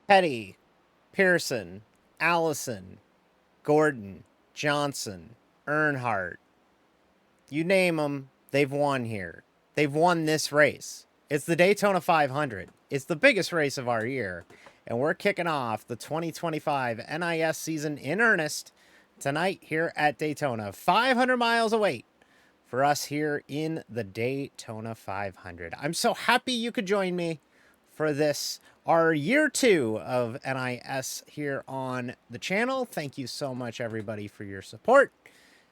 Petty, Pearson, Allison, Gordon, Johnson, Earnhardt. You name them, they've won here. They've won this race. It's the Daytona 500. It's the biggest race of our year. And we're kicking off the 2025 NIS season in earnest tonight here at Daytona. 500 miles away for us here in the Daytona 500. I'm so happy you could join me for this, our year 2 of NIS here on the channel. Thank you so much, everybody, for your support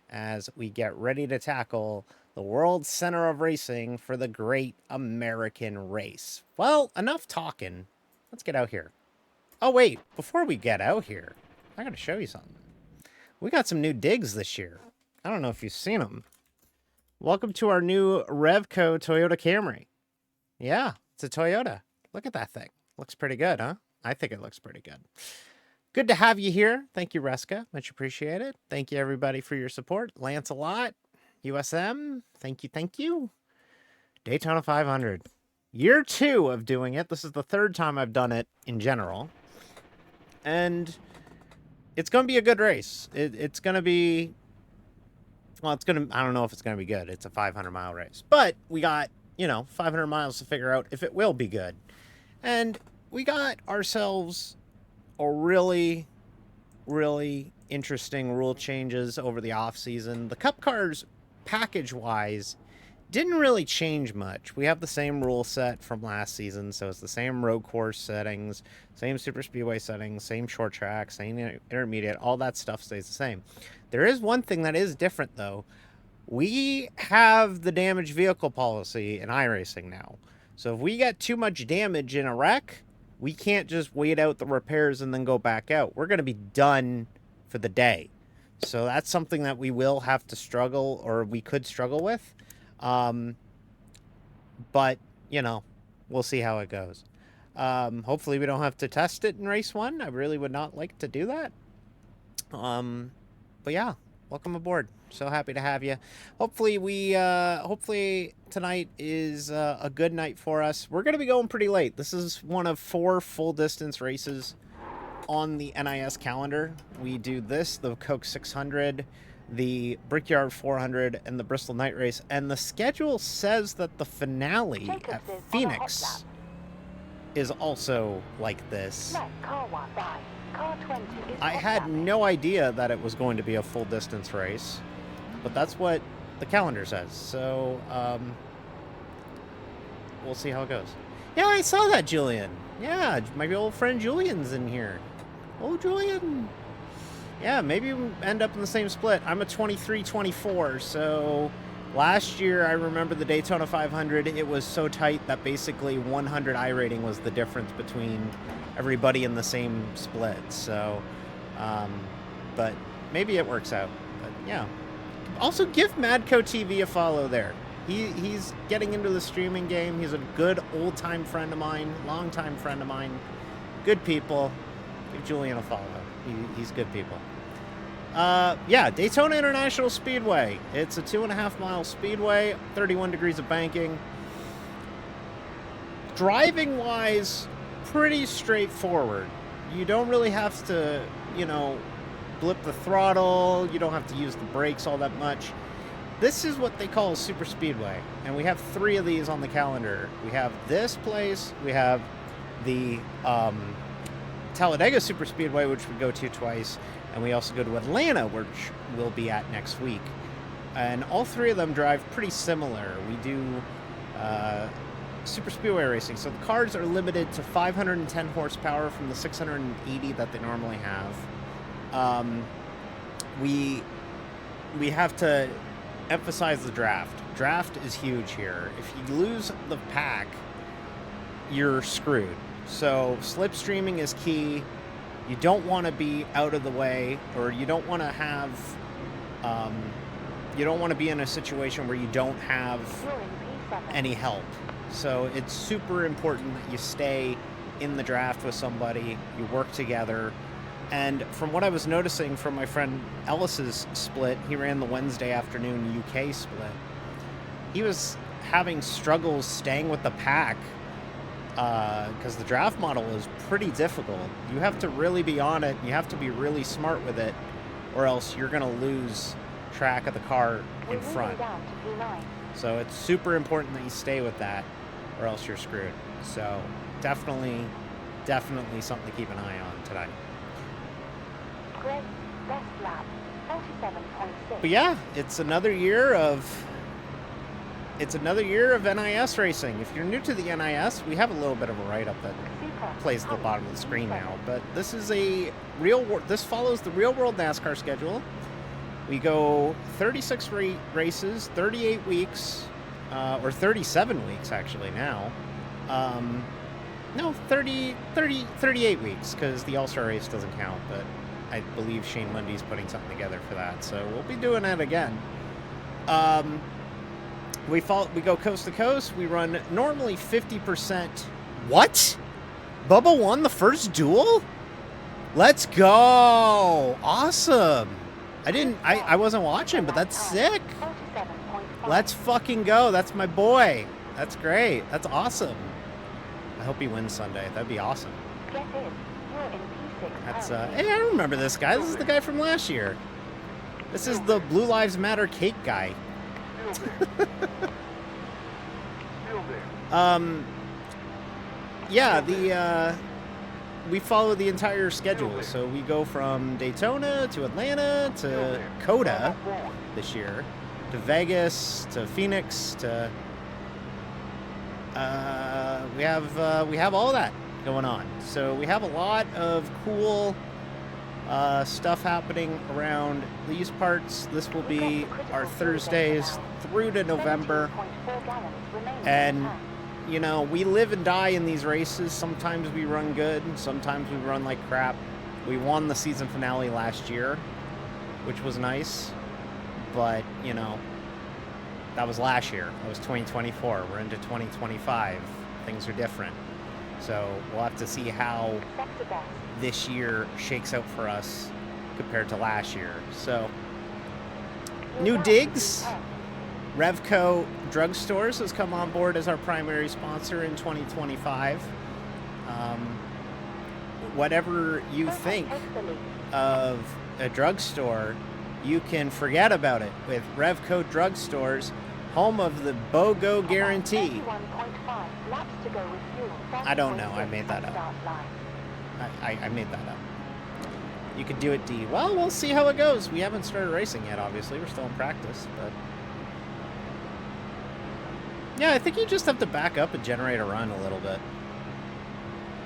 as we get ready to tackle the world center of racing for the great American race. Well, enough talking. Let's get out here. Oh, wait, before we get out here, I gotta show you something. We got some new digs this year. I don't know if you've seen them. Welcome to our new Revco Toyota Camry. Yeah, it's a Toyota. Look at that thing. Looks pretty good, huh? I think it looks pretty good. Good to have you here. Thank you, Reska. Much appreciated. Thank you, everybody, for your support. Lancelot, USM, thank you, thank you. Daytona 500. Year 2 of doing it. This is the 3rd time I've done it in general. And it's going to be a good race. It's going to be... Well, it's going to... I don't know if it's going to be good. It's a 500-mile race. But we got, 500 miles to figure out if it will be good. And we got ourselves a really, really interesting rule changes over the off-season. The Cup cars, package-wise, didn't really change much. We have the same rule set from last season, so it's the same road course settings, same super speedway settings, same short track, same intermediate, all that stuff stays the same. There is one thing that is different, though. We have the damaged vehicle policy in iRacing now. So if we get too much damage in a wreck, we can't just wait out the repairs and then go back out. We're going to be done for the day. So that's something that we will have to struggle, or we could struggle with. But, we'll see how it goes. Hopefully we don't have to test it in race 1. I really would not like to do that. But yeah, welcome aboard. So happy to have you. Hopefully hopefully tonight is a good night for us. We're going to be going pretty late. This is one of 4 full distance races on the NIS calendar. We do this, the Coke 600, the Brickyard 400, and the Bristol Night Race. And the schedule says that the finale at Phoenix is also like this. I had no idea that it was going to be a full distance race, but that's what the calendar says. So, we'll see how it goes. Yeah, I saw that, Julian. Yeah, my old friend Julian's in here. Oh, Julian. Yeah, maybe we end up in the same split. I'm a 23-24, so last year I remember the Daytona 500. It was so tight that basically 100 iRating was the difference between everybody in the same split. So, but maybe it works out. But yeah. Also, give Madco TV a follow there. He's getting into the streaming game. He's a good old-time friend of mine, long-time friend of mine. Good people. Give Julian a follow. He's good people. Yeah, Daytona International Speedway. It's a 2.5-mile speedway, 31 degrees of banking. Driving-wise, pretty straightforward. You don't really have to, blip the throttle. You don't have to use the brakes all that much. This is what they call a super speedway, and we have 3 of these on the calendar. We have this place, we have the Talladega Super Speedway, which we go to twice, and we also go to Atlanta, which we'll be at next week. And all 3 of them drive pretty similar. We do super speedway racing, so the cars are limited to 510 horsepower from the 680 that they normally have. We have to emphasize the draft. Draft is huge here. If you lose the pack, you're screwed. So slipstreaming is key. You don't want to be out of the way, or you don't want to have, you don't want to be in a situation where you don't have any help. So it's super important that you stay in the draft with somebody, you work together. And from what I was noticing from my friend Ellis's split, he ran the Wednesday afternoon UK split. He was having struggles staying with the pack because the draft model is pretty difficult. You have to really be on it. You have to be really smart with it, or else you're going to lose track of the car in front. So it's super important that you stay with that, or else you're screwed. So definitely something to keep an eye on tonight. Great, best lap, 47.6. But yeah, it's another year of NIS racing. If you're new to the NIS, we have a little bit of a write-up that plays at the bottom of the screen now. But this is this follows the real-world NASCAR schedule. We go 36 races, 38 weeks, or 37 weeks actually now. No, 38 weeks, because the All-Star race doesn't count, but I believe Shane Mundy's putting something together for that, so we'll be doing that again. We go coast to coast. We run normally 50%. What? Bubba won the first duel? Let's go! Awesome! I wasn't watching, but that's sick. Let's fucking go. That's my boy. That's great. That's awesome. I hope he wins Sunday. That'd be awesome. That's hey, I remember this guy. This is the guy from last year. This is the Blue Lives Matter cake guy. Yeah, we follow the entire schedule. So we go from Daytona to Atlanta to Coda this year, to Vegas to Phoenix to we have all that going on. So we have a lot of cool stuff happening around these parts. This will be our Thursdays through to November. And, you know, we live and die in these races. Sometimes we run good, sometimes we run like crap. We won the season finale last year, which was nice. But, you know, that was last year. That was 2024. We're into 2025. Things are different. So we'll have to see how this year shakes out for us compared to last year. So, new digs. Revco Drugstores has come on board as our primary sponsor in 2025. Whatever you think of a drugstore, you can forget about it with Revco Drugstores, home of the BOGO guarantee. I don't know. I made that up. I made that up. You could do it D. Well, we'll see how it goes. We haven't started racing yet, obviously. We're still in practice, but... yeah, I think you just have to back up and generate a run a little bit.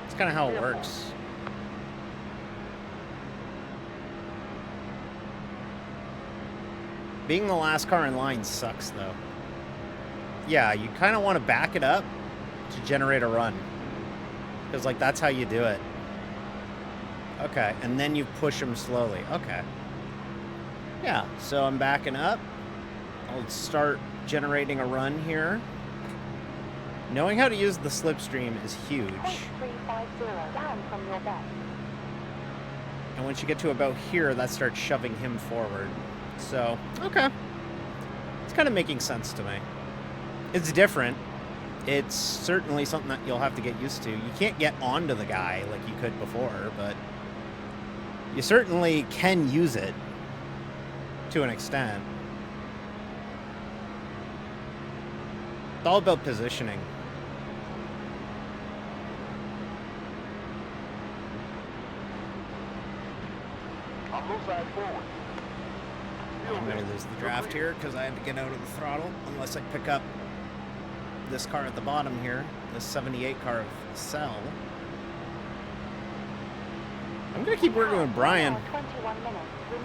That's kind of how it works. Being the last car in line sucks, though. Yeah, you kind of want to back it up to generate a run. Because, like, that's how you do it. Okay, and then you push them slowly. Okay. Yeah, so I'm backing up. I'll start generating a run here. Knowing how to use the slipstream is huge. And once you get to about here, that starts shoving him forward. So, okay. It's kind of making sense to me. It's different. It's certainly something that you'll have to get used to. You can't get onto the guy like you could before, but you certainly can use it to an extent. It's all about positioning. I'm going to lose the draft here because I had to get out of the throttle unless I pick up this car at the bottom here, this 78 car of Cell. I'm going to keep working with Brian.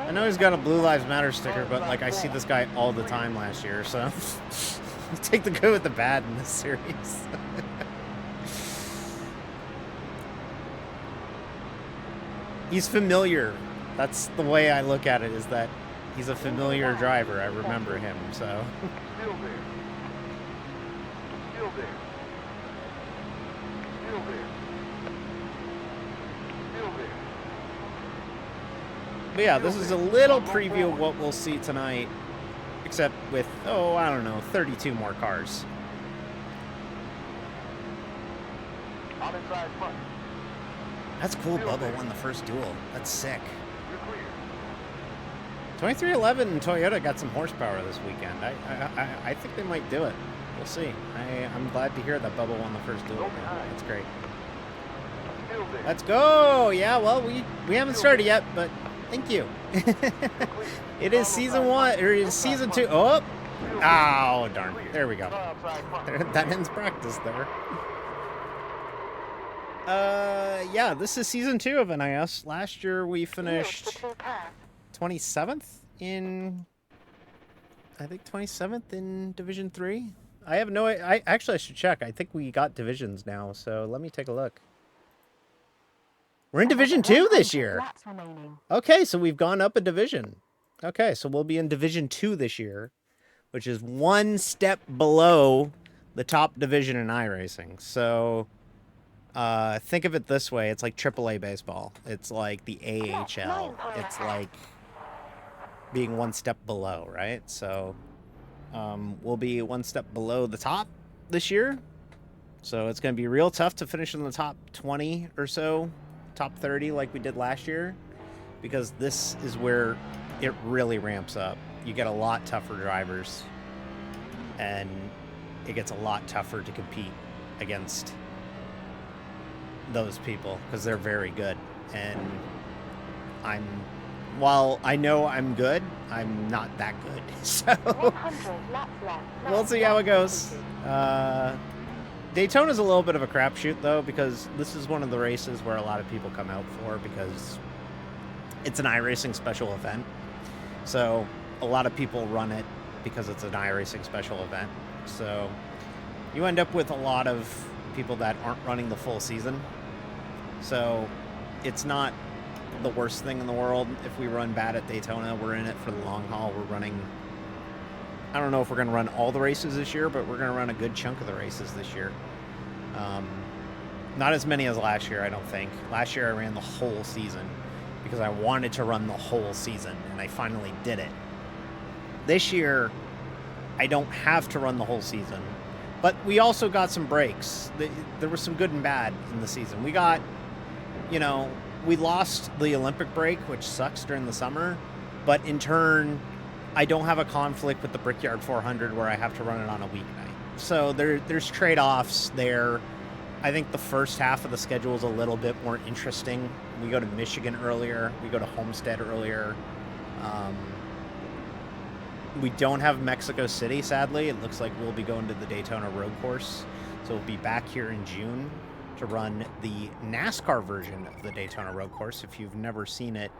I know he's got a Blue Lives Matter sticker, but like I see this guy all the time last year, so take the good with the bad in this series. He's familiar. That's the way I look at it, is that he's a familiar driver. I remember him, so. Still there. Still there. Still there. Still there. But yeah, this is a little preview of what we'll see tonight, except with, oh, I don't know, 32 more cars. inside front. That's cool. Bubba won the first duel. That's sick. 2311 and Toyota got some horsepower this weekend. I think they might do it. We'll see. I'm glad to hear that Bubba won the first duel. That's great. Let's go. Yeah, well, we haven't started yet, but thank you. It is season 1, or it is season 2. Oh, darn. There we go. That ends practice there. Yeah, this is season 2 of NIS. Last year we finished 27th in, I think 27th in Division 3. I have no, I should check. I think we got divisions now, so let me take a look. We're in Division 2 this year. Okay, so we've gone up a division. Okay, so we'll be in Division 2 this year, which is one step below the top division in iRacing. So think of it this way. It's like AAA baseball. It's like the AHL. It's like being one step below, right? So we'll be one step below the top this year. So it's going to be real tough to finish in the top 20 or so, top 30 like we did last year, because this is where it really ramps up. You get a lot tougher drivers, and it gets a lot tougher to compete against those people because they're very good. And while I know I'm good, I'm not that good. So we'll see how it goes. Daytona's a little bit of a crapshoot, though, because this is one of the races where a lot of people come out for, because it's an iRacing special event. So a lot of people run it because it's an iRacing special event. So you end up with a lot of people that aren't running the full season. So it's not the worst thing in the world if we run bad at Daytona. We're in it for the long haul. We're running, I don't know if we're going to run all the races this year, but we're going to run a good chunk of the races this year. Not as many as last year, I don't think. Last year I ran the whole season because I wanted to run the whole season, and I finally did it. This year, I don't have to run the whole season, but we also got some breaks. There was some good and bad in the season. We got, we lost the Olympic break, which sucks during the summer, but in turn, I don't have a conflict with the Brickyard 400 where I have to run it on a weeknight. So there's trade-offs there. I think the first half of the schedule is a little bit more interesting. We go to Michigan earlier. We go to Homestead earlier. We don't have Mexico City, sadly. It looks like we'll be going to the Daytona road course. So we'll be back here in June to run the NASCAR version of the Daytona road course. If you've never seen it,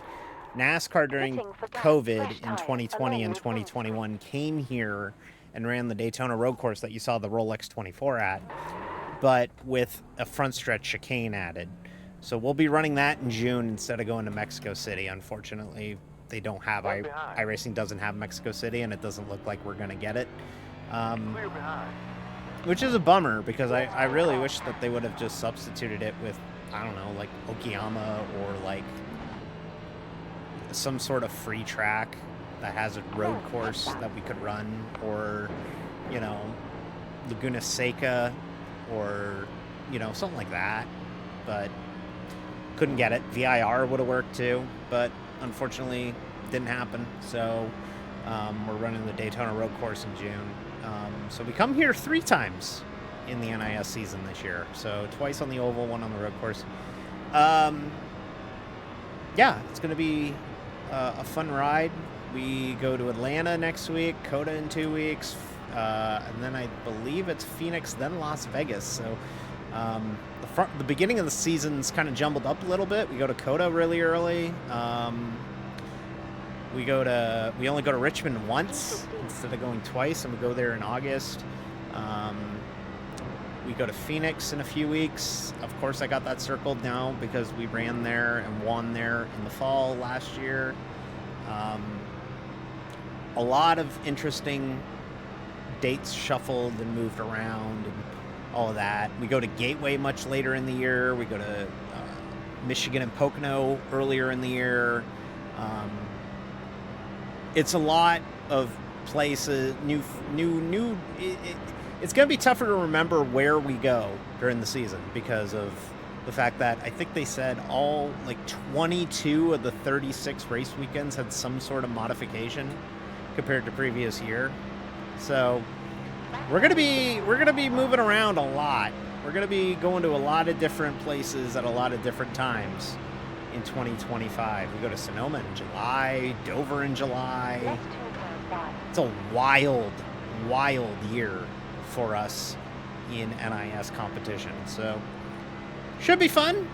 NASCAR during COVID in 2020 and 2021 came here and ran the Daytona road course that you saw the Rolex 24 at, but with a front stretch chicane added. So we'll be running that in June instead of going to Mexico City. Unfortunately, they don't have, iRacing doesn't have Mexico City, and it doesn't look like we're going to get it. Which is a bummer, because I really wish that they would have just substituted it with, I don't know, like Okayama, or like some sort of free track that has a road course that we could run, or, Laguna Seca, or, something like that. But couldn't get it. VIR would have worked too, but unfortunately didn't happen. So we're running the Daytona road course in June. So we come here 3 times in the NIS season this year. So twice on the oval, 1 on the road course. Yeah, it's going to be a fun ride. We go to Atlanta next week, COTA in 2 weeks, and then I believe it's Phoenix, then Las Vegas. So the beginning of the season's kind of jumbled up a little bit. We go to COTA really early. We only go to Richmond once instead of going twice, and we go there in August. We go to Phoenix in a few weeks. Of course, I got that circled now because we ran there and won there in the fall last year. A lot of interesting dates shuffled and moved around and all of that. We go to Gateway much later in the year. We go to Michigan and Pocono earlier in the year. It's a lot of places, it's going to be tougher to remember where we go during the season because of the fact that I think they said all like 22 of the 36 race weekends had some sort of modification compared to previous year. So we're gonna be moving around a lot. We're gonna be going to a lot of different places at a lot of different times in 2025. We go to Sonoma in July, Dover in July. Left 2 turns right. It's a wild year for us in NIS competition. So should be fun,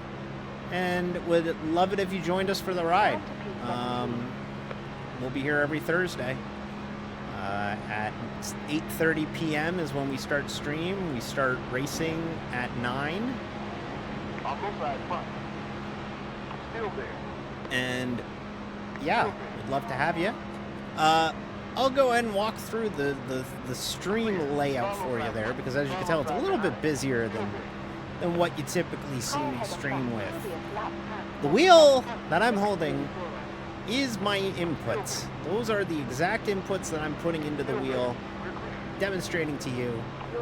and would love it if you joined us for the ride. We'll be here every Thursday. At 8:30 p.m. is when we start stream. We start racing at 9. Still there. And yeah, we'd love to have you. I'll go ahead and walk through the stream layout for you there, because as you can tell, it's a little bit busier than what you typically see me stream with. The wheel that I'm holding is my inputs. Those are the exact inputs that I'm putting into the wheel, demonstrating to you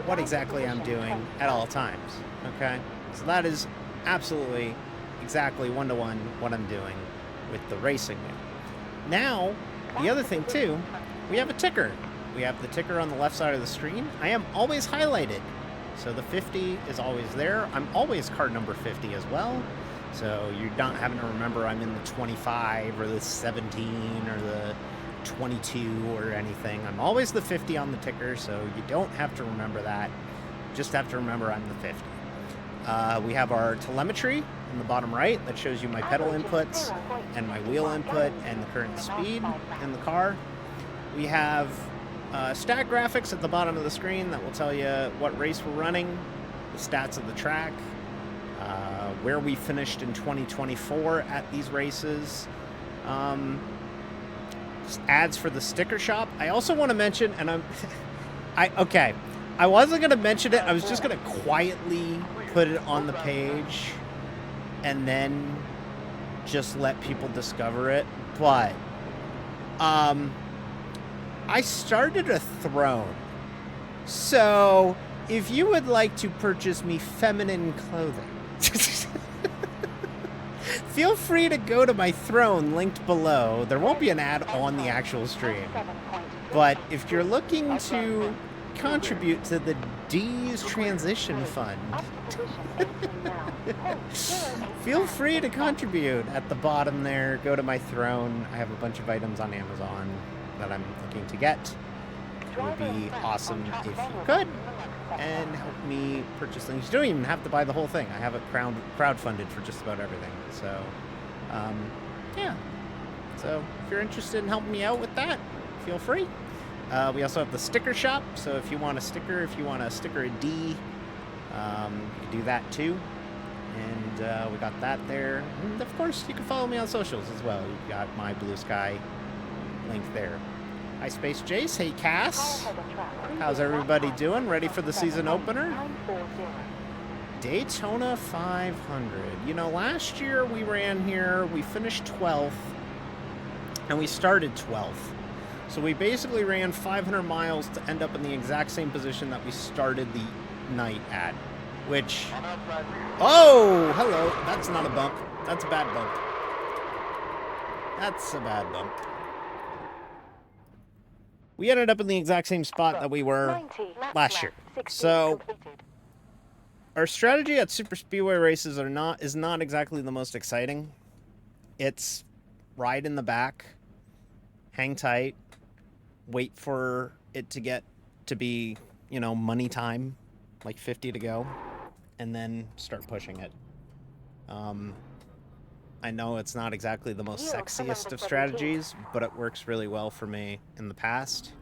what exactly I'm doing at all times. Okay? So that is absolutely exactly one-to-one what I'm doing with the racing wheel. Now, the other thing too, we have a ticker. We have the ticker on the left side of the screen. I am always highlighted. So the 50 is always there. I'm always card number 50 as well. So you're not having to remember I'm in the 25 or the 17 or the 22 or anything. I'm always the 50 on the ticker, so you don't have to remember that. You just have to remember I'm the 50. We have our telemetry in the bottom right that shows you my pedal inputs and my wheel input and the current speed in the car. We have stat graphics at the bottom of the screen that will tell you what race we're running, the stats of the track, where we finished in 2024 at these races, ads for the sticker shop. I also want to mention, and I wasn't going to mention it. I was just going to quietly put it on the page and then just let people discover it. But I started a throne. So if you would like to purchase me feminine clothing, feel free to go to my throne linked below. There won't be an ad on the actual stream. But if you're looking to contribute to the D's Transition Fund, feel free to contribute at the bottom there. Go to my throne. I have a bunch of items on Amazon that I'm looking to get. It would be awesome if you could and help me purchase things. You don't even have to buy the whole thing. I have it crowdfunded for just about everything. So, yeah. So if you're interested in helping me out with that, feel free. We also have the sticker shop. So if you want a sticker, a D, you can do that too. And we got that there. And of course, you can follow me on socials as well. You've got my Blue Sky link there. Hi, Space Jace. Hey, Cass. How's everybody doing? Ready for the season opener? Daytona 500. You know, last year we ran here, we finished 12th, and we started 12th. So we basically ran 500 miles to end up in the exact same position that we started the night at, which... Oh, hello. That's not a bump. That's a bad bump. That's a bad bump. We ended up in the exact same spot that we were last year. So our strategy at super speedway races is not exactly the most exciting. It's ride in the back, hang tight, wait for it to get to be, you know, money time, like 50 to go, and then start pushing it. I know it's not exactly the most sexiest of strategies, but it works really well for me in the past,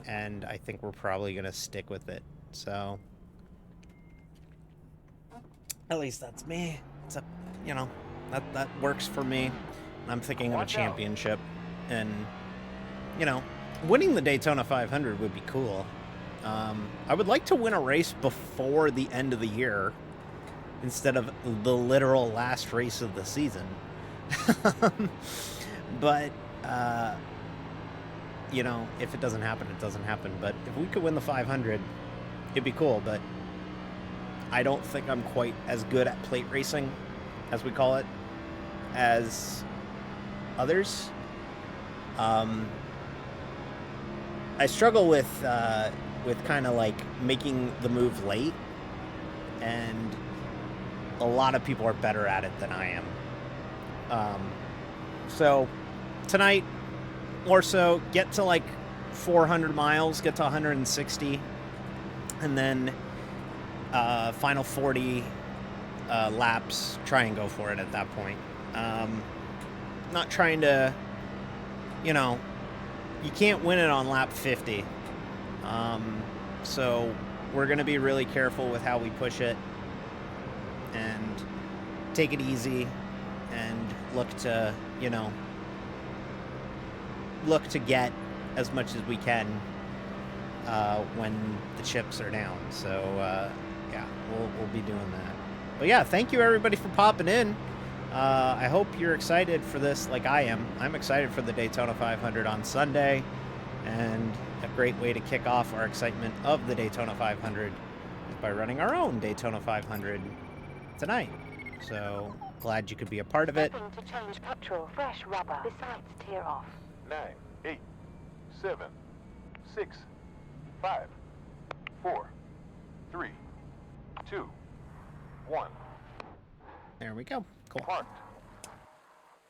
and I think we're probably going to stick with it. So, at least that's me. It's a, you know, that works for me. I'm thinking of a championship, and, you know, winning the Daytona 500 would be cool. I would like to win a race before the end of the year, instead of the literal last race of the season. But, you know, if it doesn't happen, it doesn't happen. But if we could win the 500, it'd be cool, but I don't think I'm quite as good at plate racing, as we call it, as others. I struggle with kind of like making the move late, and a lot of people are better at it than I am. So tonight, or so, get to like 400 miles, get to 160, and then final 40 laps, try and go for it at that point. Not trying to, you know, you can't win it on lap 50. So we're going to be really careful with how we push it and take it easy and look to, you know, look to get as much as we can when the chips are down. So yeah, we'll be doing that. But yeah, thank you everybody for popping in. I hope you're excited for this like I am. I'm excited for the Daytona 500 on Sunday, and a great way to kick off our excitement of the Daytona 500 is by running our own Daytona 500 tonight. So glad you could be a part of it. Stopping to change petrol, fresh rubber, besides tear off. 9, 8, 7, 6, 5, 4, 3, 2, 1. There we go. Cool. Parked.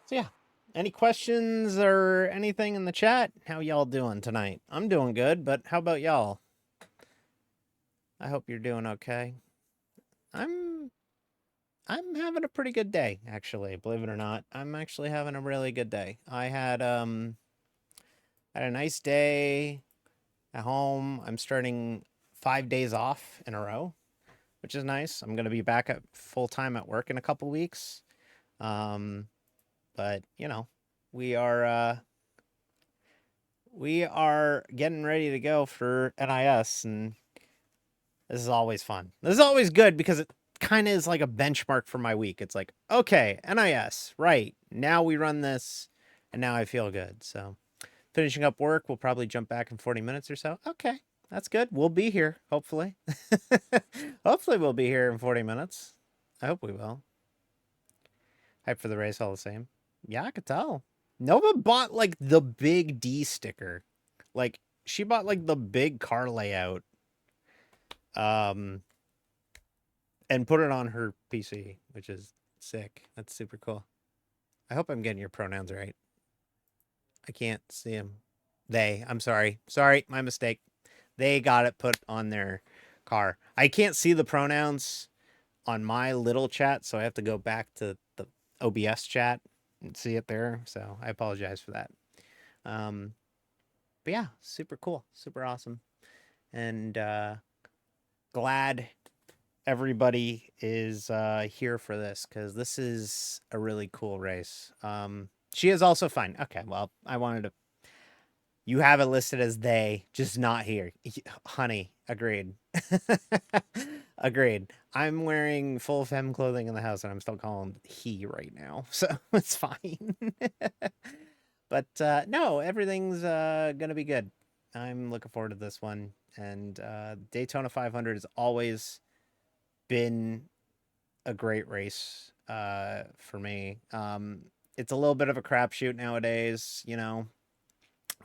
So yeah, any questions or anything in the chat? How y'all doing tonight? I'm doing good, but how about y'all? I hope you're doing okay. I'm having a pretty good day, actually, believe it or not. I'm actually having a really good day. I had a nice day at home. I'm starting 5 days off in a row, which is nice. I'm going to be back at full time at work in a couple weeks. But you know, we are getting ready to go for NIS, and this is always fun. This is always good because it kind of is like a benchmark for my week. It's like, okay, NIS, right. Now we run this, and now I feel good. So finishing up work, we'll probably jump back in 40 minutes or so. Okay, that's good. We'll be here, hopefully. Hopefully we'll be here in 40 minutes. I hope we will. Hype for the race all the same. Yeah, I could tell. Nova bought like the big D sticker. Like she bought like the big car layout. And put it on her PC, which is sick. That's super cool. I hope I'm getting your pronouns right. I can't see them. They, I'm sorry. Sorry, my mistake. They got it put on their car. I can't see the pronouns on my little chat, so I have to go back to the OBS chat and see it there. So I apologize for that. But yeah, super cool, super awesome, and glad everybody is here for this because this is a really cool race. She is also fine. Okay, well, I wanted to. You have it listed as they, just not here. Honey, agreed. Agreed. I'm wearing full femme clothing in the house, and I'm still calling he right now, so it's fine. But no, everything's gonna be good. I'm looking forward to this one, and Daytona 500 has always been a great race for me. It's a little bit of a crapshoot nowadays, you know,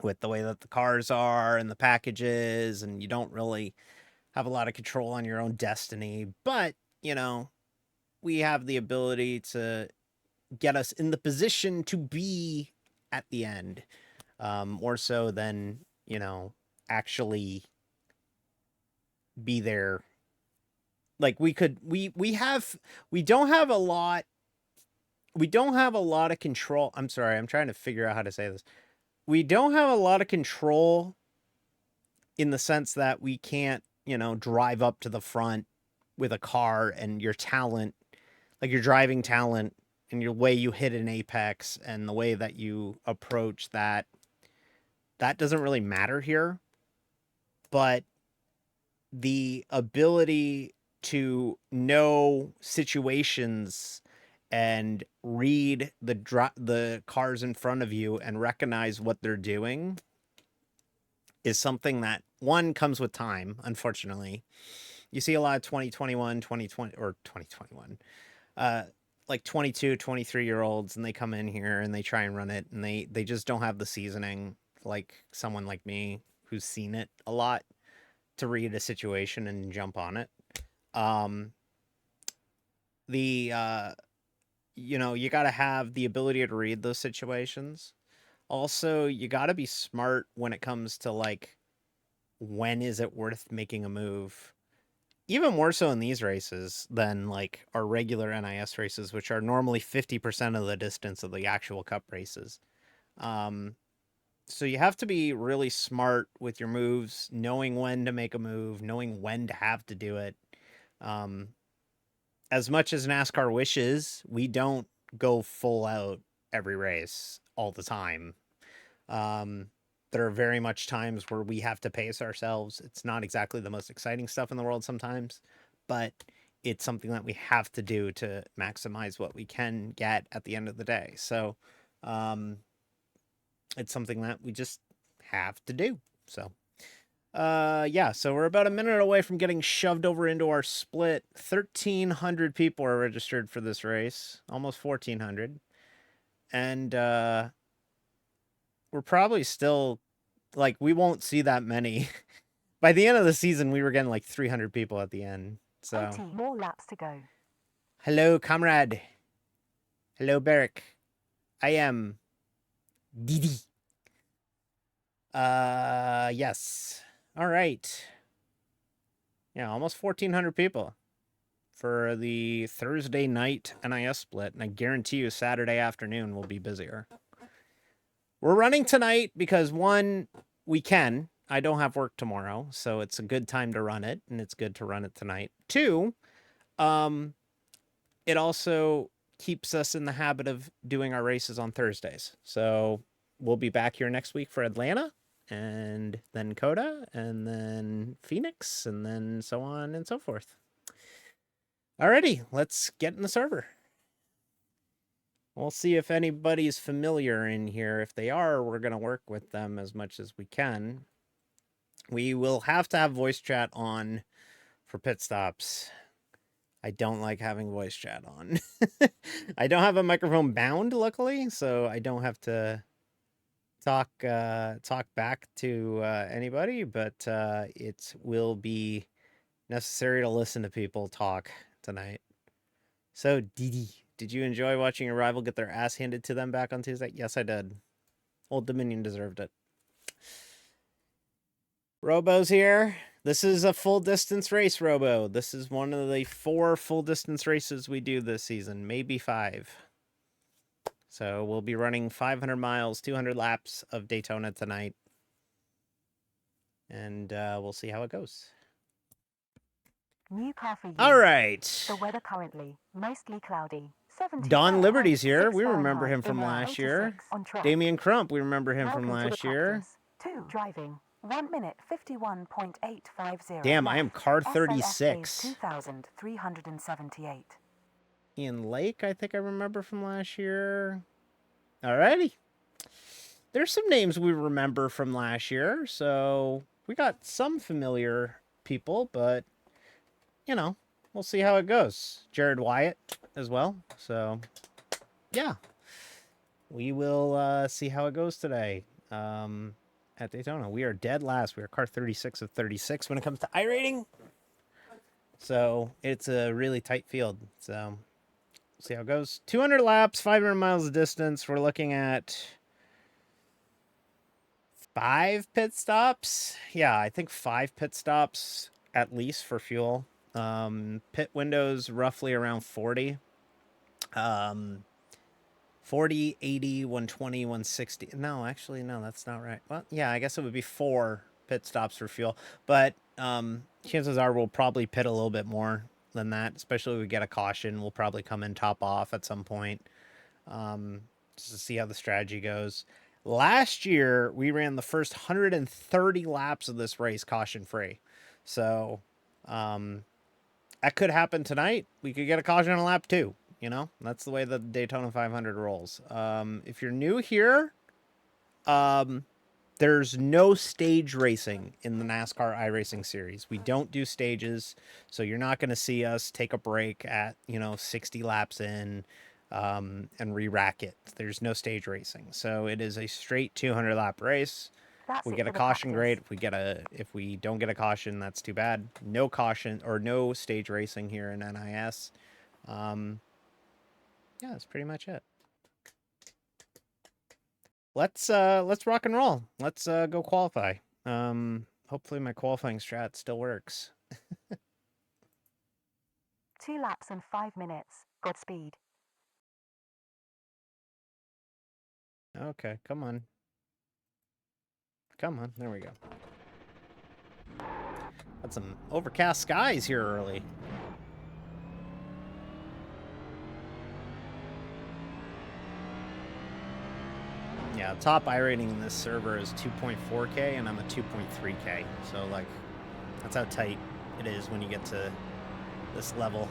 with the way that the cars are and the packages, and you don't really have a lot of control on your own destiny. But, you know, we have the ability to get us in the position to be at the end, more so than, you know, actually be there. Like we don't have a lot of control. I'm sorry, I'm trying to figure out how to say this. We don't have a lot of control in the sense that we can't, you know, drive up to the front with a car and your talent, like your driving talent and your way you hit an apex and the way that you approach that doesn't really matter here. But the ability to know situations and read the cars in front of you and recognize what they're doing is something that, one, comes with time, unfortunately. You see a lot of 2021, 2020, or 2021, like 22, 23-year-olds, and they come in here and they try and run it, and they just don't have the seasoning like someone like me who's seen it a lot to read a situation and jump on it. Um, the you got to have the ability to read those situations. Also, you got to be smart when it comes to like when is it worth making a move. Even more so in these races than like our regular NIS races, which are normally 50% of the distance of the actual cup races. Um, so you have to be really smart with your moves, knowing when to make a move, knowing when to have to do it. Um, as much as NASCAR wishes, we don't go full out every race all the time. Um, there are very much times where we have to pace ourselves. It's not exactly the most exciting stuff in the world sometimes, but it's something that we have to do to maximize what we can get at the end of the day. So, um, it's something that we just have to do. So, yeah, so we're about a minute away from getting shoved over into our split. 1,300 people are registered for this race, almost 1,400. And we're probably still, like, we won't see that many. By the end of the season, we were getting like 300 people at the end. So, 80 more laps to go. hello, comrade. Hello, Barrick. I am Didi. Yes. All right. Yeah, almost 1,400 people for the Thursday night NIS split, and I guarantee you Saturday afternoon will be busier. We're running tonight because, one, we can. I don't have work tomorrow, so it's a good time to run it, and it's good to run it tonight. Two, it also keeps us in the habit of doing our races on Thursdays. So we'll be back here next week for Atlanta, and then Coda, and then Phoenix, and then so on and so forth. Alrighty, let's get in the server. We'll see if anybody's familiar in here. If they are, we're going to work with them as much as we can. We will have to have voice chat on for pit stops. I don't like having voice chat on. I don't have a microphone bound, luckily, so I don't have to talk back to anybody, but it will be necessary to listen to people talk tonight. So, Didi, did you enjoy watching your rival get their ass handed to them back on Tuesday? Yes, I did. Old Dominion deserved it. Robo's here. This is a full distance race, Robo. This is one of the 4 full distance races we do this season, maybe 5. So we'll be running 500 miles, 200 laps of Daytona tonight. And we'll see how it goes. New car for you. All right. The weather currently mostly cloudy. 70 Don Fahrenheit, Liberty's here. 6 We remember Fahrenheit, him from inland, last year. 86 on track. Damian Crump, we remember him Welcome from to the last year. practice. 2 driving. 1 minute 51.850. Damn, I am left. car SOS 36. days 2,378. Ian Lake, I think I remember from last year. Alrighty. There's some names we remember from last year, so we got some familiar people, but, you know, we'll see how it goes. Jared Wyatt as well, so, yeah. We will see how it goes today at Daytona. We are dead last. We are car 36 of 36 when it comes to iRating. So it's a really tight field. So we'll see how it goes. 200 laps, 500 miles of distance. We're looking at 5 pit stops. Yeah, I think 5 pit stops at least for fuel. Pit windows roughly around 40. 40, 80, 120, 160. No, actually, no, that's not right. Well, yeah, I guess it would be 4 pit stops for fuel. But chances are we'll probably pit a little bit more than that, especially if we get a caution. We'll probably come in top off at some point just to see how the strategy goes. Last year, we ran the first 130 laps of this race caution-free. So that could happen tonight. We could get a caution on lap 2. You know, that's the way the Daytona 500 rolls. If you're new here, there's no stage racing in the NASCAR iRacing series. We don't do stages, so you're not going to see us take a break at 60 laps in and re-rack it. There's no stage racing, so it is a straight 200 lap race. That's We it get a for the caution, practice. great. If we don't get a caution, that's too bad. No caution or no stage racing here in NIS. Yeah, that's pretty much it. Let's rock and roll. Let's go qualify. Hopefully my qualifying strat still works. 2 laps and 5 minutes. Godspeed. Okay, come on. Come on, there we go. Got some overcast skies here early. Yeah, top iRating in this server is 2.4K and I'm a 2.3K. So like, that's how tight it is when you get to this level.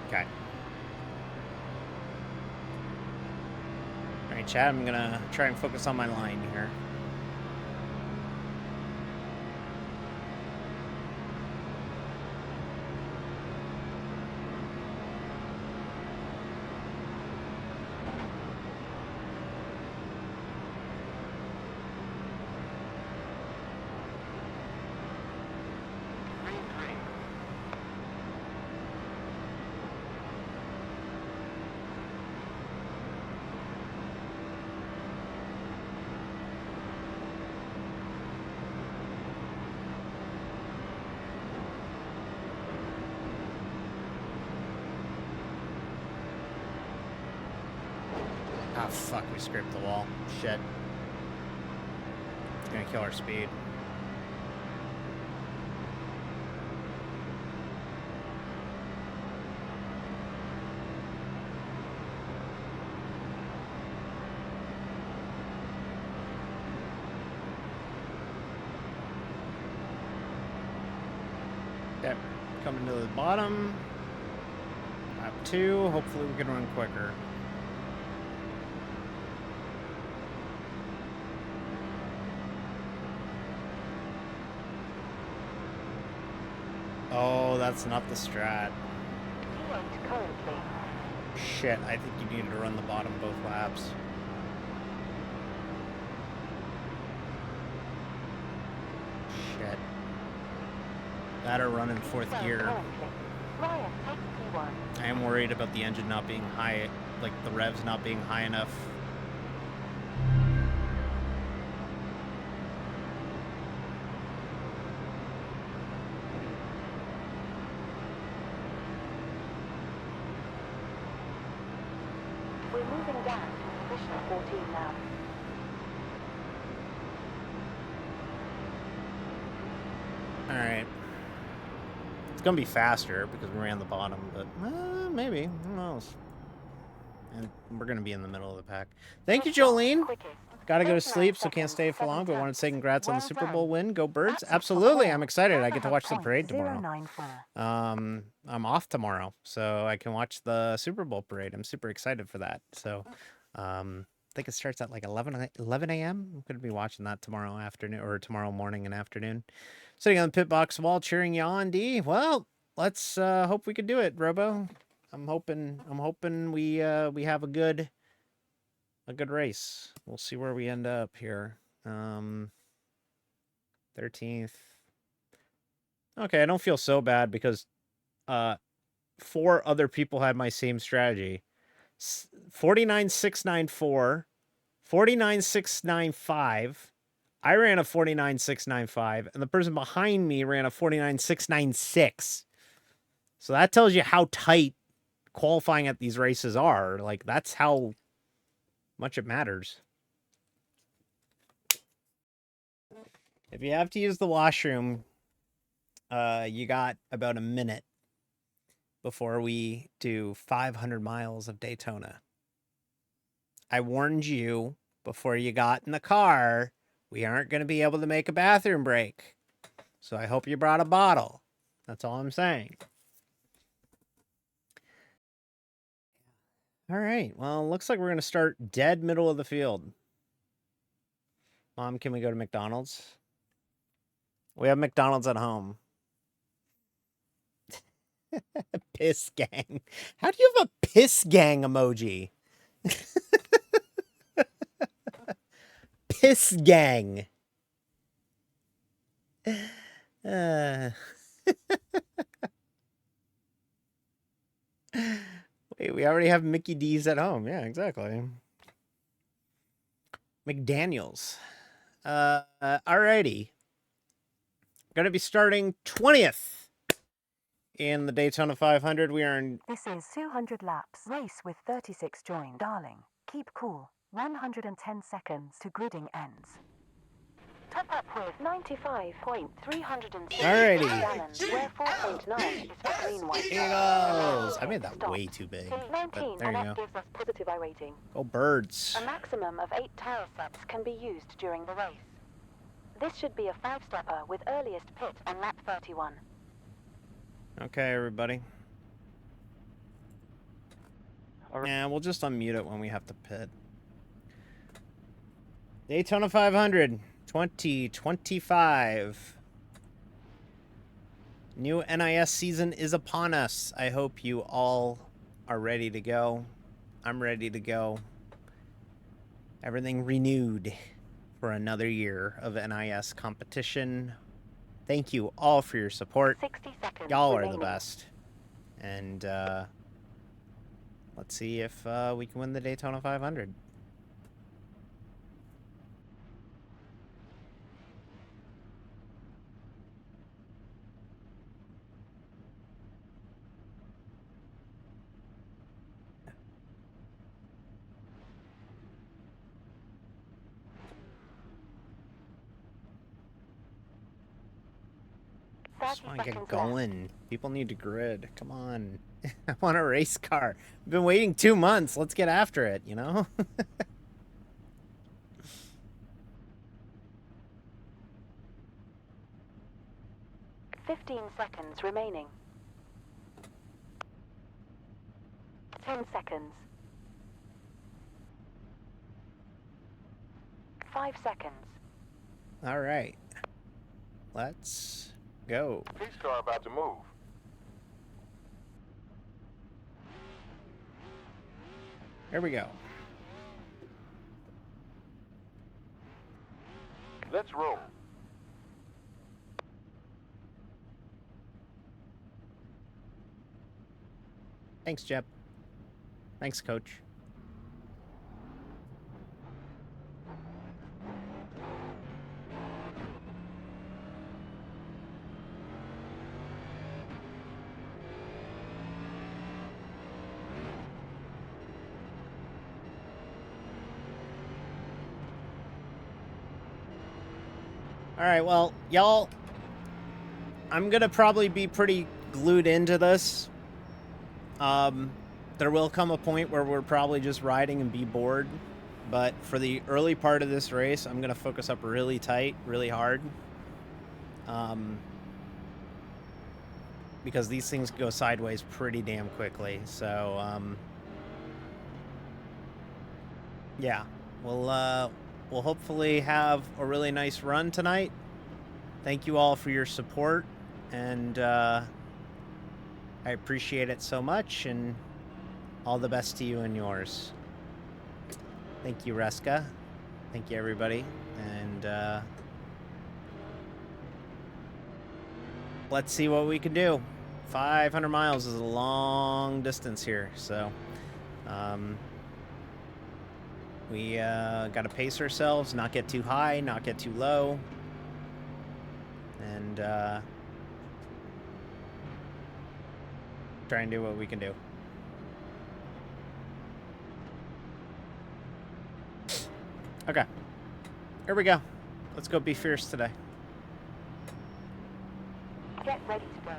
Okay. All right, Chad, I'm gonna try and focus on my line here. Ah, fuck, we scraped the wall. Shit. It's gonna kill our speed. Okay, coming to the bottom. Lap 2, hopefully we can run quicker. Oh, that's not the strat. Currently. Shit, I think you need to run the bottom both laps. Shit. Gotta run in fourth gear. Ryan, take P1. I am worried about the engine not being high, like the revs not being high enough. We're moving down to position 14 now. Alright. It's gonna be faster because we ran the bottom, but maybe. Who knows? And we're gonna be in the middle of the pack. Thank you, Jolene. Gotta go to sleep, so can't stay for long, but wanted to say congrats on the Super Bowl win. Go Birds. Absolutely, I'm excited. I get to watch the parade tomorrow. I'm off tomorrow, so I can watch the Super Bowl parade. I'm super excited for that. So, I think it starts at like 11 a.m. I'm going to be watching that tomorrow afternoon or tomorrow morning and afternoon. Sitting on the pit box wall, cheering you on, D. Well, let's hope we can do it, Robo. I'm hoping we have a good race. We'll see where we end up here. 13th. Okay, I don't feel so bad because 4 other people had my same strategy. 49,694, 49,695. I ran a 49,695, and the person behind me ran a 49,696. So that tells you how tight qualifying at these races are. Like, that's how much it matters. If you have to use the washroom, you got about a minute before we do 500 miles of Daytona. I warned you before you got in the car, we aren't going to be able to make a bathroom break. So I hope you brought a bottle. That's all I'm saying. All right. Well, looks like we're going to start dead middle of the field. Mom, can we go to McDonald's? We have McDonald's at home. Piss gang. How do you have a piss gang emoji? Piss gang. Wait, we already have Mickey D's at home. Yeah, exactly. McDaniels. Alrighty. Gonna be starting 20th in the Daytona 500. We are in... This is 200 laps. Race with 36 join. Darling, keep cool. 110 seconds to gridding ends. Top up with 95.360 Alrighty. gallons, where 4.9 is for green one. Eagles. I made that way too big. But 19, there and you that go. gives us positive iRating. Go birds. A maximum of 8 tire flaps can be used during the race. This should be a 5-stepper with earliest pit on lap 31. Okay, everybody. Yeah, we'll just unmute it when we have to pit. Daytona 500 2025. New NIS season is upon us. I hope you all are ready to go. I'm ready to go. Everything renewed for another year of NIS competition. Thank you all for your support. 60 seconds Y'all are the remaining. best. And let's see if we can win the Daytona 500. Just want to get going. People need to grid. Come on. I want a race car. I've been waiting 2 months. Let's get after it, you know? 15 seconds remaining. 10 seconds. 5 seconds. All right. Let's go. Police car about to move. Here we go. Let's roll. Thanks, Jeb. Thanks, Coach. All right, well, y'all, I'm going to probably be pretty glued into this. There will come a point where we're probably just riding and be bored. But for the early part of this race, I'm going to focus up really tight, really hard. Because these things go sideways pretty damn quickly. So, yeah, we'll hopefully have a really nice run tonight. Thank you all for your support, and I appreciate it so much, and all the best to you and yours. Thank you, Reska. Thank you, everybody. And let's see what we can do. 500 miles is a long distance here, so we got to pace ourselves, not get too high, not get too low, and try and do what we can do. Okay, here we go. Let's go be fierce today. Get ready to go.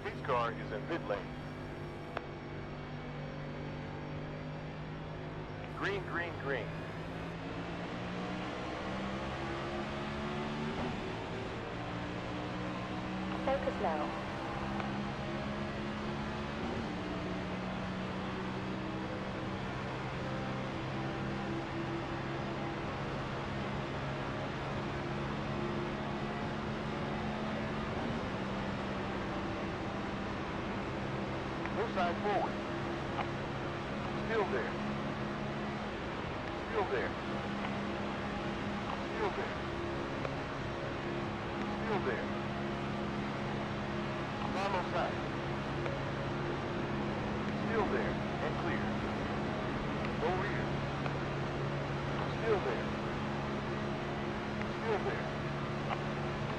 Police car is in pit lane. Green, green, green. focus now. No side forward. Still there. Still there. Still there. Still there. Follow side. Still there and clear. No rear. Still there. Still there.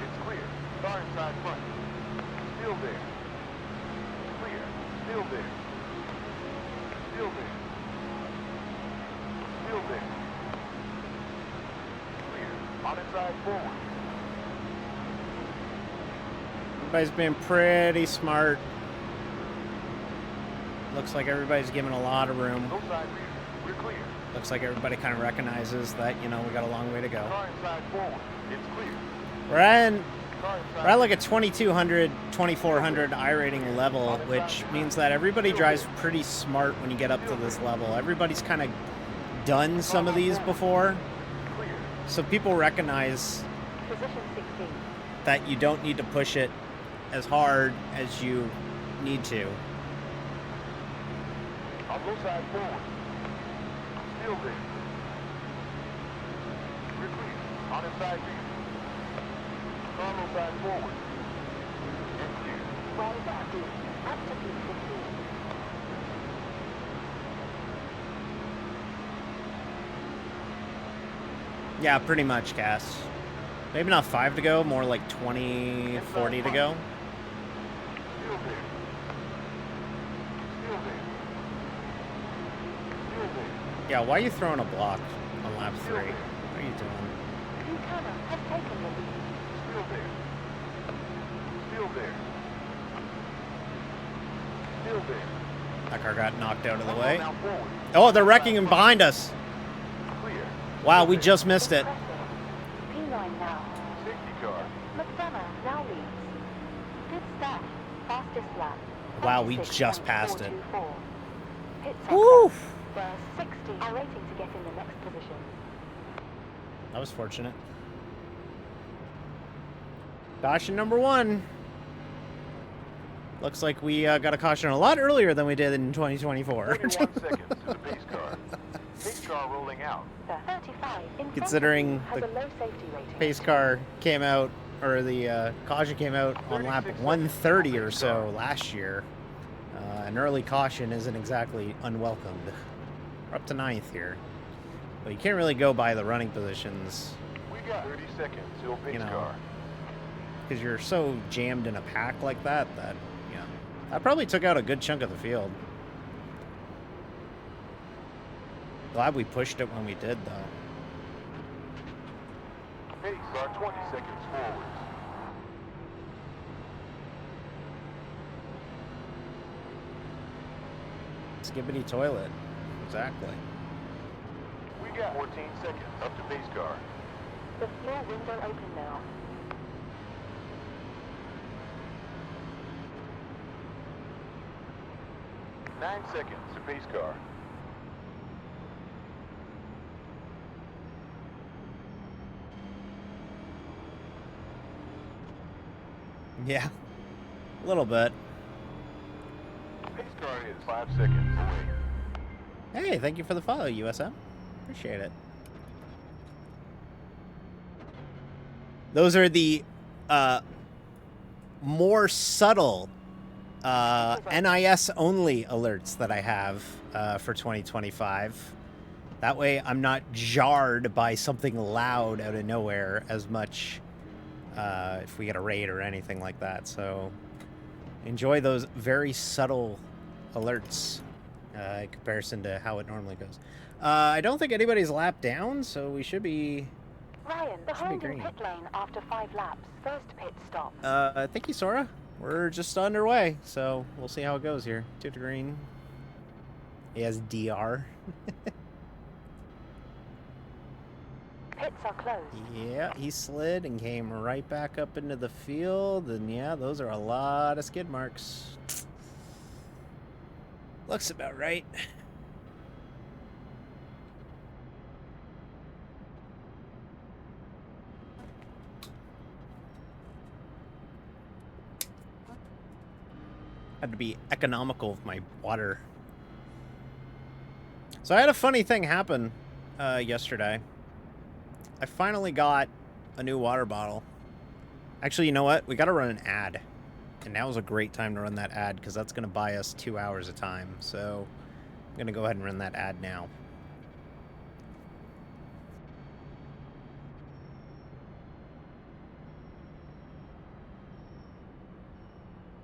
It's clear. Car inside front. Still there. Clear. Still there. Still there. Still there. Clear. On inside forward. Everybody's been pretty smart. Looks like everybody's given a lot of room. No side rear. We're clear. Looks like everybody kind of recognizes that, you know, we got a long way to go. Car inside forward. It's clear. We're at Car inside. We're at like a 2200, 2400 iRating level, which means that everybody drives pretty smart when you get up to this level. Everybody's kind of done some of these before, Clear. so people recognize Position 16. that you don't need to push it as hard as you need to. I'll go side forward. Still there. We're clear. On inside rear. Car no side forward. And clear. Well done. Up to peak 15. Yeah, pretty much, Cass. Maybe not 5 to go, more like 20, 40 to go. Still there. Still there. Still there. Yeah, why are you throwing a block on lap 3? What are you doing? Daytona has taken the lead. Still there. Still there. Still there. That car got knocked out of the Come on way. now forward. Oh, they're wrecking him behind us. Clear. Wow, we just missed it. Impressive. P9 now. Safety car. McDonough now leads. Good stuff. Fastest lap. Wow, we just passed it. 26.424. Pit Woo! sector. Where 60 are waiting to get in the next position. That was fortunate. Caution number 1. Looks like we got a caution a lot earlier than we did in 2024. 41 seconds to the pace car. Pace car rolling out. The 35 in front Considering of you the has a low safety rating. Pace car came out, or the caution came out on lap 130 or so last year. An early caution isn't exactly unwelcomed. We're up to 9th here. But you can't really go by the running positions We got 30 seconds till pace You know. car. because you're so jammed in a pack like that, yeah. That probably took out a good chunk of the field. Glad we pushed it when we did, though. Pace car 20 seconds forward. Skibbity toilet. Exactly. We got 14 seconds up to pace car. The floor window open now. Nine seconds to pace car. Yeah. A little bit. Pace car is 5 seconds away. Hey, thank you for the follow, USM. Appreciate it. Those are the more subtle NIS only alerts that I have for 2025. That way I'm not jarred by something loud out of nowhere as much if we get a raid or anything like that. So enjoy those very subtle alerts in comparison to how it normally goes. I don't think anybody's lapped down, so we should be... Ryan, behind in green. pit lane after 5 laps. First pit stop. Thank you, Sora. We're just underway, so we'll see how it goes here. 2 to green. He has DR. Pits are closed. Yeah, he slid and came right back up into the field. And yeah, those are a lot of skid marks. Looks about right. Had to be economical with my water. So I had a funny thing happen yesterday. I finally got a new water bottle. Actually, you know what? We got to run an ad. And now is a great time to run that ad because that's going to buy us 2 hours of time. So I'm going to go ahead and run that ad now.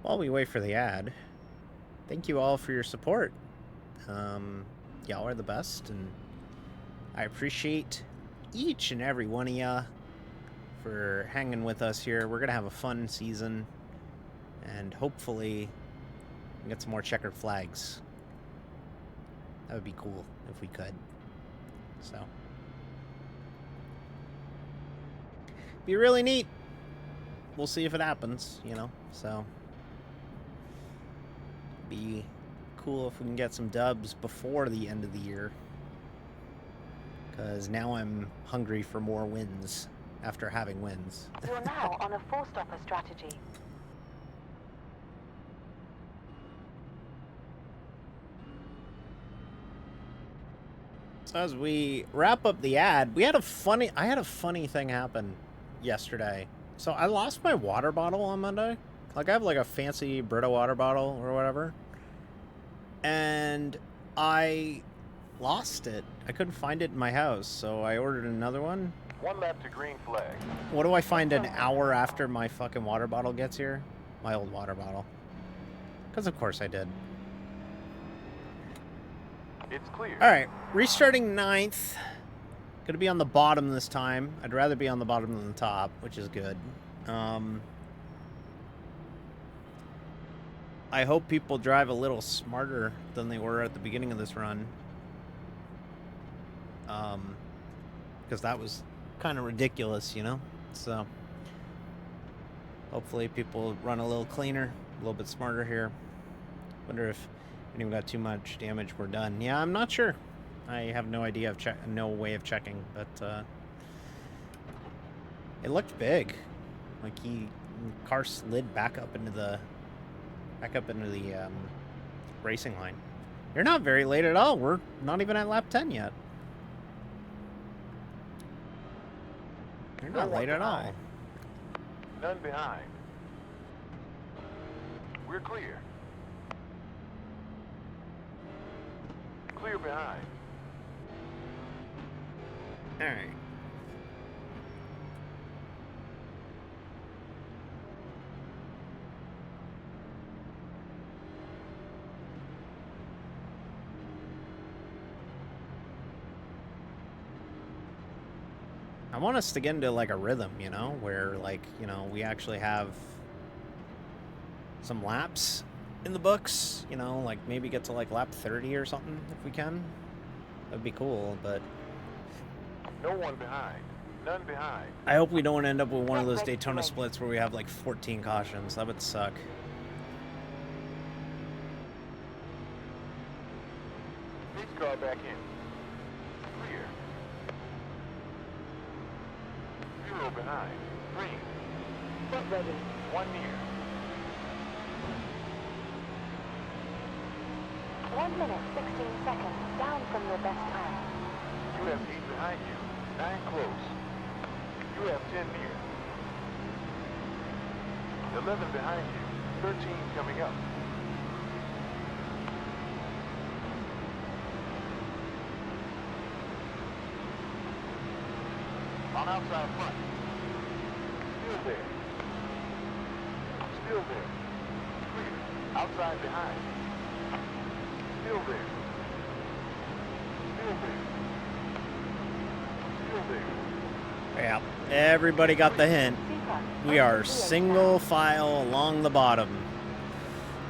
While we wait for the ad, thank you all for your support. Y'all are the best, and I appreciate each and every one of ya for hanging with us here. We're going to have a fun season, and hopefully get some more checkered flags. That would be cool if we could. So, be really neat. We'll see if it happens, you know, so be cool if we can get some dubs before the end of the year, because now I'm hungry for more wins after having wins. You're now on a four-stopper strategy. So as we wrap up the ad, I had a funny thing happen yesterday. So I lost my water bottle on Monday. Like, I have like a fancy Brita water bottle or whatever. And I lost it. I couldn't find it in my house, so I ordered another one. 1 lap to green flag. What do I find an hour after my fucking water bottle gets here? My old water bottle. Because of course I did. It's clear. Alright, restarting 9th. Gonna be on the bottom this time. I'd rather be on the bottom than the top, which is good. I hope people drive a little smarter than they were at the beginning of this run. Because that was kind of ridiculous, you know? So, hopefully people run a little cleaner, a little bit smarter here. Wonder if anyone got too much damage, we're done. Yeah, I'm not sure. I have no idea of no way of checking, but it looked big. Like car slid back up into the racing line. You're not very late at all. We're not even at lap 10 yet. You're not late at all. None behind. We're clear. Clear behind. All right. I want us to get into like a rhythm, you know, where like, you know, we actually have some laps in the books, you know, like maybe get to like lap 30 or something if we can. That'd be cool, but No one behind. None behind. I hope we don't end up with one of those Daytona splits where we have like 14 cautions. That would suck. Police car back in. Clear. 0 behind. Green. Front ready. 1 near. 1 minute, 16 seconds, down from your best time. You have 8 behind you. 9 close. You have 10 near. 11 behind you. 13 coming up. On outside front. Still there. Still there. Clear. Outside behind. Still there. Still there. Still there. Yeah, everybody got the hint. We are single file along the bottom.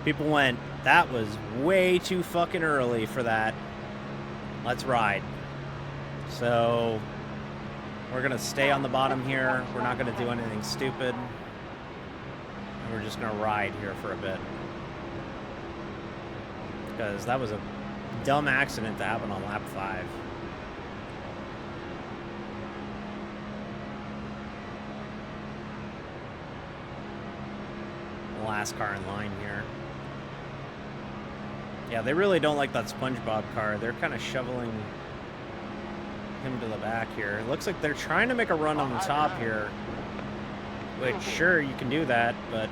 People went, that was way too fucking early for that. Let's ride. So, We're gonna stay on the bottom here. We're not gonna do anything stupid. And we're just gonna ride here for a bit. Because that was a dumb accident to happen on lap 5. The last car in line here. Yeah, they really don't like that SpongeBob car. They're kind of shoveling him to the back here. It looks like they're trying to make a run on the top here. Which, sure, you can do that, but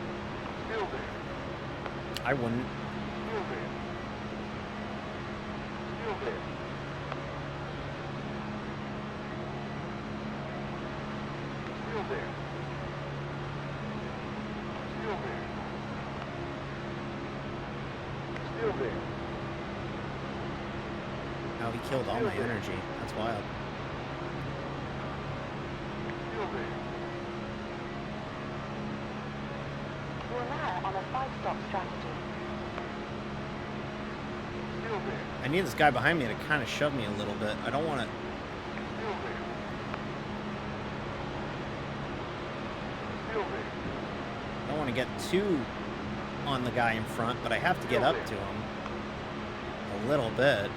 I wouldn't. Oh, he killed all my energy. That's wild. We're now on a 5-stop strategy. I need this guy behind me to kind of shove me a little bit. I don't want to... I don't want to get too on the guy in front, but I have to get up to him a little bit.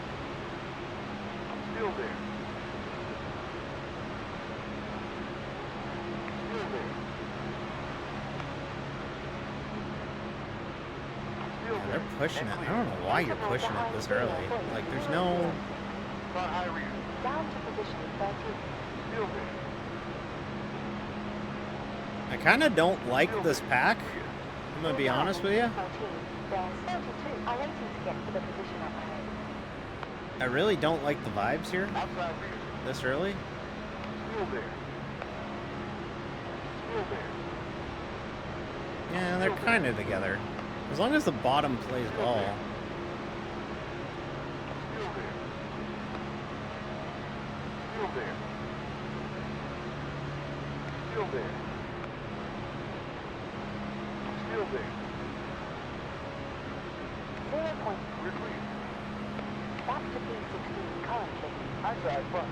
Still there. Still there. Still Yeah, there. they're pushing it. I don't know why you're pushing it this early. Like, there's no... Front high rear. Down to position 13. Still there. I kind of don't like this pack. I'm going to be honest with you. 14. There's 32. I'm waiting to get to the position at my head. I really don't like the vibes here Outside rear. this early. Still there. Still there. Yeah, they're kind of together. As long as the bottom plays ball. Still there. Still there. Still there. Still there. 0 point. We're clear. Back to P16 currently. Outside front.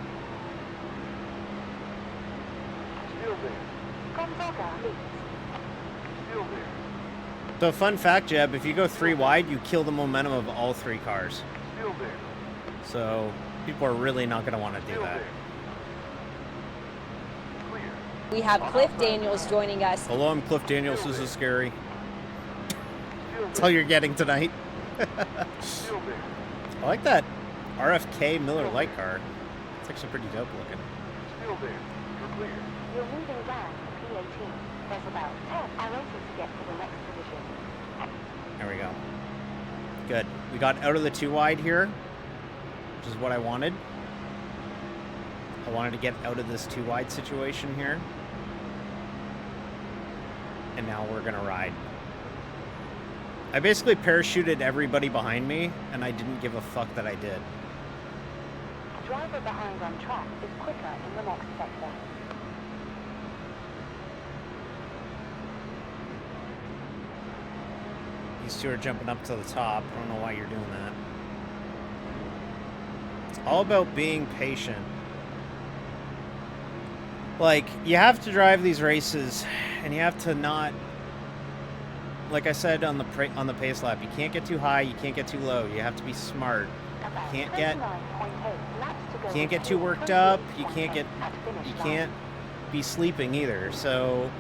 Still there. Gonzaga leads. Still there. So, fun fact, Jeb, if you go 3 wide, you kill the momentum of all 3 cars. Still there. So, people are really not going to want to do Still that. there. Clear. We have Cliff Daniels joining us. Hello, I'm Cliff Daniels. This is scary. Still That's all you're getting tonight. Still there. I like that RFK Miller Light car. It's actually pretty dope looking. Still there. You're clear. You're moving down to P18. There's about 10. I'm waiting to get to the next position. There we go. Good. We got out of the 2 wide here, which is what I wanted. I wanted to get out of this 2 wide situation here. And now we're going to ride. I basically parachuted everybody behind me, and I didn't give a fuck that I did. Driver behind on track is quicker in the next sector. These 2 are jumping up to the top. I don't know why you're doing that. It's all about being patient. Like, you have to drive these races, and you have to not... Like I said on the pace lap, you can't get too high, you can't get too low. You have to be smart. About Can't get 29.8 laps to go can't get to too worked up. You 28.8 can't get at finish you line. can't be sleeping either. So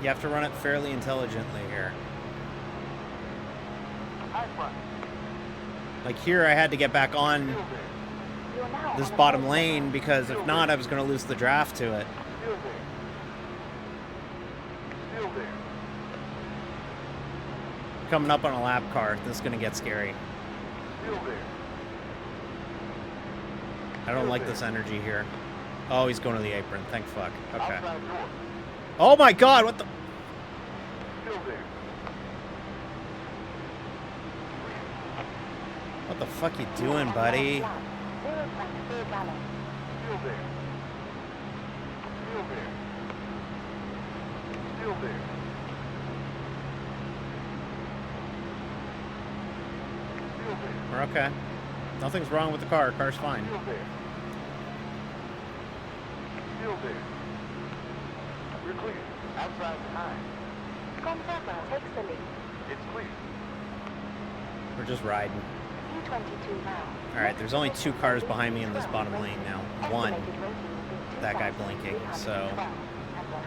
you have to run it fairly intelligently here. High front. Like here, I had to get back on Still there. You're now this on a bottom fourth lane because if not, I was going to lose the draft to it. Still there. Still there. Coming up on a lap car, this is going to get scary. Still there. I don't like this energy here. Oh, he's going to the apron. Thank fuck. Okay. Outside door. Oh my god, what the... Still there. What the fuck you doing, buddy? 0.4 gallons. Still there. Still there. Still there. Still there. We're okay. Nothing's wrong with the car. Car's fine. Still there. Still there. We're clear. Outside behind. Gonzaga takes the lead. It's clear. We're just riding. Q22 now. All right, there's only 2 cars behind me in this bottom lane now. One, Estimated rating will be that guy blinking, so... 2,312.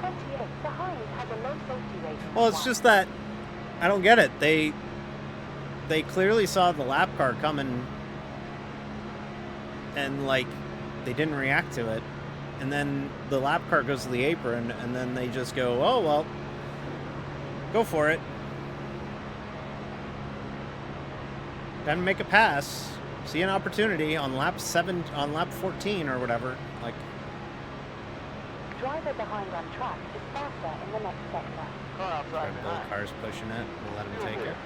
And 28 behind has a low safety rating. Well, it's just that I don't get it. They clearly saw the lap car coming and like they didn't react to it. And then the lap car goes to the apron and then they just go, "Oh, well, go for it." Time to make a pass. See an opportunity on lap 14 or whatever. Like, Driver behind on track is faster in the next sector. Car outside Red Bull behind. car's pushing it. We'll let him take it.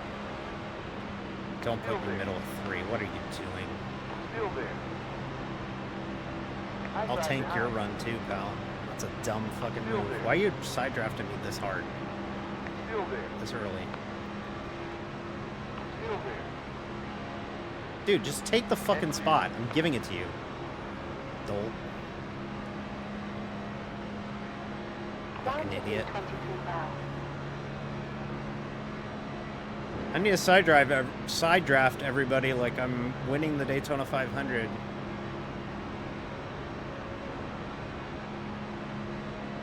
Don't put me in the middle of 3. What are you doing? Still there. I'll Outside tank your behind. run too, pal. That's a dumb fucking Still move. there. Why are you side drafting me this hard, Still there. this early? Still there. Dude, just take the fucking spot. I'm giving it to you. Dolt. Fucking Down to idiot. Q22 now. I need to side draft everybody like I'm winning the Daytona 500.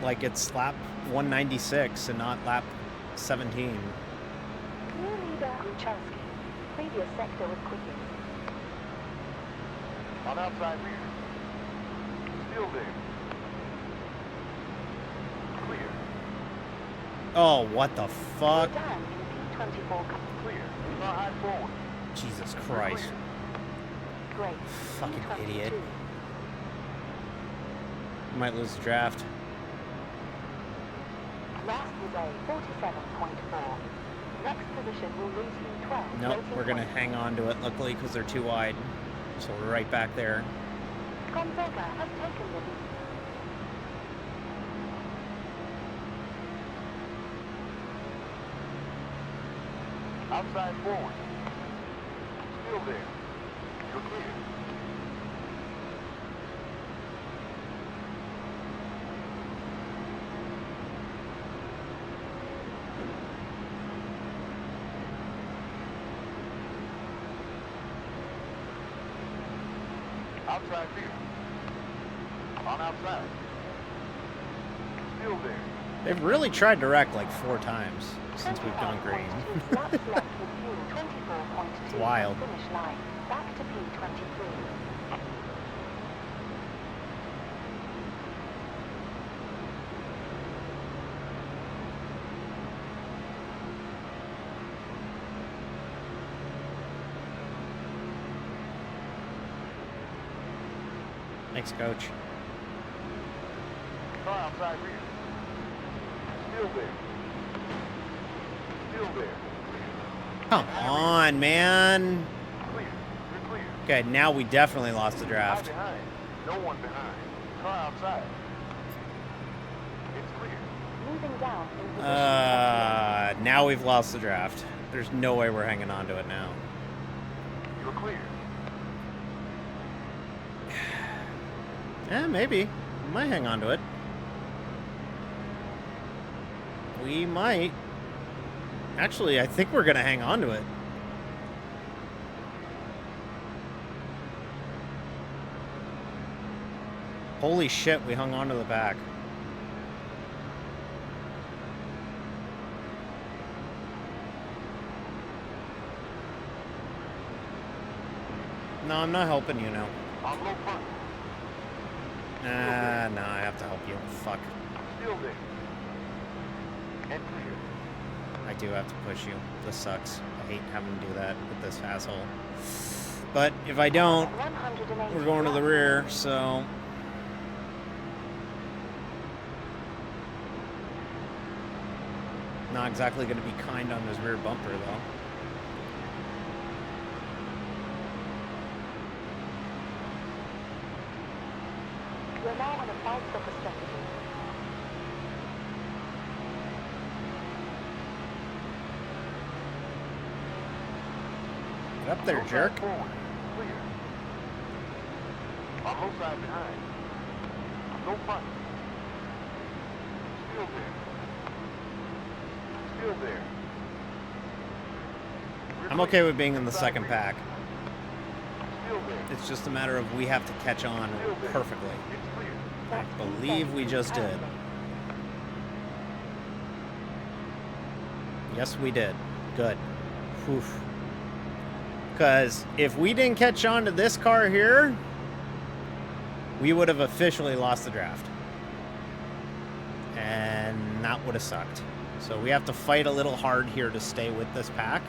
Like it's lap 196 and not lap 17. New leader Uchowski. Previous sector was quickened. On outside rear. Still there. Clear. Oh, what the fuck? Down in P24. Clear. Car high forward. Jesus Christ. Great. Fucking P22. idiot. Might lose the draft. Last was a 47.4. Next position will lose you 12. Nope, rating we're gonna points. hang on to it, luckily, because they're too wide. So we're right back there. Gonzaga has taken the lead. Outside forward. Still there. You're clear. Outside rear. On outside. Still there. They've really tried to wreck like 4 times since we've gone green. 25.2 laps left with fuel 24.2 It's wild. on finish line. Back to P23. Thanks, coach. Car outside rear. Still there. Still there. Come on, man. Clear. You're clear. Okay, now we definitely lost the Car draft. behind. No one behind. Car outside. It's clear. Moving down in position. Now we've lost the draft. There's no way we're hanging on to it now. You're clear. Yeah, maybe. We might hang on to it. We might. Actually, I think we're gonna hang on to it. Holy shit, we hung on to the back. No, I'm not helping you now. On low front. No, I have to help you. Fuck. Still there. And clear. I do have to push you. This sucks. I hate having to do that with this asshole. But if I don't, 180 we're going to the laps. rear, so... Not exactly going to be kind on his rear bumper, though. We're now on a 5-stopper strategy. Get up there, Low side jerk. forward. Clear. On low side behind. No front. Still there. Still there. We're I'm clear. okay with being in the Inside second rear. pack. Still there. It's just a matter of we have to catch on Still there. perfectly. It's clear. I believe we just did. Yes, we did. Good. Oof. Because if we didn't catch on to this car here, we would have officially lost the draft. And that would have sucked. So we have to fight a little hard here to stay with this pack.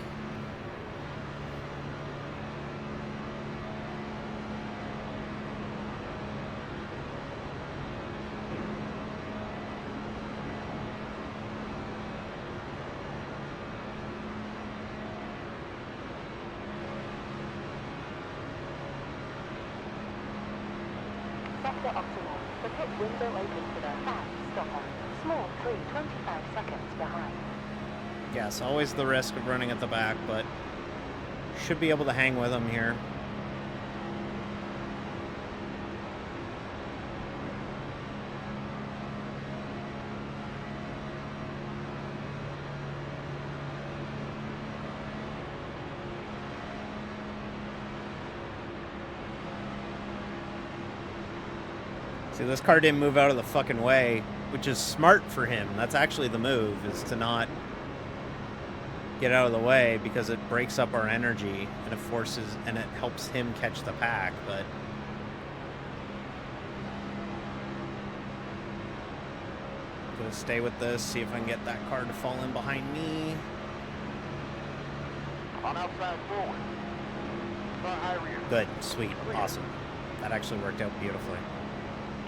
Sector optimal. The pit window opens with a fast stopper. Small 3.25 seconds behind. Yes, always the risk of running at the back, but should be able to hang with them here. See, this car didn't move out of the fucking way, which is smart for him. That's actually the move, is to not get out of the way, because it breaks up our energy and it forces and it helps him catch the pack. But I'm gonna stay with this, see if I can get that car to fall in behind me. On outside forward. Car high rear. Good, sweet, awesome. That actually worked out beautifully.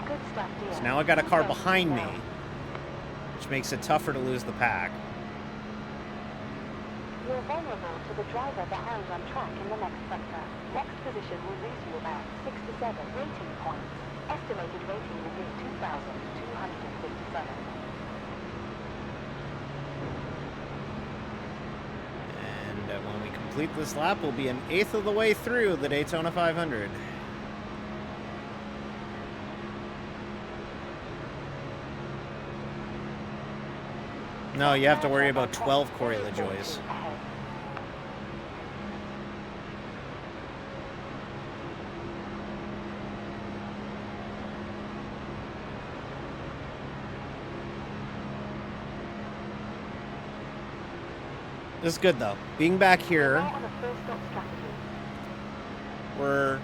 Good stuff, dear. So now I got a car behind me, which makes it tougher to lose the pack. You're vulnerable to the driver behind on track in the next sector. Next position will lose you about 67 rating points. Estimated rating will be 2,257. And when we complete this lap, we'll be an eighth of the way through the Daytona 500. No, you have to worry about 12 Corey LaJoys. This is good, though. Being back here, Now on a first stop strategy. we're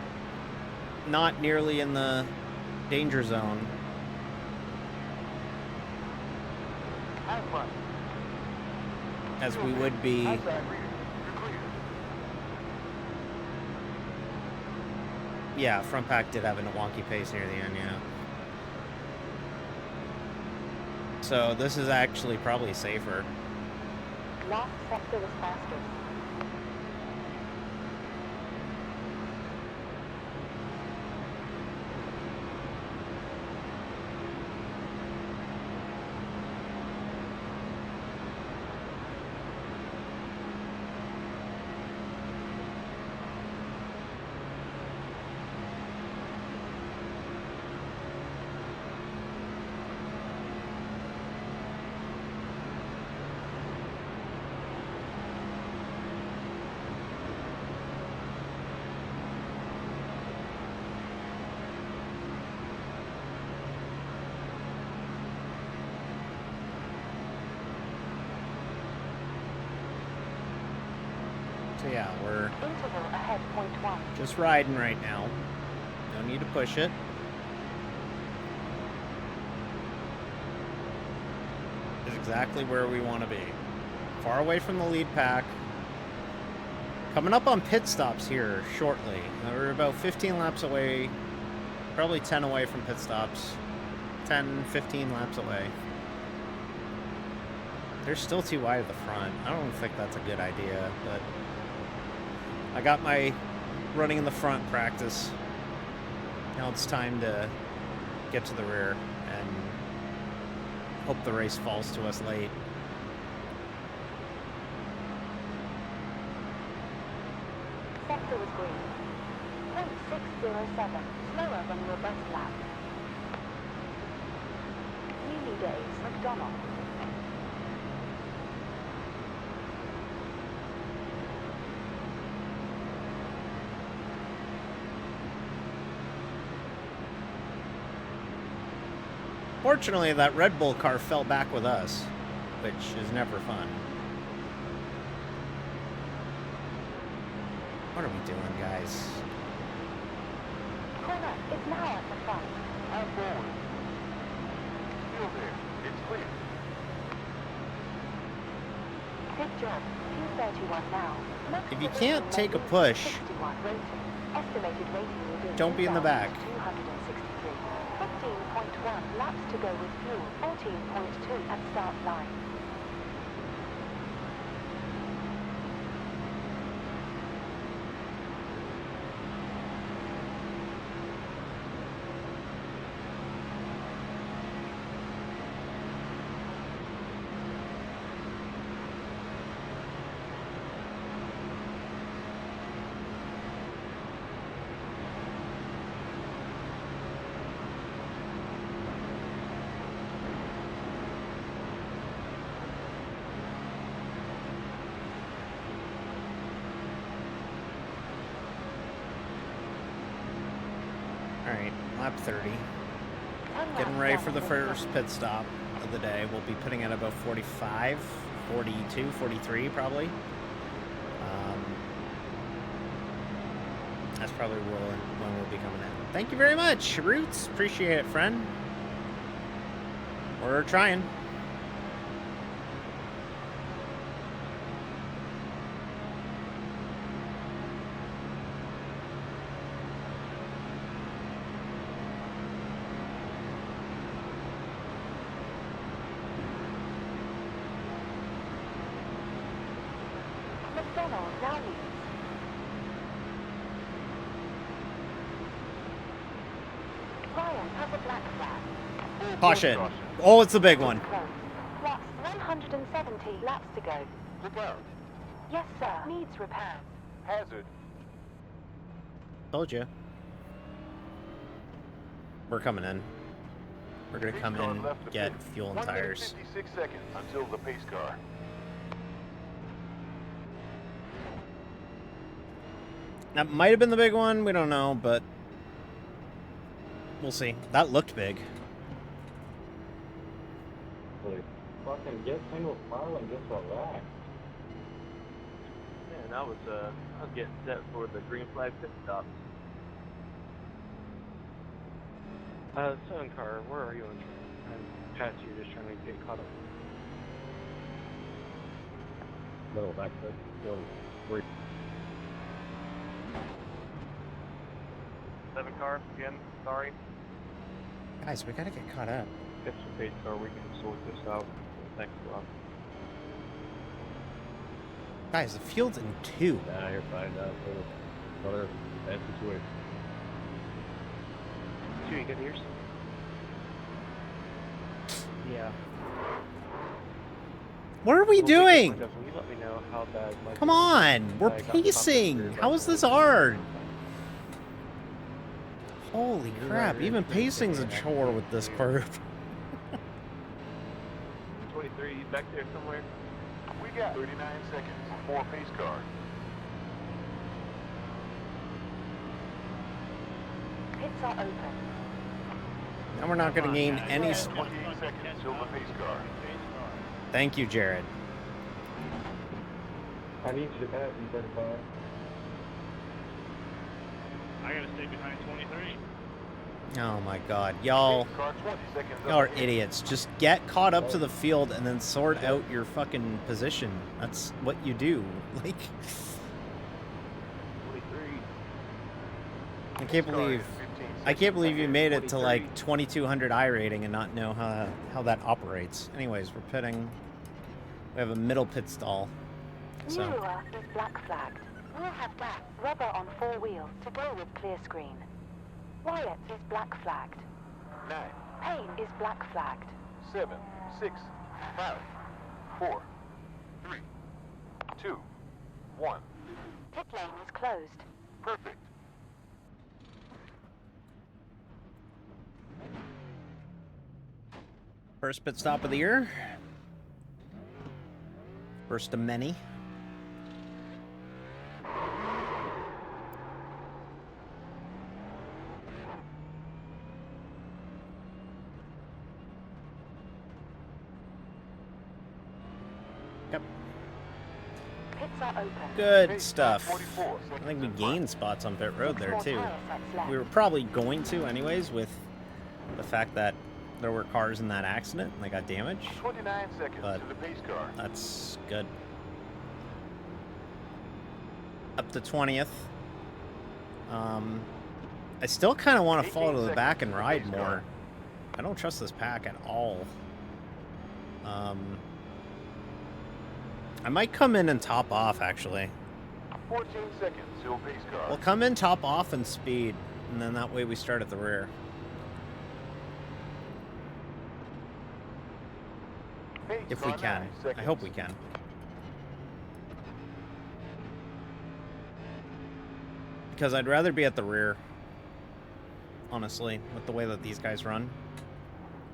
not nearly in the danger zone. High front. As we would be. Outside rear. You're clear. Yeah, front pack did have a wonky pace near the end, yeah. So this is actually probably safer. Last sector was faster. So yeah, we're Interval ahead, 0.1. just riding right now. No need to push it. Is exactly where we want to be. Far away from the lead pack. Coming up on pit stops here shortly. Now we're about 15 laps away. Probably 10 away from pit stops. 10, 15 laps away. They're still too wide at the front. I don't think that's a good idea, but I got my running in the front practice. Now it's time to get to the rear and hope the race falls to us late. Sector was green. 0.607. Slower than your best lap. Wheelie Days, McDonald. Fortunately, that Red Bull car fell back with us, which is never fun. What are we doing, guys? Corner is now at the front. Half forward. Still there. It's clear. Good job. 231 now. Next If you position can't take a maybe push, 61 rating. Estimated rating will be don't be in the back. 263. 15.1 laps to go with fuel. 14.2 at start line. Alright, lap 30. 10 Getting laps ready down for the to first pit stop of the day. We'll be putting at about 45, 42, 43 probably. That's probably when we'll be coming in. Thank you very much, Roots. Appreciate it, friend. We're trying. McDonald now leads. Ryan has a black flag. Caution. Oh, it's the big one. Close. Laps 170 laps to go. Look out. Yes, sir. Needs repairs. Hazard. Told you. We're coming in. We're gonna Pace come car in, left to get pit. fuel and 1 minute tires. 56 seconds until the pace car. That might have been the big one. We don't know, but we'll see. That looked big. Like, fucking get single file and get a rack. Man, I was getting set for the green flag pit stop. Southern Car, where are you on track? I'm past you, just trying to get caught up. Little back foot. Go. Wait. 7 car, again, sorry. Guys, we gotta get caught up. Fix the pace car, we can sort this out. Thanks a lot. Guys, the field's in 2. Nah, you're fine. Another bad situation. 2, you got ears? Yeah. What are we doing? Will you let me know how bad my Come on, we're I got caught pacing. up How is this hard? Holy crap, even pacing's a chore with this group. 23, you back there somewhere? We got 39 seconds for pace car. Pits are open. And we're not gonna gain any... 28 seconds until the pace car. Thank you, Jared. I need you to pass E35. I gotta stay behind 23. Oh my god, y'all... Pace car 20 seconds Y'all are up ahead. idiots. Just get caught up to the field and then sort out your fucking position. That's what you do. Like... 23. I can't Pace car believe... is 15 I can't seconds believe you ahead. made it to like 2200 iRating and not know how that operates. Anyways, we're pitting. We have a middle pit stall. So Newer is black flagged. We'll have that rubber on 4 wheels to go with clear screen. Wyatt is black flagged. 9, Payne is black flagged. 7, 6, 5, 4, 3, 2, 1. Pit lane is closed. Perfect. First pit stop of the year. First of many. Yep. Pits are open. Good stuff. 44 I seconds think we in front. gained spots on pit road 6 there more too. tire sets left. We were probably going to anyways with the fact that there were cars in that accident and they got damaged. 29 seconds But to the pace car. that's good. Up to 20th. I still kind of want to 18 fall to the back seconds and to the ride pace car. more. I don't trust this pack at all. I might come in and top off, actually. 14 seconds till pace car. We'll come in, top off, and speed. And then that way we start at the rear. Pace If car, we can. 9 I seconds. hope we can. Because I'd rather be at the rear. Honestly, with the way that these guys run.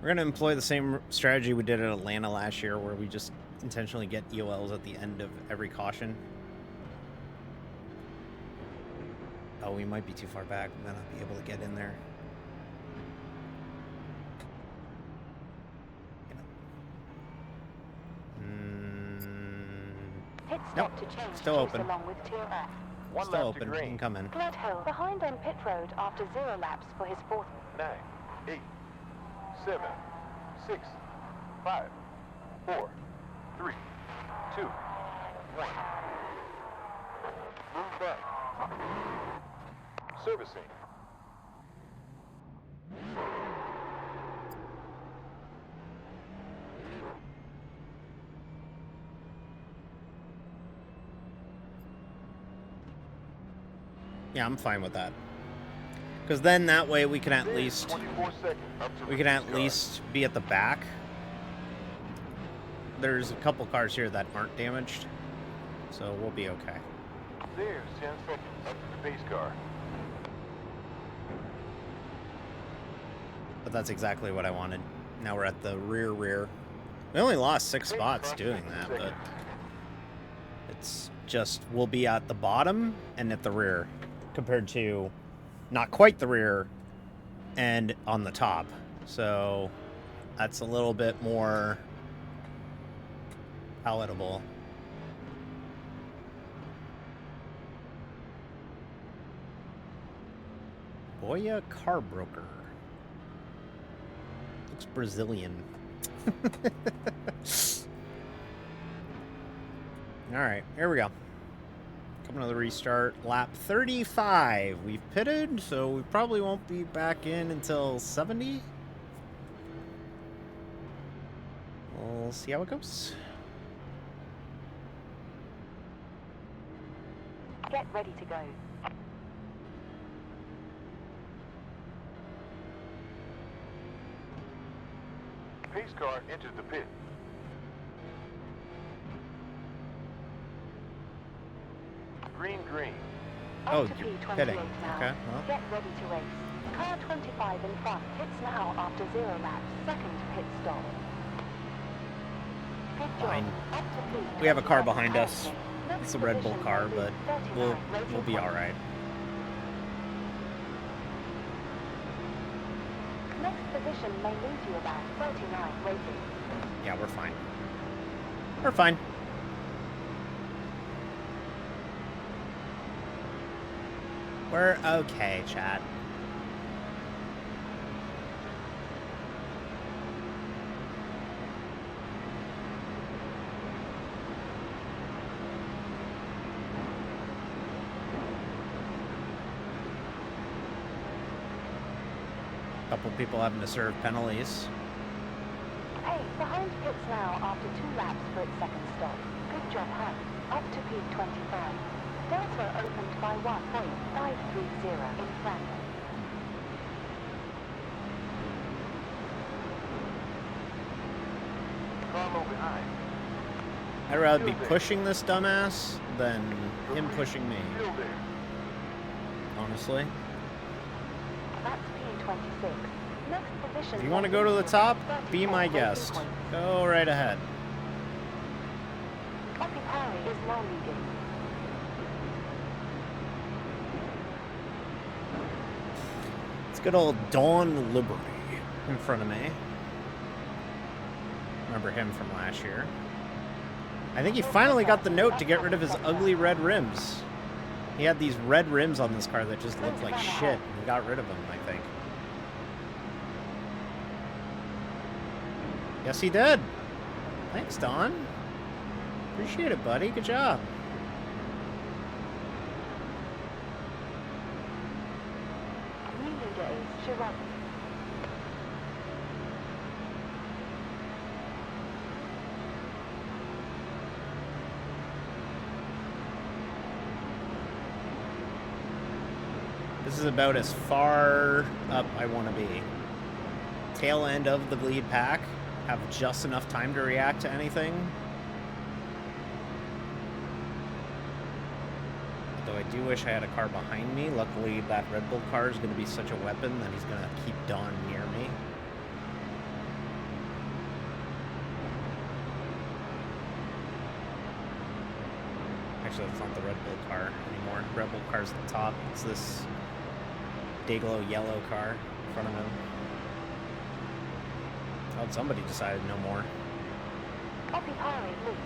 We're going to employ the same strategy we did at Atlanta last year, where we just intentionally get EOLs at the end of every caution. Oh, we might be too far back. We might not be able to get in there. Pit Nope. stop to change Still juice open. along with TRF. One Still lap to open. You green. can come in. Glenn Hill behind on pit road after 0 laps for his 4th. 9, 8, 7, 6, 5, 4, 3, 2, 1. Move back. Servicing. Yeah, I'm fine with that. Because then that way we can at There's least 24 seconds up to we the can at pace car. least be at the back. There's a couple cars here that aren't damaged, so we'll be okay. There's 10 seconds up to the pace car. But that's exactly what I wanted. Now we're at the rear. We only lost 6 Pace spots car, doing 60 that, but seconds. it's just we'll be at the bottom and at the rear compared to not quite the rear and on the top. So that's a little bit more palatable. Boya Car Broker. Looks Brazilian. Alright, here we go. Coming to the restart. Lap 35. We've pitted, so we probably won't be back in until 70. We'll see how it goes. Get ready to go. Pace car enters the pit. Green. Oh, Up to you're P28 pitting. now. Okay, well. Get ready to race. Car 25 in front hits now after 0 laps. Second pit stop. Good job. Fine. Up to P28 We have a car behind us. Next It's a Red Bull position car, may but be 39 we'll be racing all right. points. Next position may lose you about 39 racing. Yeah, we're fine. We're fine. We're okay, chat. Couple people having to serve penalties. Hey, behind pits now after 2 laps for its second stop. Good job, Hunt. Up to P25. Delta opened by 1.530 in front. Car low behind. I'd rather be pushing this dumbass than him pushing me, Still there. honestly. That's P26. Next position. If you want to go to the top, be my guest. Go right ahead. Copy Harry is now leading. It's good old Dawn Liberty in front of me. Remember him from last year. I think he finally got the note to get rid of his ugly red rims. He had these red rims on this car that just looked like shit. He got rid of them, I think. Yes, he did. Thanks, Don. Appreciate it, buddy. Good job. New leader is Sharon. This is about as far up I want to be. Tail end of the lead pack. Have just enough time to react to anything. Though I do wish I had a car behind me. Luckily, that Red Bull car is going to be such a weapon that he's going to keep Dawn near me. Actually, that's not the Red Bull car anymore. Red Bull car's at the top. It's this Dayglow yellow car in front of him. Oh, somebody decided no more. Copy Harry leads.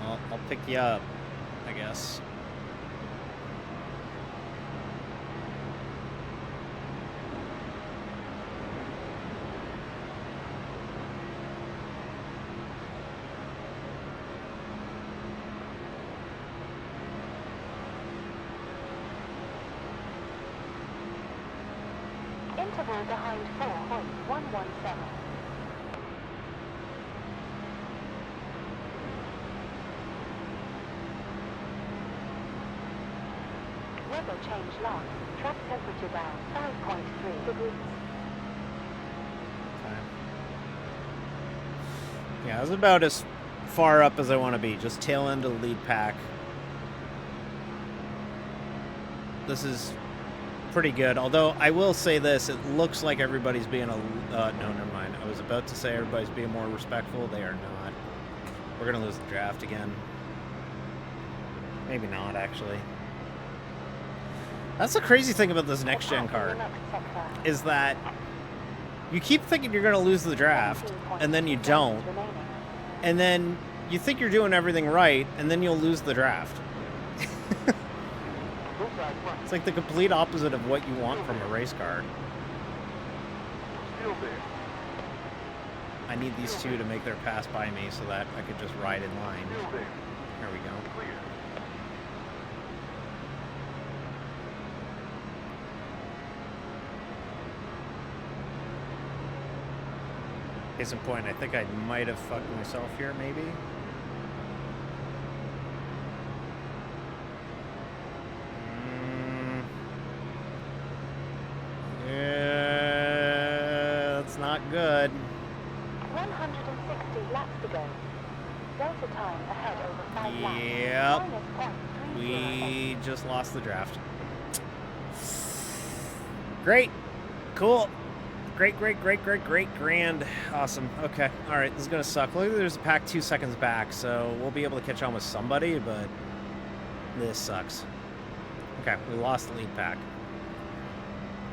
Well, I'll pick you up, I guess. Interval behind 4.117. Weather change lost. Track temperature down 5.3 degrees. Okay. Yeah, it's about as far up as I want to be. Just tail end of the lead pack. This is pretty good. Although I will say this, it looks like everybody's being a... no, never mind. I was about to say everybody's being more respectful. They are not. We're going to lose the draft again. Maybe not, actually. That's the crazy thing about this next-gen car, is that you keep thinking you're going to lose the draft, and then you don't. And then you think you're doing everything right, and then you'll lose the draft. It's like the complete opposite of what you want from a race car. Still there. I need these two to make their pass by me so that I could just ride in line. Still there. There we go. Clear. Case in point, I think I might have fucked myself here, maybe. Yeah, that's not good. 160 laps to go. Delta time ahead over 5 laps. Yep. -0.308. We just lost the draft. Great. Cool. Great, grand. Awesome. Okay. All right, this is going to suck. Look, there's a pack 2 seconds back, so we'll be able to catch on with somebody, but this sucks. Okay, we lost the lead pack.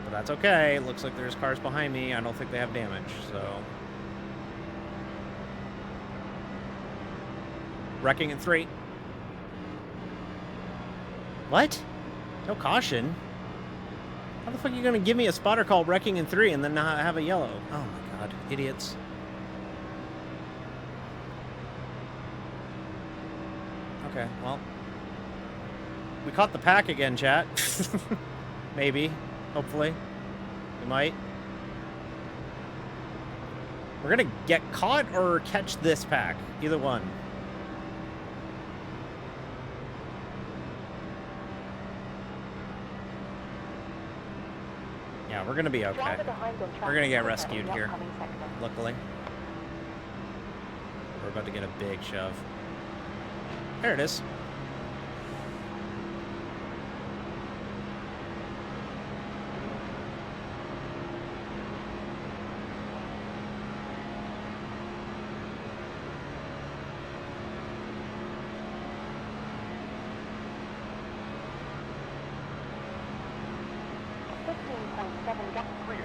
But that's okay. It looks like there's cars behind me. I don't think they have damage, so... Wrecking in 3. What? No caution? How the fuck are you gonna give me a spotter call wrecking in 3 and then not have a yellow? Oh my god, idiots. Okay, well. We caught the pack again, chat. Maybe. Hopefully. We might. We're gonna get caught or catch this pack. Either one. Yeah, we're gonna be okay. We're gonna get rescued here, luckily. We're about to get a big shove. There it is. 7 gas. Clear.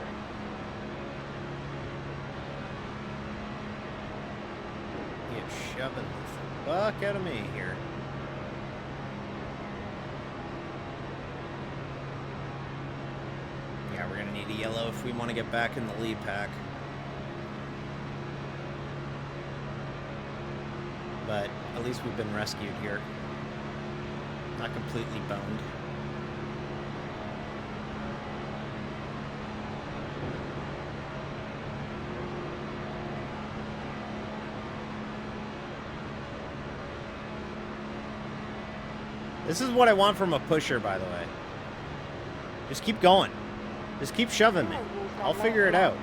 You're shoving the fuck out of me here. Yeah, we're gonna need a yellow if we want to get back in the lead pack. But at least we've been rescued here. Not completely boned. This is what I want from a pusher, by the way. Just keep going. Just keep shoving me. I'll figure it out.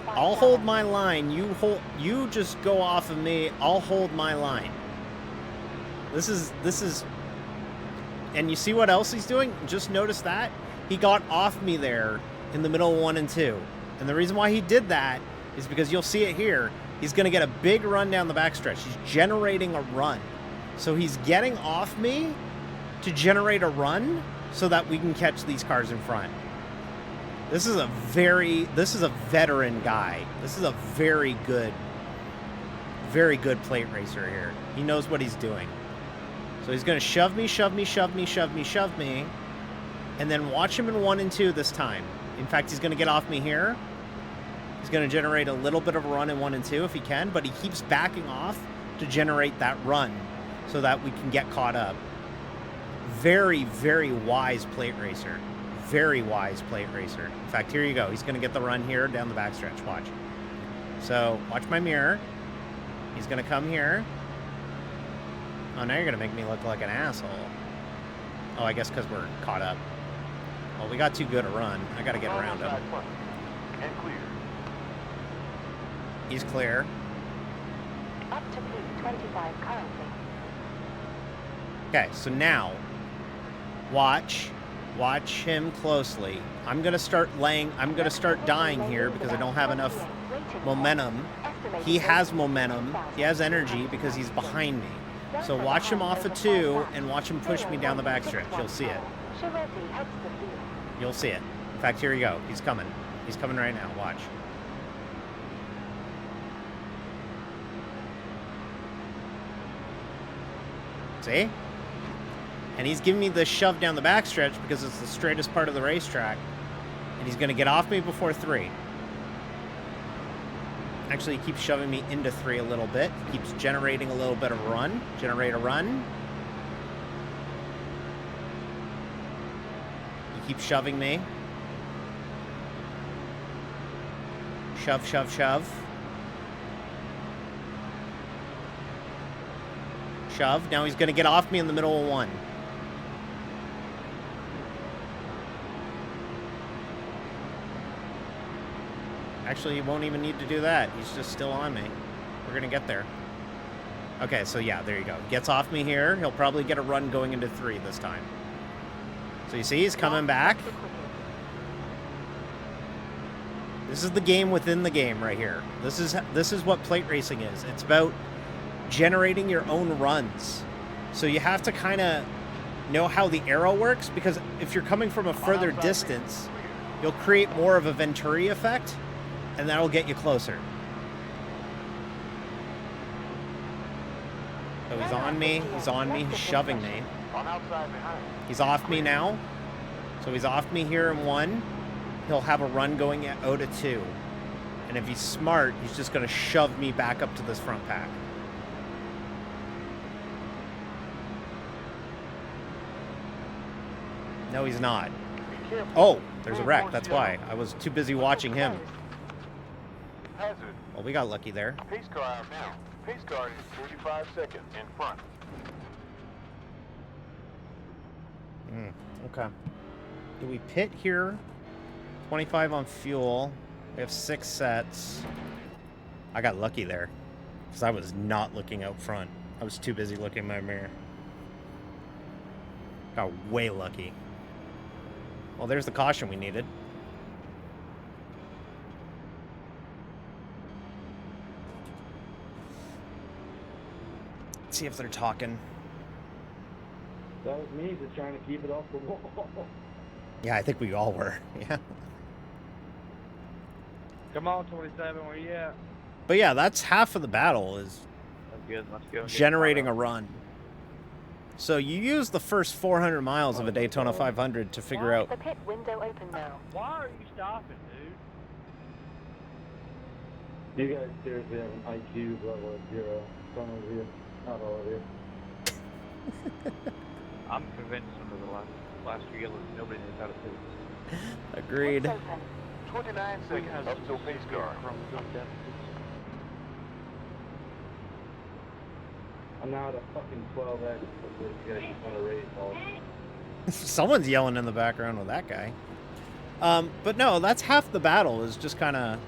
I'll hold my line. You just go off of me. I'll hold my line. This is and you see what else he's doing? Just notice that he got off me there in the middle of 1 and 2. And the reason why he did that is because you'll see it here. He's going to get a big run down the backstretch. He's generating a run. So he's getting off me to generate a run so that we can catch these cars in front. This is a veteran guy. This is a very good plate racer here. He knows what he's doing. So he's going to shove me, and then watch him in 1 and 2 this time. In fact, he's going to get off me here. He's going to generate a little bit of a run in 1 and 2 if he can, but he keeps backing off to generate that run so that we can get caught up. Very, very wise plate racer. Very wise plate racer. In fact, here you go. He's going to get the run here down the backstretch. Watch. So, watch my mirror. He's going to come here. Oh, now you're going to make me look like an asshole. Oh, I guess because we're caught up. Well, we got too good a run. I got to get around him. And clear. He's clear. Up to P25 currently. Okay, so now, watch him closely. I'm going to start dying here because I don't have enough momentum. He has momentum. He has energy because he's behind me. So watch him off of 2 and watch him push me down the backstretch. You'll see it. You'll see it. In fact, here you go. He's coming. He's coming right now. Watch. See? And he's giving me the shove down the backstretch because it's the straightest part of the racetrack. And he's going to get off me before 3. Actually, he keeps shoving me into 3 a little bit. He keeps generating a little bit of a run. Generate a run. He keeps shoving me. Shove, shove, shove. Shove. Now he's going to get off me in the middle of 1. Actually, he won't even need to do that. He's just still on me. We're going to get there. Okay, so yeah, there you go. Gets off me here. He'll probably get a run going into 3 this time. So you see, he's coming back. This is the game within the game right here. This is what plate racing is. It's about generating your own runs. So you have to kind of know how the arrow works, because if you're coming from a further distance, you'll create more of a Venturi effect, and that'll get you closer. So he's on me, he's shoving me. He's off me now. So he's off me here in 1. He'll have a run going out of 2. And if he's smart, he's just going to shove me back up to this front pack. No, he's not. Oh, there's a wreck. That's why. I was too busy watching him. Hazard. Well, we got lucky there. Pace car out now. Pace car is 45 seconds in front. Okay. Do we pit here? 25 on fuel. We have 6 sets. I got lucky there, because I was not looking out front. I was too busy looking in my mirror. Got way lucky. Well, there's the caution we needed. Let's see if they're talking. That was me just trying to keep it off the wall. Yeah, I think we all were. Yeah. Come on, 27, where you at? But yeah, that's half of the battle is That's good. Let's go. and get generating caught a up. run. So you use the first 400 miles of a Daytona 500 to figure out. The pit window open now. Why are you stopping, dude? You guys seriously have an IQ level of 0. Some of you, not all of you. I'm convinced under the last few yellows, nobody knows how to do this. Agreed. Pit's open. 29 seconds up till pace car. Chromosome deficits. I'm now at a fucking 12x because you guys just want to race all. Someone's yelling in the background with that guy. But no, that's half the battle is just kind of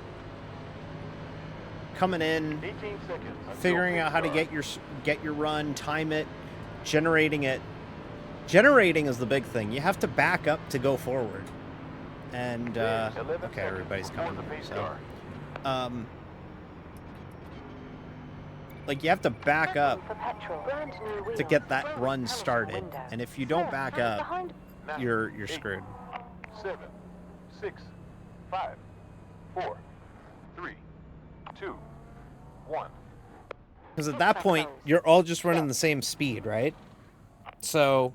coming in, 18 seconds. until figuring pace out how to car. get your run, time it, generating it. Generating is the big thing. You have to back up to go forward. And 11 okay, seconds everybody's before coming. the pace So, car. like you have to back up For petrol. Brand new wheels. to get that Slow run mechanical started. window. And if you don't Sir, back hands up, behind. 9, you're 8, screwed. 7, 6, 5, 4, 3, 2, 1. Because at that point, you're all just running the same speed, right? So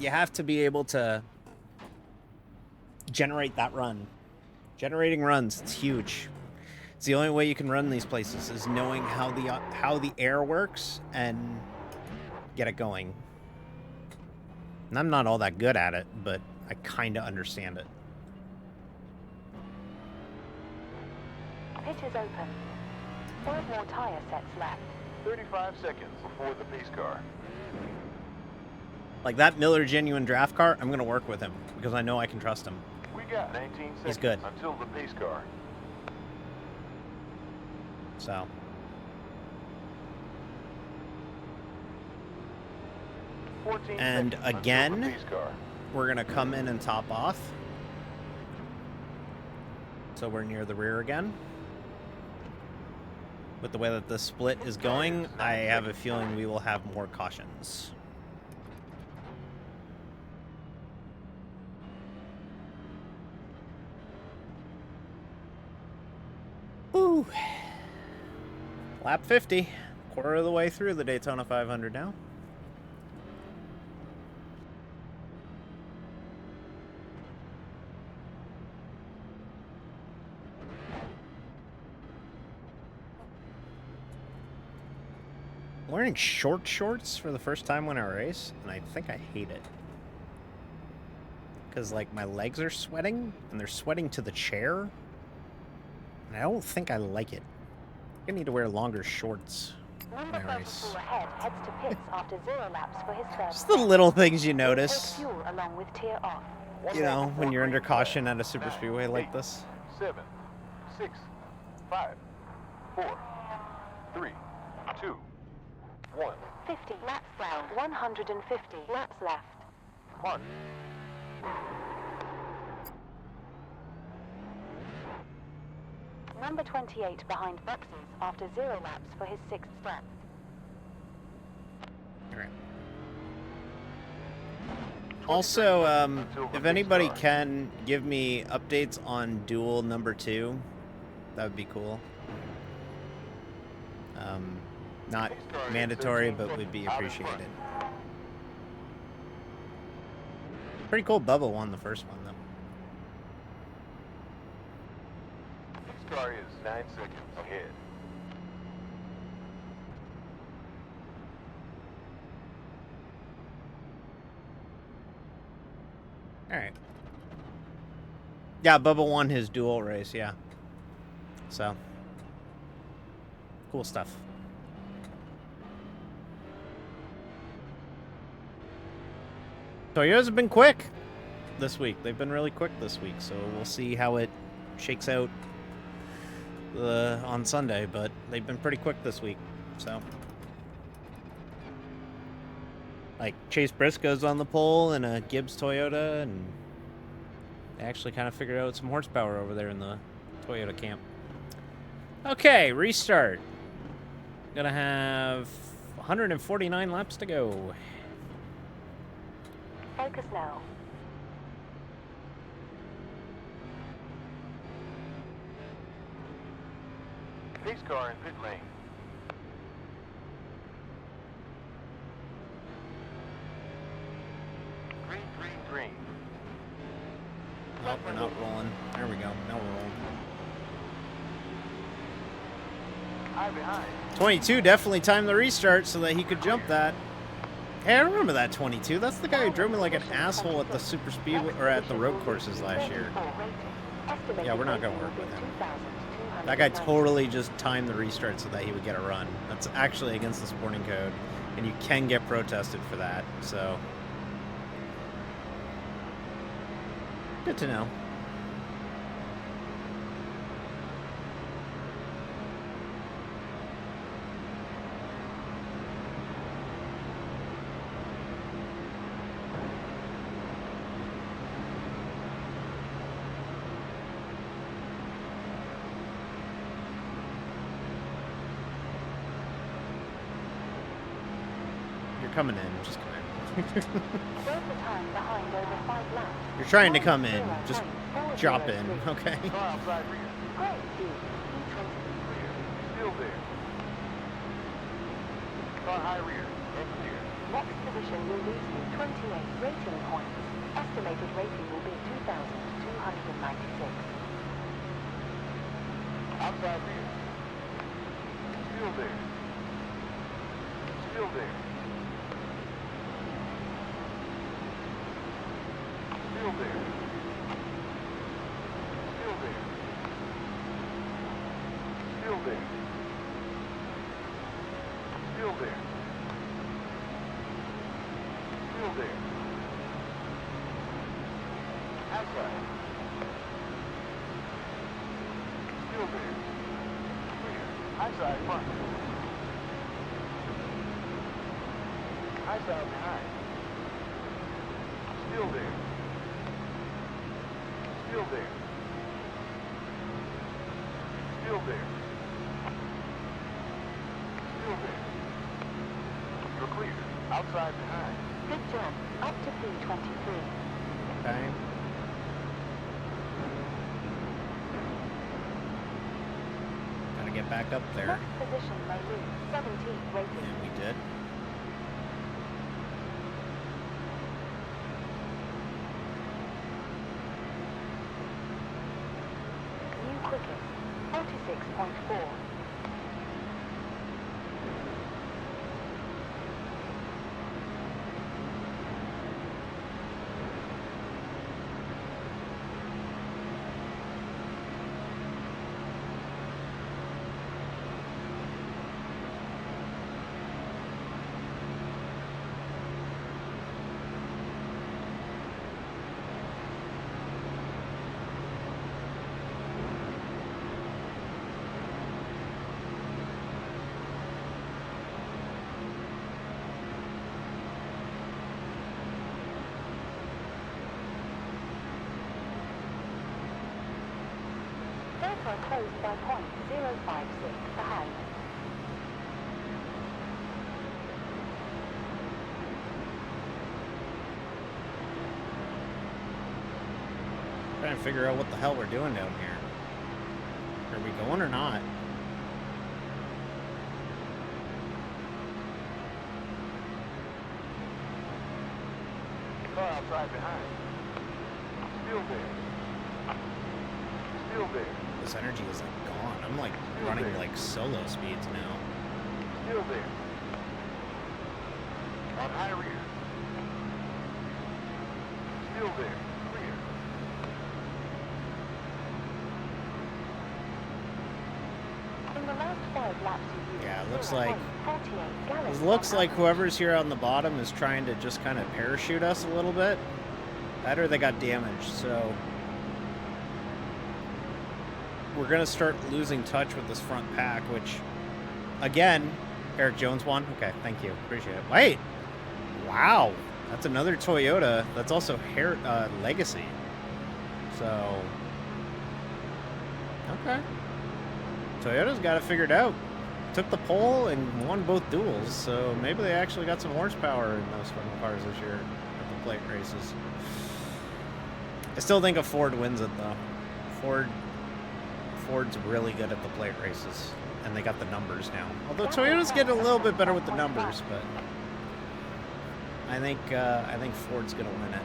you have to be able to generate that run. Generating runs, it's huge. It's the only way you can run these places is knowing how the air works and get it going. And I'm not all that good at it, but I kind of understand it. Pit is open. 5 more tire sets left. 35 seconds before the pace car. Like that Miller Genuine draft car, I'm going to work with him because I know I can trust him. We got 19 seconds He's good. until the pace car. So, 14 And seconds until again, the pace car. we're going to come in and top off. So we're near the rear again. With the way that the split is going, I have a feeling we will have more cautions. Ooh. Lap 50. Quarter of the way through the Daytona 500 now. I'm wearing short shorts for the first time when I race, and I think I hate it. Because, like, my legs are sweating, and they're sweating to the chair. And I don't think I like it. I need to wear longer shorts Number when I race. 32 ahead heads to pits after 0 laps for his third. Just the little things you Take notice, fuel along with tier off. you know, when you're under caution at a super speedway like 8, this. 7, 6, 5, 4, 3, 2, 1. 50 laps down. 150 laps left. Mark. Number 28 behind boxes after 0 laps for his 6th step. Alright. Also, if anybody can give me updates on duel number 2, that would be cool. Not mandatory, but would be appreciated. Pretty cool Bubba won the first one, though. Pace car is 9 seconds ahead. Alright. Yeah, Bubba won his duel race, yeah. So, cool stuff. Toyotas have been quick this week. They've been really quick this week, so we'll see how it shakes out on Sunday, but they've been pretty quick this week, so. Like, Chase Briscoe's on the pole in a Gibbs Toyota, and they actually kind of figured out some horsepower over there in the Toyota camp. Okay, restart. Gonna have 149 laps to go. Focus now. Pace car in pit lane. Green, green, green. Oh, we're not rolling. There we go. Now we're rolling. High behind. 22 definitely timed the restart so that he could jump that. Hey, I remember that 22. That's the guy who drove me like an asshole at the super speed or at the road courses last year. Yeah, we're not gonna work with him. That guy totally just timed the restart so that he would get a run. That's actually against the sporting code, and you can get protested for that. So, good to know. Coming in, just come in. You're trying to come in, just drop in, okay? Car outside rear. Clear. Still there. Car high rear. And clear. Next position will lose you 28 rating points. Estimated rating will be 2,296. Outside rear. Still there. Still there. Still there. Still there. Still there. Still there. Still there. Outside. Still there. Clear. High side front. High side behind. Still there. Still there. Still there. Still there. You're clear. Outside behind. Good job. Up to P23. Okay. Gotta get back up there. Next position may lose 17 rating. And we did. New quickest 46.4. Data closed by point 056 ahead. Trying to figure out what the hell we're doing down here. Are we going or not? Car outside behind. Still there. Still there. This energy is like gone. I'm like running like solo speeds now. Still there. On high rear. Still there. Clear. In the last 5 laps you used Yeah, it looks like 0.48 gallons it looks per like hour. whoever's here on the bottom is trying to just kind of parachute us a little bit. That or they got damaged, so we're gonna start losing touch with this front pack, which again, Eric Jones won. Okay, thank you, appreciate it. Wait, wow, that's another Toyota. That's also Legacy. So okay, Toyota's got it figured out. Took the pole and won both duels, so maybe they actually got some horsepower in those fucking cars this year at the plate races. I still think a Ford wins it though. Ford's really good at the plate races. and they got the numbers now. Although Toyota's getting a little bit better with the numbers, but I think Ford's gonna win it.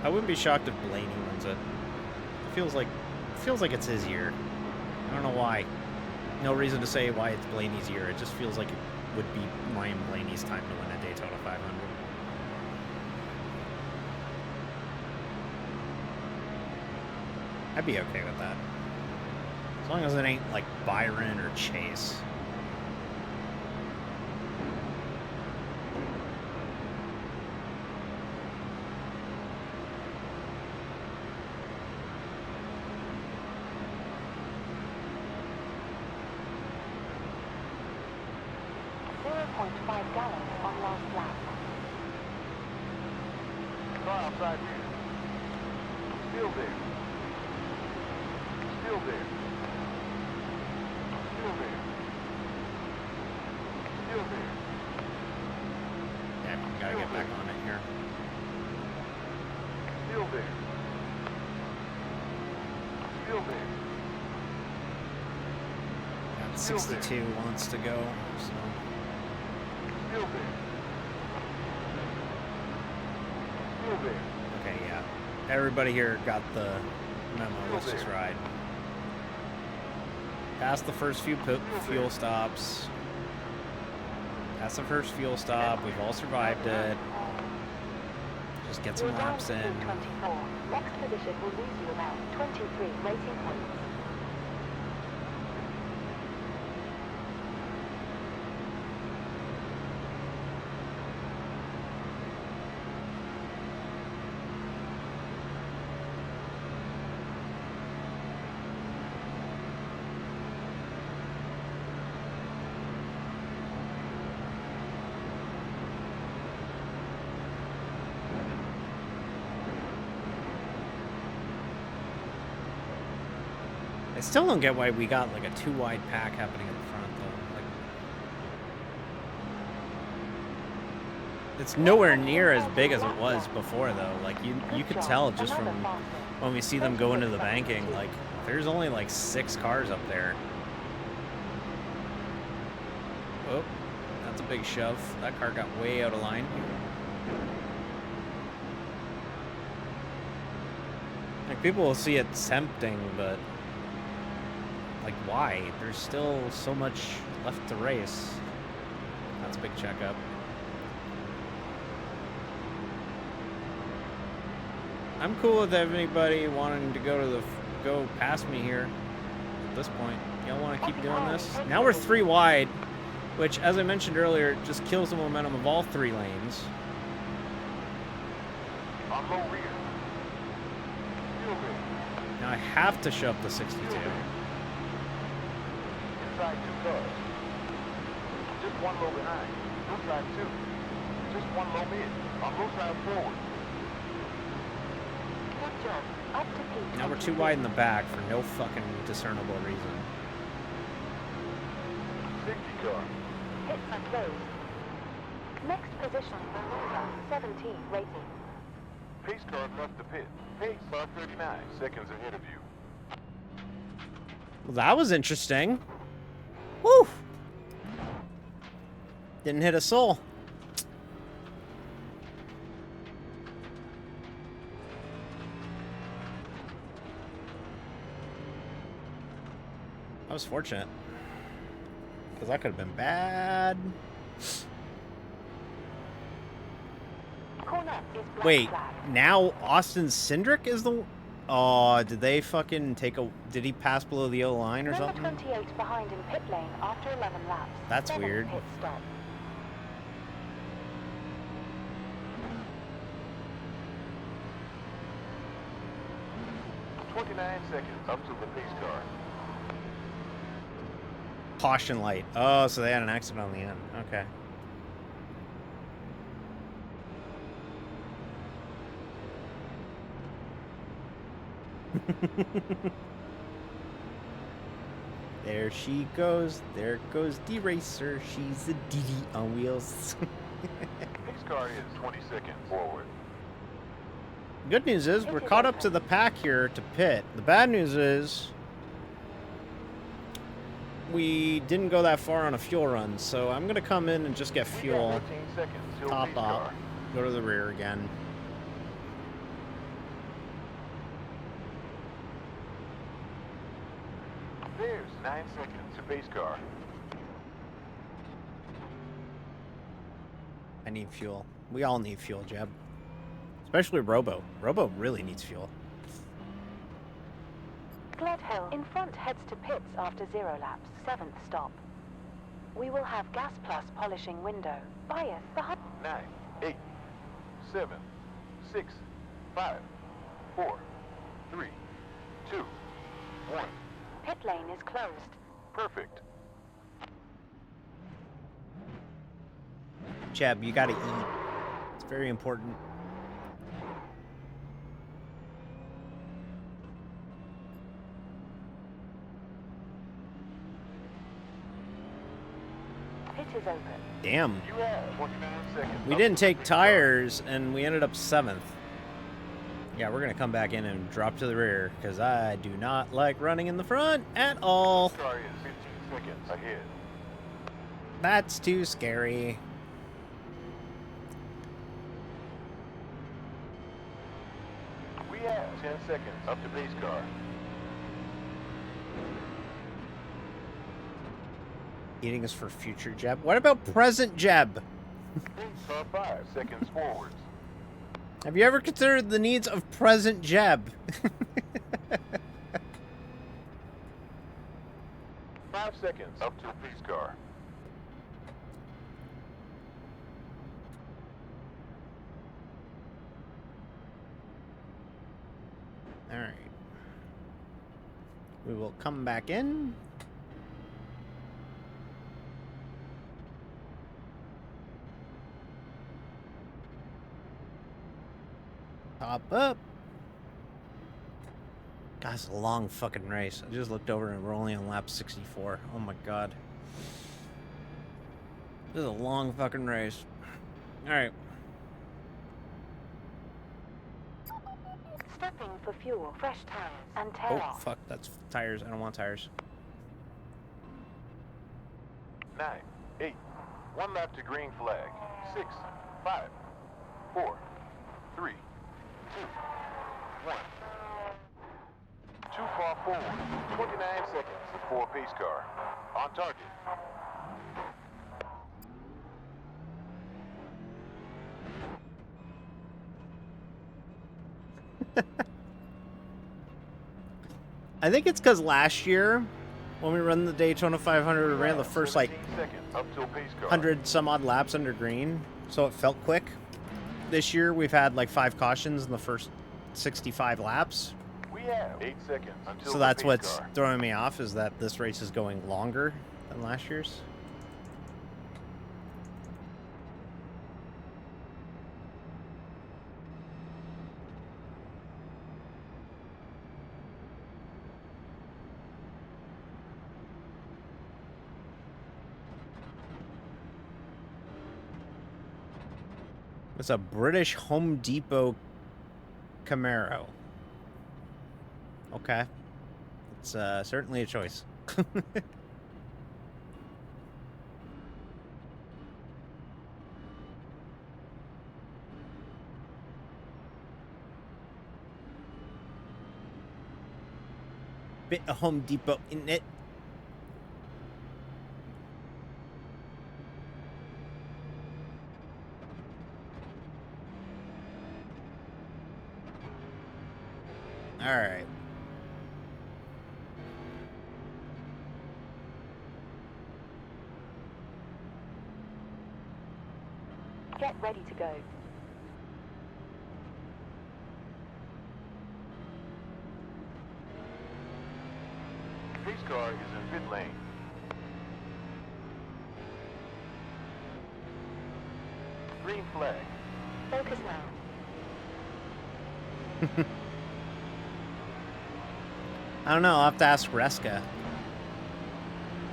I wouldn't be shocked if Blaney wins it. It feels like it's his year. I don't know why. No reason to say why it's Blaney's year. It just feels like it would be Ryan Blaney's time to win a Daytona 500. I'd be okay with that. As long as it ain't like Byron or Chase. Car outside here. Still there. Still there. Still there. Still there. Yeah, we gotta get back on it here. Still there. Still there. Got 62 wants to go, so. Still there. Still there. Okay, yeah. Everybody here got the memo. Let's just ride. Past the first few fuel stops. Past the first fuel stop. We've all survived it. Just get some laps in. 24. Next position will lose you about 23 rating points. I still don't get why we got like a 2-wide pack happening in the front though. Like, it's nowhere near as big as it was before though. Like you could tell just from when we see them go into the banking, like there's only like 6 cars up there. Oh, that's a big shove. That car got way out of line. Like people will see it tempting, but like, why? There's still so much left to race. That's a big checkup. I'm cool with anybody wanting to go past me here at this point. Y'all want to keep doing this? Now we're 3 wide, which, as I mentioned earlier, just kills the momentum of all 3 lanes. On low rear. Still there. Now I have to shove the 62. Inside 2 cars. Just 1 low behind. Low side 2. Just 1 low mid. On low side forward. Good job. Up to P. Now we're 2 wide in the back for no fucking discernible reason. 60 car. Hits are closed. Next position, Aurora, 17 rating. Pace car left the pit. Pace car 39 seconds ahead of you. Well, that was interesting. Woo! Didn't hit a soul. I was fortunate. Because that could have been bad. Corner is black Wait, flag. now Austin Cindric is the... Oh, did they fucking take a... Did he pass below the yellow line or Number something? 28 behind in pit lane after 11 laps. That's 7 weird. Pit stop. Seconds up to the pace car. Caution light. Oh, so they had an accident on the end. Okay. There she goes. There goes the racer. She's a Didi on wheels. Pace car is 20 seconds forward. Good news is we're caught up to the pack here to pit. The bad news is we didn't go that far on a fuel run, so I'm gonna come in and just get We fuel. got 15 seconds till Top pace up. car. Go to the rear again. There's 9 seconds to pace car. I need fuel. We all need fuel, Jeb. Especially Robo. Robo really needs fuel. Gledhill in front heads to pits after 0 laps, 7th stop. We will have gas plus polishing window. Bias behind. 9, 8, 7, 6, 5, 4, 3, 2, 1. Pit lane is closed. Perfect. Jeb, you gotta eat. It's very important. Pit is open. Damn. You have 29 seconds. We up didn't to take pace car. tires, and we ended up 7th. Yeah, we're gonna come back in and drop to the rear, because I do not like running in the front at all. Car is 15 seconds ahead. That's too scary. We have 10 seconds up to pace car. Eating is for future Jeb. What about present Jeb? Pace car 5 seconds forwards. Have you ever considered the needs of present Jeb? 5 seconds up to pace car. Alright. We will come back in. Top up. God, it's a long fucking race. I just looked over and we're only on lap 64. Oh my god. This is a long fucking race. Alright. Stepping for fuel, fresh tires, and tear Oh, off. fuck. That's tires. I don't want tires. 9, 8, 1 lap to green flag. 6, 5, 4, 3, 2, 1. Too far forward. 29 seconds for pace car. On target. I think it's because last year, when we run the Daytona 500, we ran the first, like, 17 seconds up till pace car. 100 some odd laps under green, so it felt quick. This year, we've had, like, 5 cautions in the first 65 laps. We have 8 seconds until So the that's pace what's car. throwing me off, is that this race is going longer than last year's. It's a British Home Depot Camaro. Okay. It's certainly a choice. Bit of Home Depot in it. All right. Get ready to go. Pace car is in pit lane. Green flag. Focus now. I don't know. I'll have to ask Reska.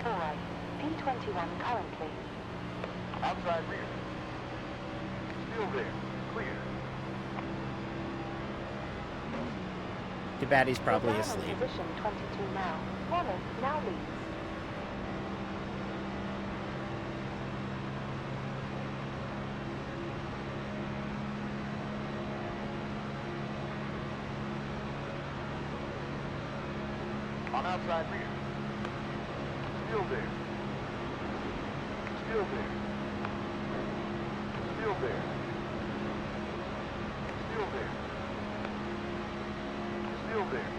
Alright. P21 currently. Outside rear. Still there. Clear. Too bad he's probably We're down in asleep. Position 22 now. Wallace now leads. On outside rear. Still there. Still there. Still there. Still there. Still there.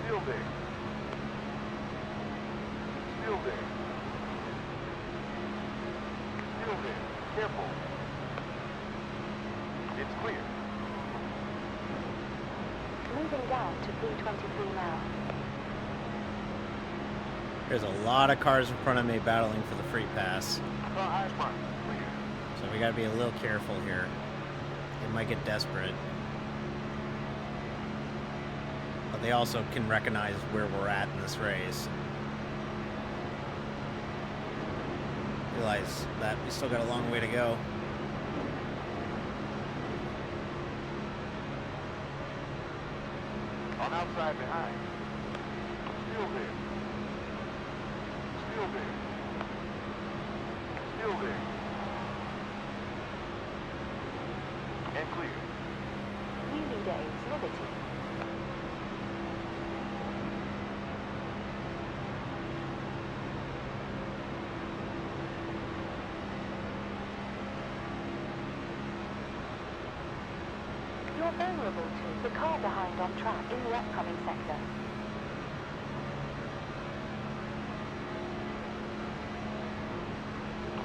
Still there. Still there. Still there. Careful. It's clear. Moving down to 323 now. There's a lot of cars in front of me battling for the free pass. Car high front. Clear. So we gotta be a little careful here. They might get desperate. But they also can recognize where we're at in this race. Realize that we still got a long way to go. On outside behind. Still there. Still there. Still there. And clear. New leader is Liberty. You're vulnerable to the car behind on track in the upcoming sector.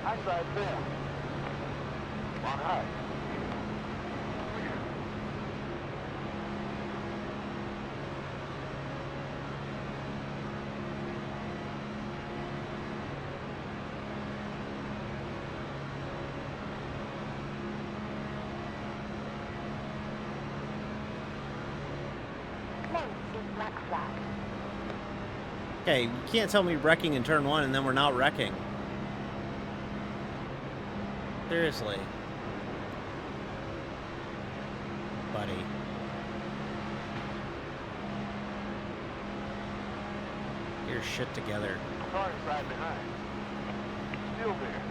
High side down. On high. Clear. Lanes in black flag. Okay, you can't tell me wrecking in turn one and then we're not wrecking. Seriously. Buddy. Get your shit together. Car inside behind. Still there.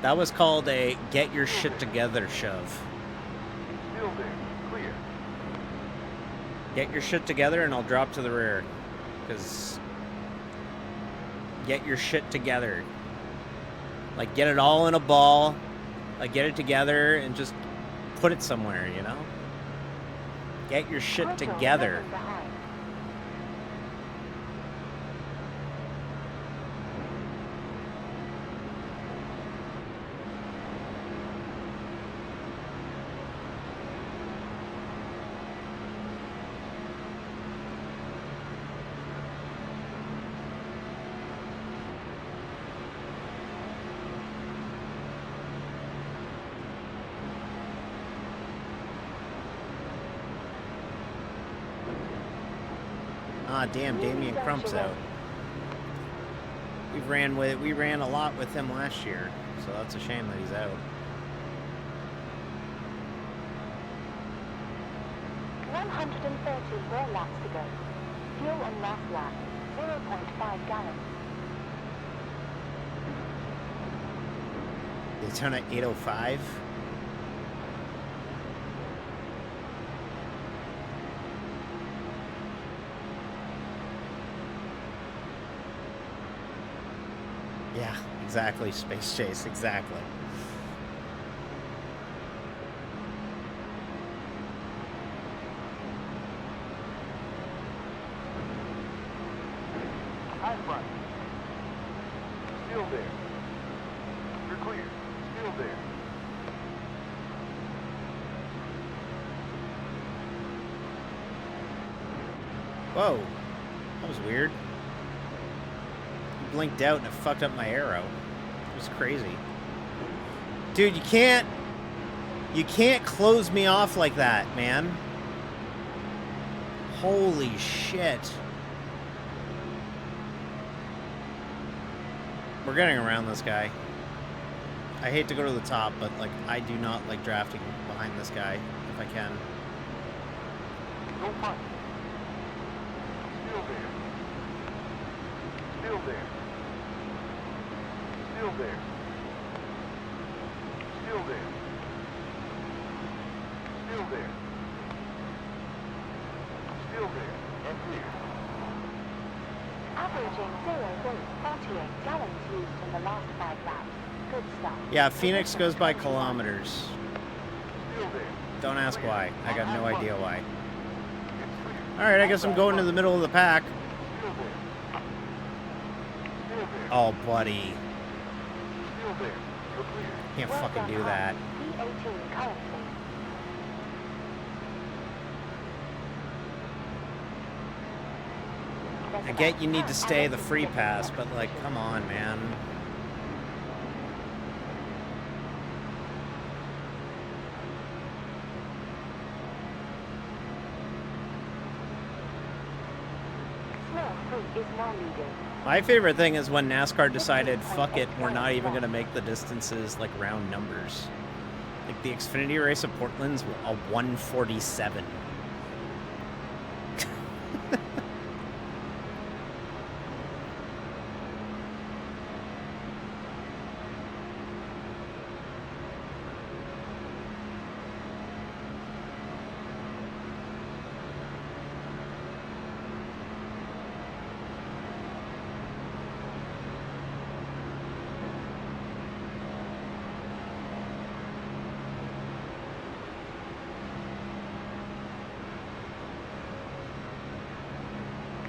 That was called a get your shit together shove. Still there. Clear. Get your shit together and I'll drop to the rear. Because get your shit together. Like, get it all in a ball. Like, get it together and just put it somewhere, you know? Get your shit Control together. level behind. Ah, damn, Damien Crump's out. We ran a lot with him last year, so that's a shame that he's out. More laps to go. Fuel on last lap, 0.5 gallons. Daytona 805. Yeah, exactly, Space Chase, exactly. High front. Still there. You're clear. Still there. Whoa, that was weird. Blinked out and it fucked up my arrow. It was crazy. Dude, you can't close me off like that, man. Holy shit. We're getting around this guy. I hate to go to the top, but like I do not like drafting behind this guy if I can. Go front. Still there. Still there. Still there. Still there. Still there. Still there. And clear. Averaging 0.48 gallons used in the last 5 laps. Good stuff. Yeah, Phoenix goes by kilometers. Still there. Don't ask why. I got no idea why. It's clear. Alright, I guess I'm going to the middle of the pack. Still there. Still there. Oh, buddy. Still there. You're clear. Can't Well fucking done, do that. P18 currently. I get you need to stay the free pass, but like, come on, man. Small fruit is now leading. My favorite thing is when NASCAR decided, fuck it, we're not even gonna make the distances like round numbers. Like the Xfinity race of Portland's a 147.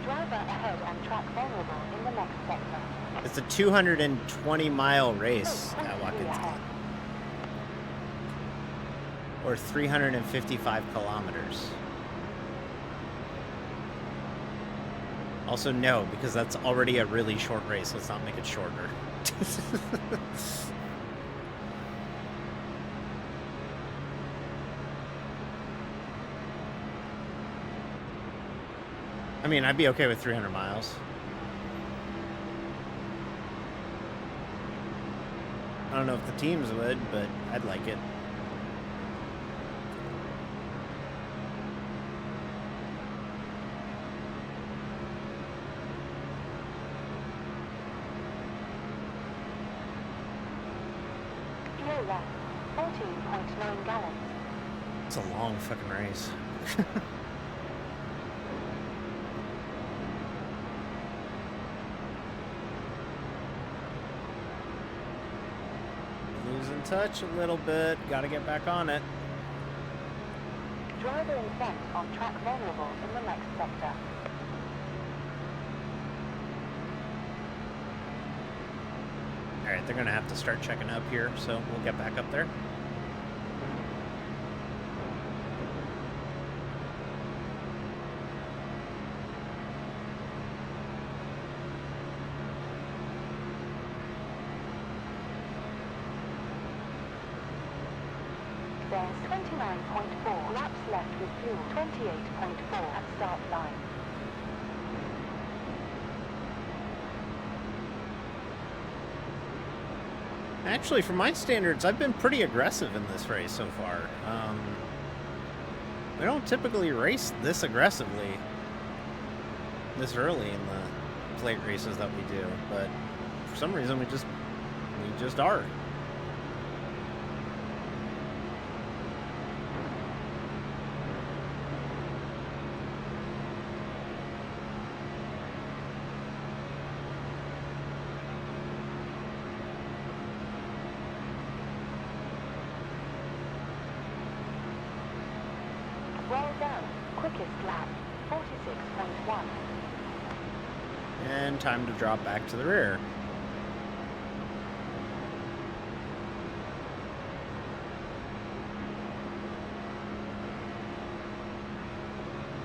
Driver ahead on track vulnerable in the next sector. It's a 220-mile race at 23 Watkins ahead. Glen. Or 355 kilometers. Also, no, because that's already a really short race. Let's not make it shorter. I mean, I'd be okay with 300 miles. I don't know if the teams would, but I'd like it. Fuel left, 14.9 gallons. It's a long fucking race. Losing touch a little bit. Gotta get back on it. Driver in front on track vulnerable in the next sector. Alright, they're gonna have to start checking up here, so we'll get back up there. There's 29.4 laps left with fuel. 28.4 at start line. Actually, for my standards, I've been pretty aggressive in this race so far. We don't typically race this aggressively this early in the plate races that we do, but for some reason we just are. Well done. Quickest lap, 46.1. And time to drop back to the rear.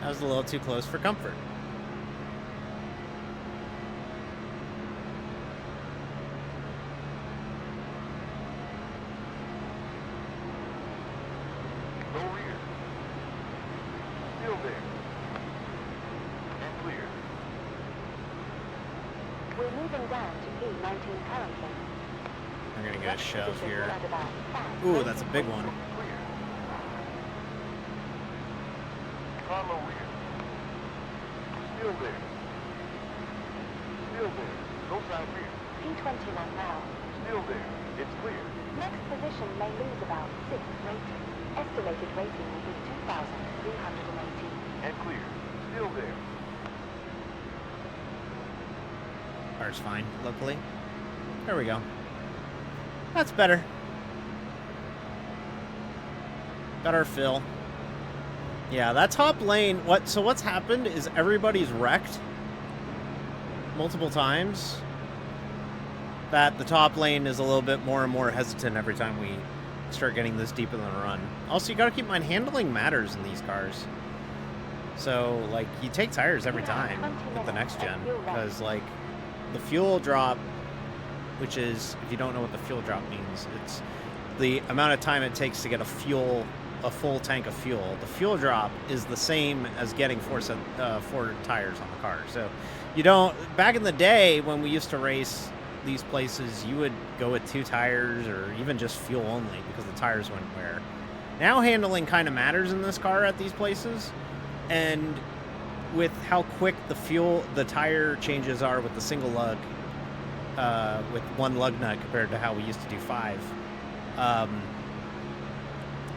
That was a little too close for comfort. No rear. Still there. And clear. We're moving down to P19 currently. I'm gonna get a shove Position here. at about 5. Ooh, that's a big one. Clear. Carlo rear. Still there. Still there. No side rear. P21 now. Still there. It's clear. Next position may lose about 6 rating. Estimated rating will be 2,318. And clear. Still there. Car's fine, luckily. There we go. That's better. Got our fill. Yeah, that top lane, so what's happened is everybody's wrecked multiple times. That the top lane is a little bit more and more hesitant every time we start getting this deep in the run. Also, you gotta keep in mind, handling matters in these cars. So, like, you take tires every time with the next gen, because, like, the fuel drop, which is, if you don't know what the fuel drop means, it's the amount of time it takes to get a full tank of fuel. The fuel drop is the same as getting four tires on the car. So, you don't, back in the day when we used to race these places, you would go with 2 tires or even just fuel only because the tires wouldn't wear. Now handling kind of matters in this car at these places, and with how quick the tire changes are with the single lug, with 1 lug nut compared to how we used to do 5,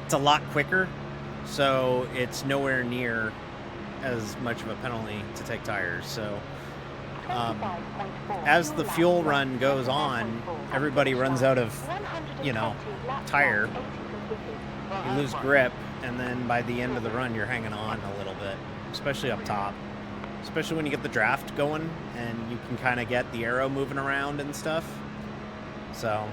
it's a lot quicker, so it's nowhere near as much of a penalty to take tires. So as the fuel run goes on, everybody runs out of, tire. You lose grip, and then by the end of the run, you're hanging on a little bit, especially up top. Especially when you get the draft going, and you can kind of get the arrow moving around and stuff. So...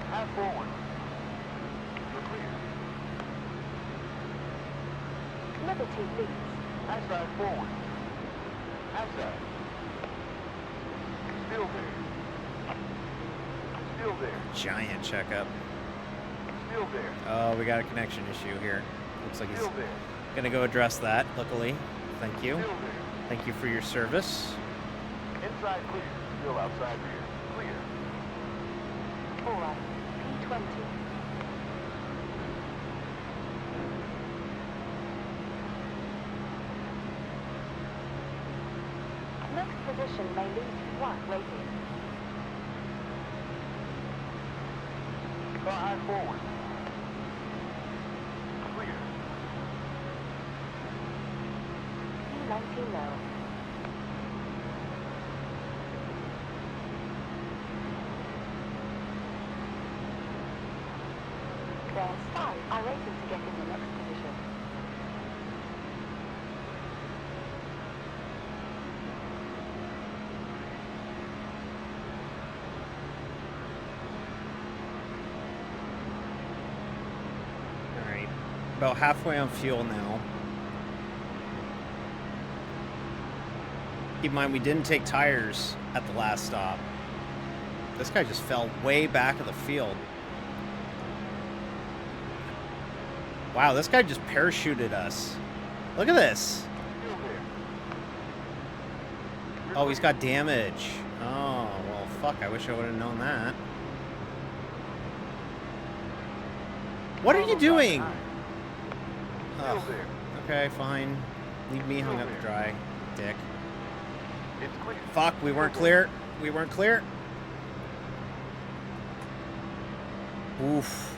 Half forward. You're clear. Liberty leads. Outside forward. Outside. Still there. Still there. Giant checkup. Still there. Oh, we got a connection issue here. Looks like he's Still there. gonna go address that, luckily. Thank you. Still there. Thank you for your service. Inside clear. Still outside rear. Clear. 4, P20. Next position may lead to what rating? Car high forward. Clear. P19 low. There's 5 iRacing to get in the next position. Alright. About halfway on fuel now. Keep in mind, we didn't take tires at the last stop. This guy just fell way back of the field. Wow, this guy just parachuted us. Look at this. Still there. Oh, he's got damage. Oh, well, fuck. I wish I would have known that. What are you doing? Still Oh, there. okay, fine. Leave me hung up to dry, dick. It's clear. Fuck, we weren't clear. We weren't clear. Oof.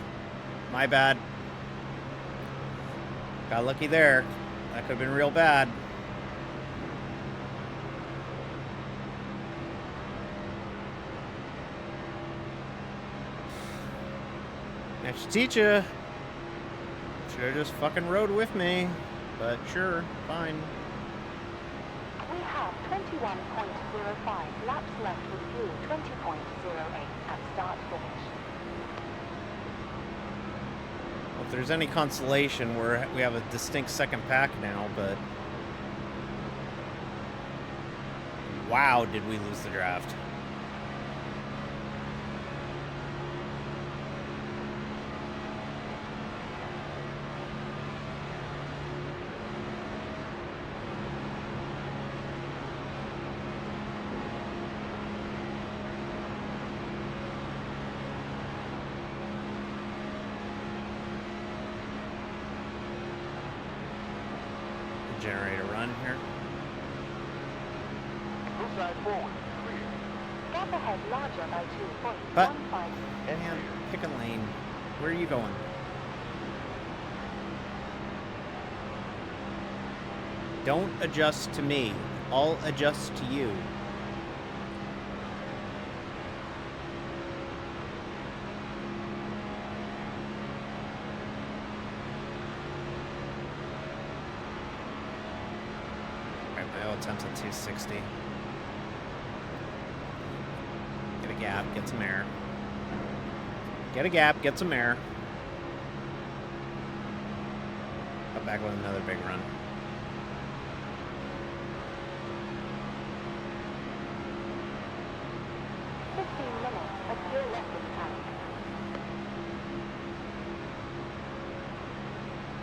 My bad. Got lucky there. That could have been real bad. I should teach you. Should have just fucking rode with me. But sure, fine. We have 21.05 laps left with fuel 20.08 at start finish. Well, if there's any consolation, we have a distinct second pack now, but... Wow, did we lose the draft. side forward. Clear. Gap ahead larger by 2.15. But- Man, pick a lane. Where are you going? Don't adjust to me. I'll adjust to you. Alright, my oil temp's at 260. Get a gap, get some air. Get a gap, get some air. Come back with another big run.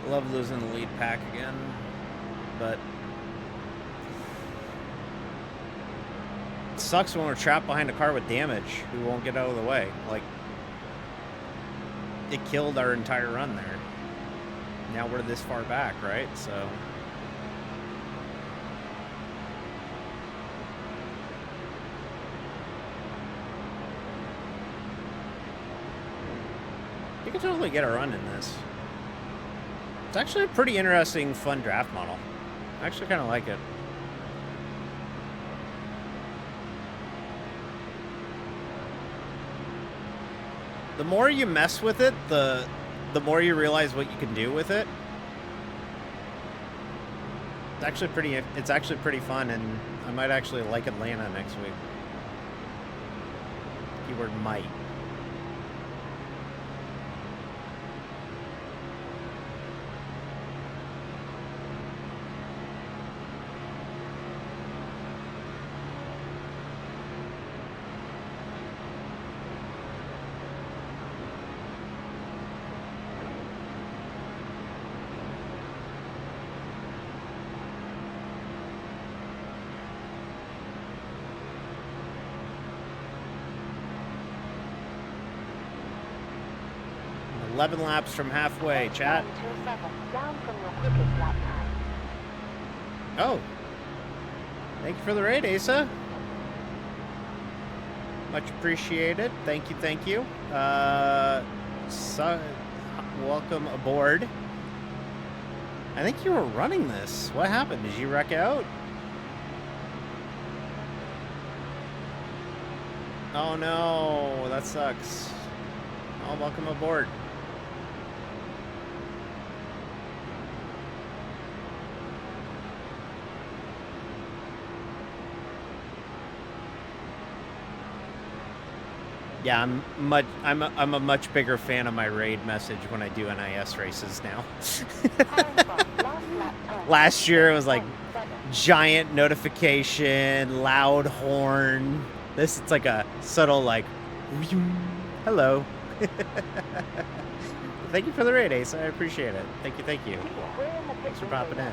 Love losing the lead pack again, but it sucks when we're trapped behind a car with damage who won't get out of the way. Like, it killed our entire run there. Now we're this far back, right? So you can totally get a run in this. It's actually a pretty interesting, fun draft model. I actually kind of like it. The more you mess with it, the more you realize what you can do with it. It's actually pretty fun, and I might actually like Atlanta next week. Keyword might. And 11 laps from halfway, chat. Down from your quickest lap time. Oh. Thank you for the raid, Asa. Much appreciated. Thank you, thank you. Welcome aboard. I think you were running this. What happened? Did you wreck out? Oh no, that sucks. Oh, welcome aboard. Yeah, I'm a much bigger fan of my raid message when I do NIS races now. Last year it was like giant notification, loud horn. This it's like a subtle like hello. Thank you for the raid, Ace. I appreciate it. Thank you, thank you. Thanks for popping in.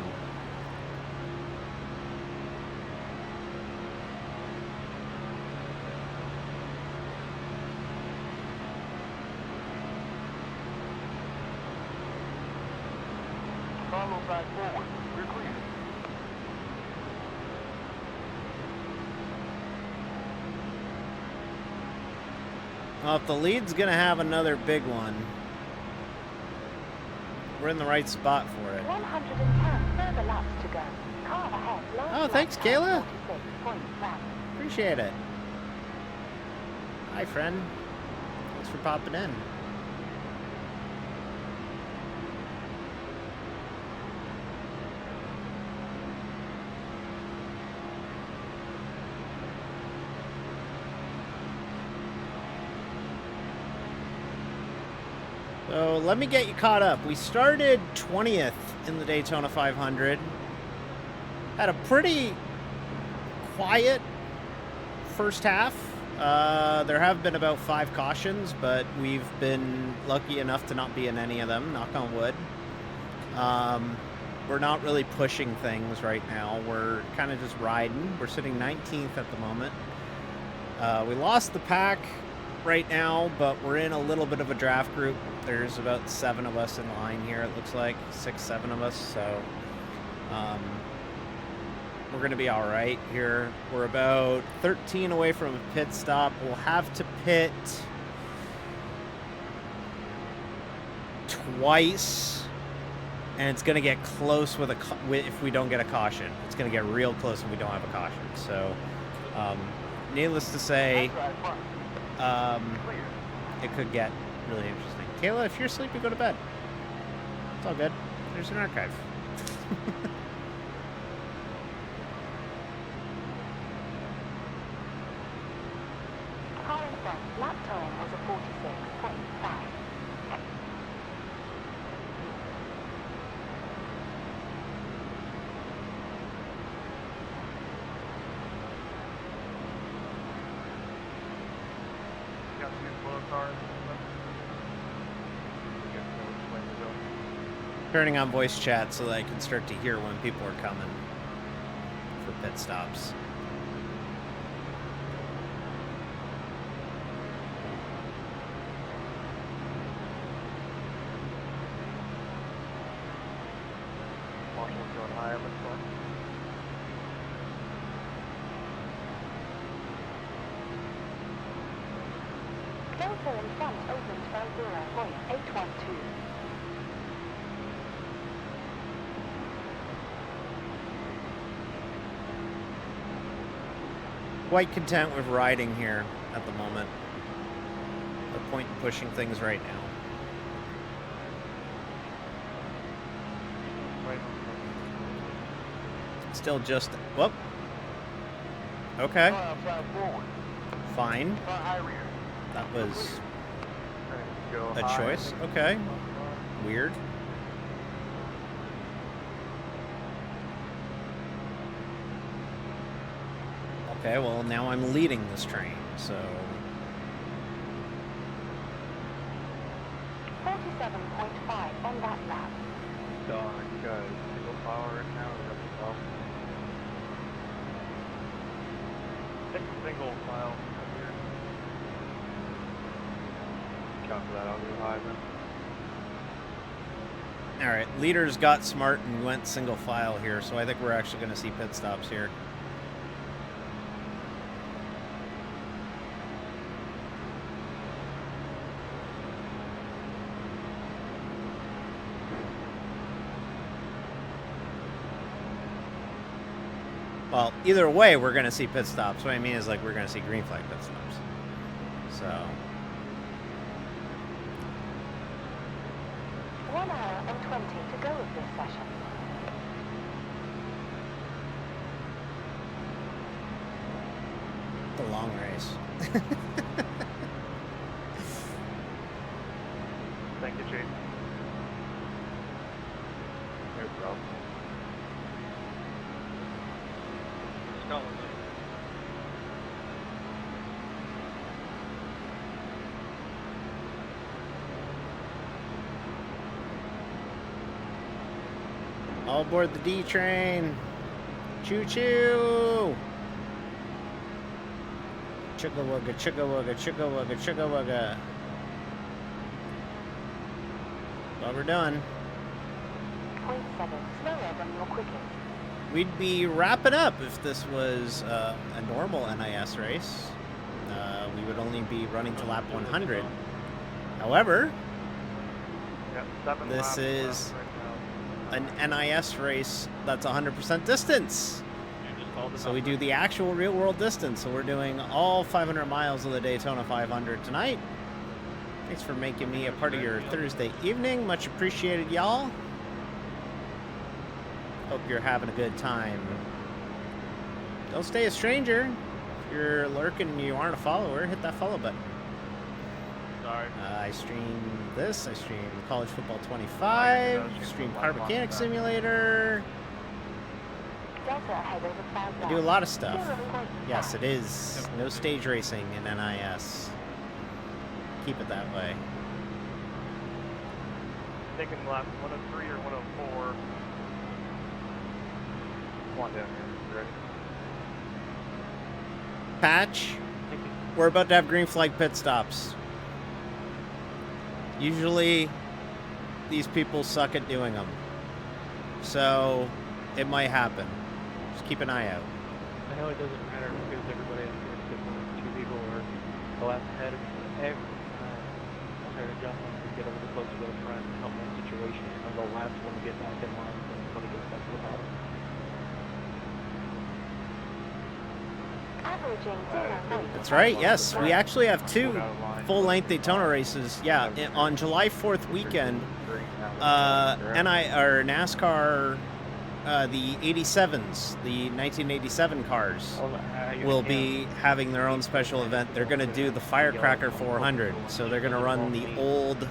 Carlo side forward. We're clear. Well, if the lead's gonna have another big one, we're in the right spot for it. 110 further laps to go. Car ahead. Oh, thanks, Kayla. Appreciate it. Hi, friend. Thanks for popping in. So let me get you caught up. We started 20th in the Daytona 500. Had a pretty quiet first half. There have been about 5 cautions, but we've been lucky enough to not be in any of them, knock on wood. We're not really pushing things right now. We're kind of just riding. We're sitting 19th at the moment. We lost the pack right now, but we're in a little bit of a draft group. There's about 7 of us in line here, it looks like. 6, 7 of us, so We're going to be all right here. We're about 13 away from a pit stop. We'll have to pit twice, and it's going to get close with if we don't get a caution. It's going to get real close if we don't have a caution. So, needless to say, it could get really interesting. Kayla, if you're sleepy, go to bed. It's all good. There's an archive. Car in front, lap time was a 46.5. Got some inflow cars. You guys know which way to go. Turning on voice chat so that I can start to hear when people are coming for pit stops. Marshall's going higher, looks like. Delta in front opens by 0.812. Quite content with riding here at the moment. No point in pushing things right now. Right. Still just, whoop. Okay, Car outside forward. fine. Car high rear. That was Go a high. choice. Okay, weird. Okay, well now I'm leading this train, so 47.5 on that lap. Dog, guys. Single power right now. We got the problem. Pick a single file up here. Count for that, I'll go high then. all right. Leaders got smart and went single file here, so I think we're actually going to see pit stops here. Well, either way, we're going to see pit stops. What I mean is, like, we're going to see green flag pit stops. So, 1 hour and 20 to go of this session. the long race. Thank you, Jason. No problem. All aboard the D train. Choo choo. Chugga wugga, chugga wugga, chugga wugga, chugga wugga. Well, we're done. 0.7 slower than your quickest. We'd be wrapping up if this was a normal NIS race. We would only be running to lap 100. However, Got 7 this laps is left right now. an NIS race that's 100% distance. So we do the actual real world distance. So we're doing all 500 miles of the Daytona 500 tonight. Thanks for making me a part of your Thursday evening. Much appreciated, y'all. Hope you're having a good time. Don't stay a stranger. If you're lurking and you aren't a follower, hit that follow button. Sorry. I stream this. I stream College Football 25. Stream Car Mechanic Simulator. Delta ahead over cloud I do a lot of stuff. 0.5. Yes, it is. No stage racing in NIS. Keep it that way. Taking lap 103 or 104. Come on down here. Ready? Patch, we're about to have green flag pit stops. Usually, these people suck at doing them. So, it might happen. Just keep an eye out. I know it doesn't matter because everybody has to get two people or go out ahead of every time. I'll try to jump on to get a little closer to the front and help my situation. I'll go left when we get back in line and when it gets back to the bottom. Averaging 0. That's right. Yes, we actually have 2 full-length Daytona races. Yeah, on July 4th weekend, NASCAR, the 87s, the 1987 cars, will be having their own special event. They're going to do the Firecracker 400, so they're going to run the old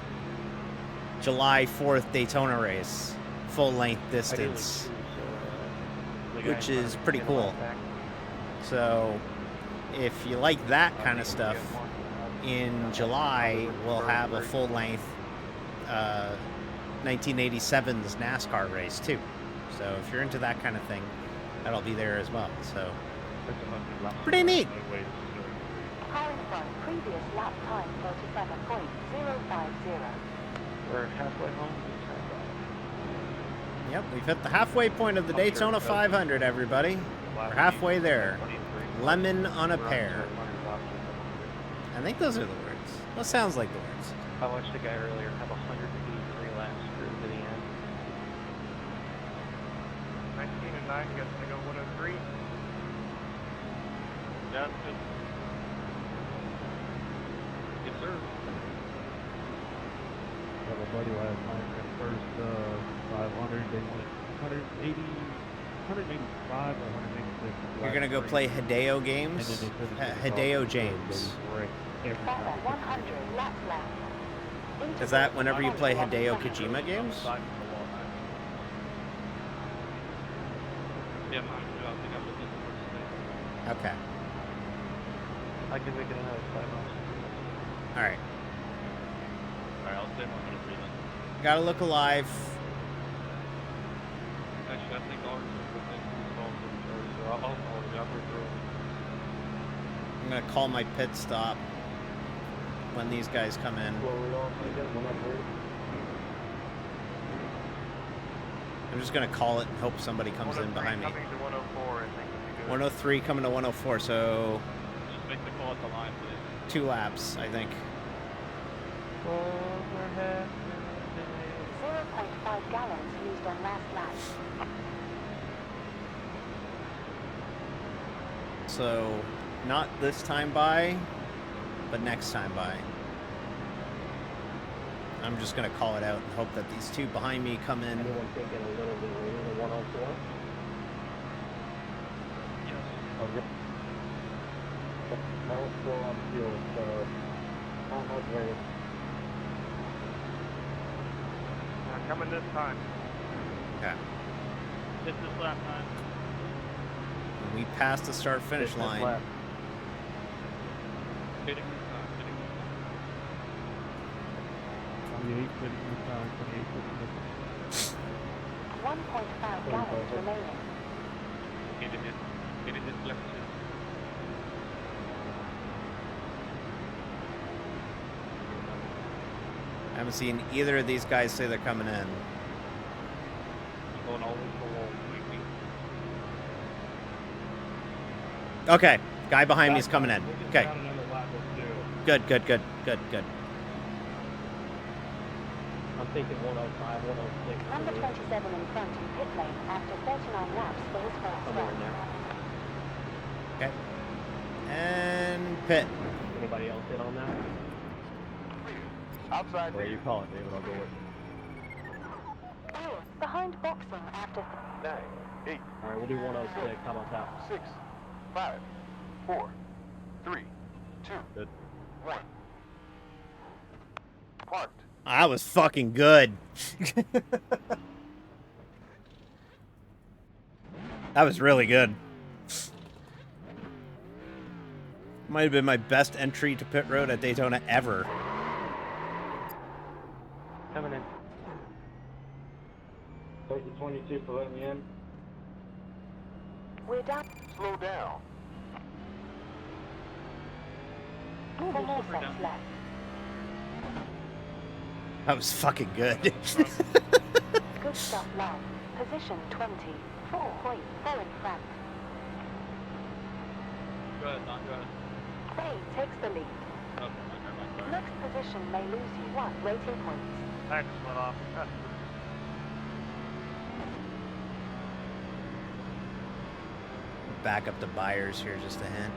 July 4th Daytona race, full-length distance, which is pretty cool. So if you like that kind of stuff, in July we'll have a full-length 1987's NASCAR race too. So if you're into that kind of thing, that'll be there as well. So pretty neat. Powering from previous lap time 37.050. We're halfway home. Yep, we've hit the halfway point of the Daytona 500, everybody. We're halfway there. Lemon on a pear. I think those are the words. What sounds like the words? I watched a guy earlier have 183 laps through to the end. 19 and 9, you guys gonna go 103? Yeah, good. Yes, sir. I have a buddy last night at first 500. They went 180, 185 or 186. You're gonna go play Hideo games? Hideo James. About 100 laps left. Is that whenever you play Hideo Kojima games? Yeah, mine too. I think I'm looking for today. Okay. I can make it another 5 miles. Alright. Alright, I'll stay 103 then. Gotta look alive. Actually, I think ours is within installed for so I'll call the operator. I'm gonna call my pit stop when these guys come in. I'm just gonna call it and hope somebody comes in behind me. Coming to 104, I think would be good. 103 coming to 104, so Just make the call at the line, please. 2 laps, I think. 0.5 gallons used on last lap. So, not this time by, but next time by. I'm just gonna call it out and hope that these 2 behind me come in. Anyone thinking a little bit later than 104? Yes. Okay. I don't feel on fuel, so not much later. Coming this time. Okay. This is lap time. We passed the start-finish line. Hitting this time. Hitting this time. 28 fitting this time, 28 fitting this 1.5 gallons remaining. Hitting it. Hitting this left too. I haven't seen either of these guys say they're coming in. Going all over the wall. Okay, guy behind me is coming in. Okay, another lap or two. good. I'm thinking 105, 106. Number 27 in front in pit lane after 39 laps for his first Somewhere in run. there. Okay. And pit. Anybody else in on that? Outside Where you call it, David? I'll go with Behind boxing after 9, 8, All right, we'll do 106. How about that? 6, 5, 4, 3, 2, Good. 1. Parked. That was fucking good. That was really good. Might have been my best entry to pit road at Daytona ever. Coming in. Thank you, 22, for letting me in. we're down Slow down. 4 more sets left. That was fucking good. Good stuff left. Position 20. 4.4 in front. Go ahead, Don, go ahead. A takes the lead. Oh, never mind, sorry. Next position may lose you 1 rating points. Max went off. Back up to Byers here, just a hint.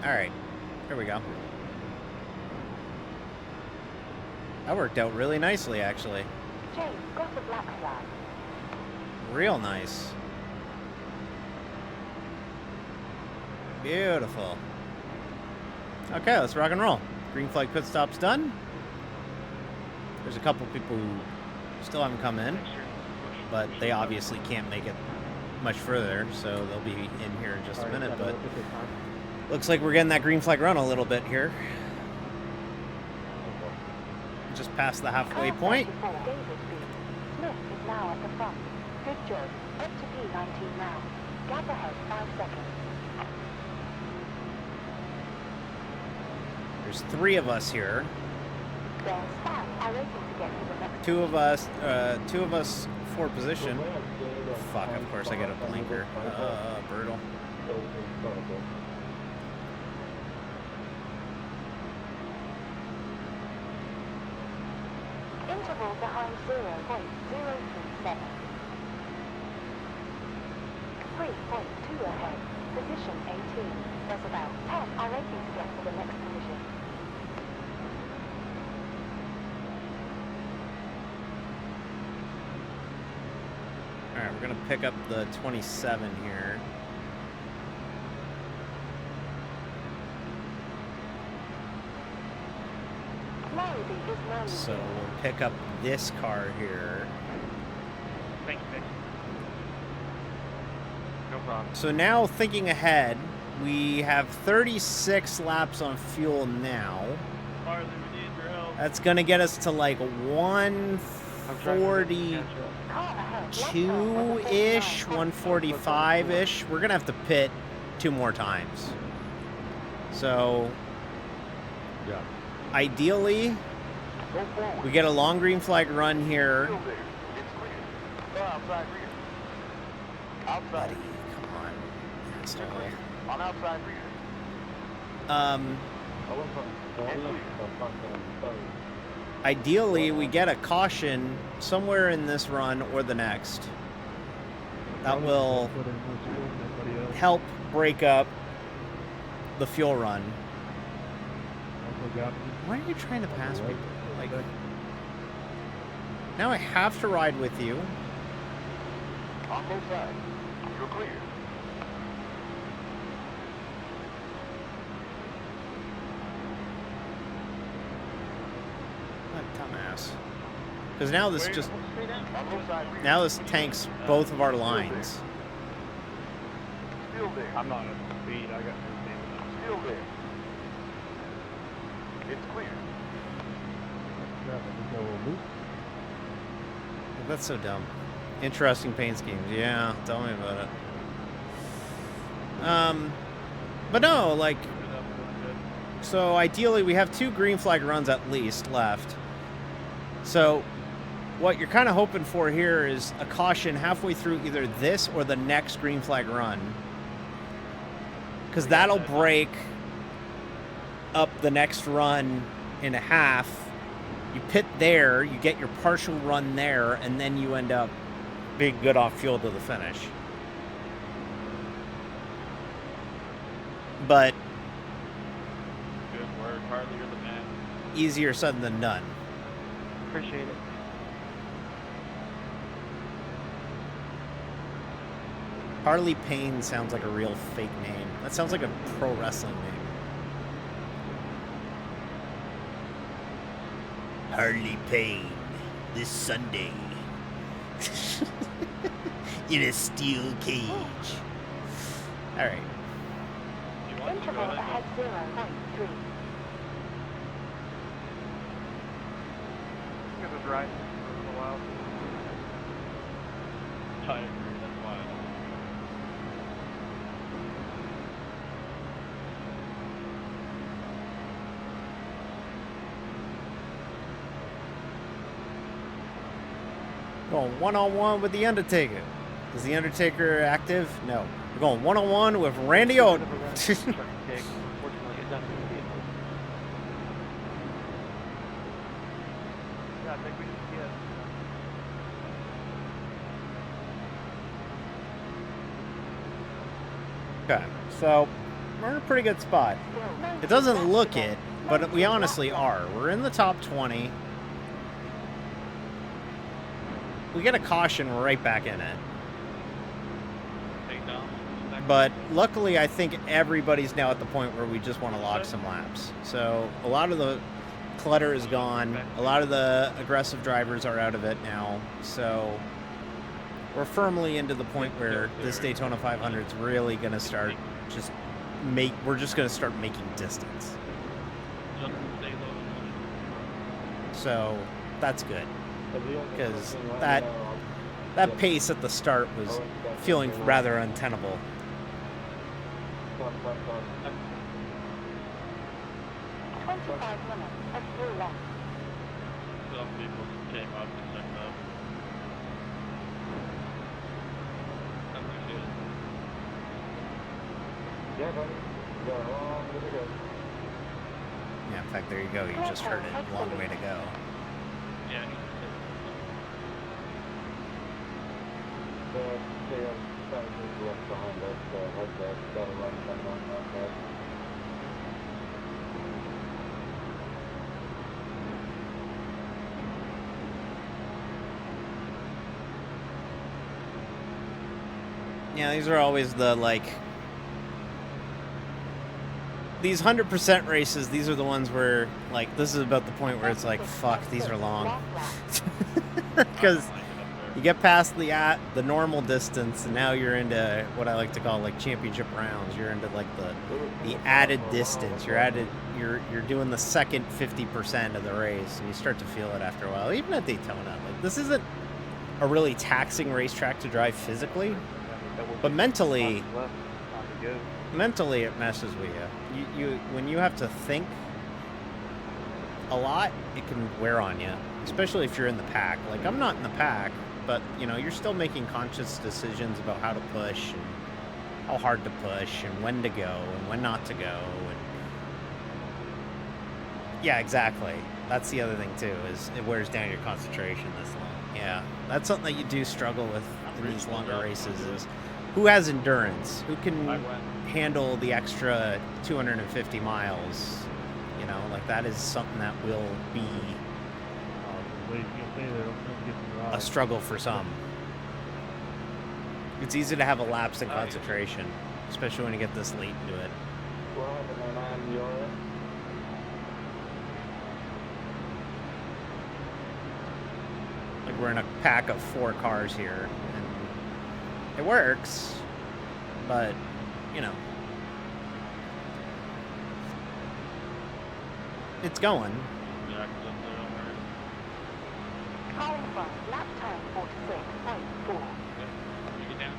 All right, here we go. That worked out really nicely, actually. James got a black flag. Real nice. Beautiful. Okay, let's rock and roll. Green flag pit stop's done. There's a couple people who still haven't come in, but they obviously can't make it much further, so they'll be in here in just a minute. But looks like we're getting that green flag run a little bit here. Just past the halfway point. Car 34, David B. Smith is now at the front. Good job. Up to P19 now. Gap ahead 5 seconds. There's 3 of us here. There's Sam. I'm racing to get to the next. Two of us for position. Fuck, of course I get a blinker. Brutal. Interval behind 0.037. 3.2 ahead. Position 18. There's about 10 are racing to get to the next position. Alright, we're gonna pick up the 27 here. Larrabee is now So leading. we'll pick up this car here. Thank you, Nick. No problem. So now thinking ahead, we have 36 laps on fuel now. Harley, we need your help. That's gonna get us to like I'm trying to catch up. Car ahead. Left turn, 142-ish, 139. 145-ish. We're gonna have to pit 2 more times. So Yeah. ideally, Go forward. we get a long green flag run here. Still there. It's clear. Go outside rear. Outside. Buddy, come on. You're Asshole. clear. On outside rear. Ideally, we get a caution somewhere in this run or the next. That will Put in more fuel than anybody else. help break up the fuel run. Also got me. Why are you trying to pass people? Like, now I have to ride with you. On both sides. You're clear. What a dumbass. Because now this just On both sides rear. now this tanks both of our lines. Still there. I'm not at speed. I got no speed. Still there. It's clear. That's so dumb. Interesting paint schemes. Yeah, tell me about it. But no, like, so ideally we have 2 green flag runs at least left. So what you're kind of hoping for here is a caution halfway through either this or the next green flag run. Because that'll break up the next run in a half. You pit there, you get your partial run there, and then you end up being good off fuel to the finish. But Good work, Harley, you're the man. easier said than done. Appreciate it. Harley Payne sounds like a real fake name. That sounds like a pro wrestling name. Harley Payne, this Sunday. In a steel cage. Alright. You want to go Interval ahead? ahead 0.3. It was right for a while. I agree, that's why. Going one-on-one with the Undertaker. Is the Undertaker active? No. We're going one-on-one with Randy Orton. Unfortunately, it's not going to be enough. Yeah, I think we just get. Okay, so we're in a pretty good spot. It doesn't look it, but we honestly are. We're in the top 20. We get a caution, we're right back in it. Take down. But luckily, I think everybody's now at the point where we just want to lock some laps. So a lot of the clutter is gone. A lot of the aggressive drivers are out of it now. So we're firmly into the point where this Daytona 500 is really going to start we're just going to start making distance. Just stay low. So that's good. Because that pace at the start was feeling rather untenable. 25 minutes of through left. Some people came up and checked up. I appreciate it. Yeah, buddy. You got a long way to go. Yeah, in fact, there you go. You just heard it. Long way to go. Yeah, he The left behind us, like that. Gotta run. Yeah, these are always the, like... These 100% races, these are the ones where, like, this is about the point where it's like, fuck, these are long. Because you get past the normal distance, and now you're into what I like to call, like, championship rounds. You're into, like, the added distance. You're doing the second 50% of the race, and you start to feel it after a while. Even at Daytona, like, this isn't a really taxing racetrack to drive physically, but mentally it messes with you. When you have to think a lot, it can wear on you, especially if you're in the pack. Like, I'm not in the pack, but you know, you're still making conscious decisions about how to push and how hard to push and when to go and when not to go. And yeah, exactly. That's the other thing too, is it wears down your concentration this long. Yeah, that's something that you do struggle with in these longer races, is who has endurance, who can handle the extra 250 miles. You know, like, that is something that will be a struggle for some. It's easy to have a lapse in concentration, especially when you get this late into it. Like, we're in a pack of 4 cars here, and it works, but, you know, it's going. Calling from lap time 46.4. You get down.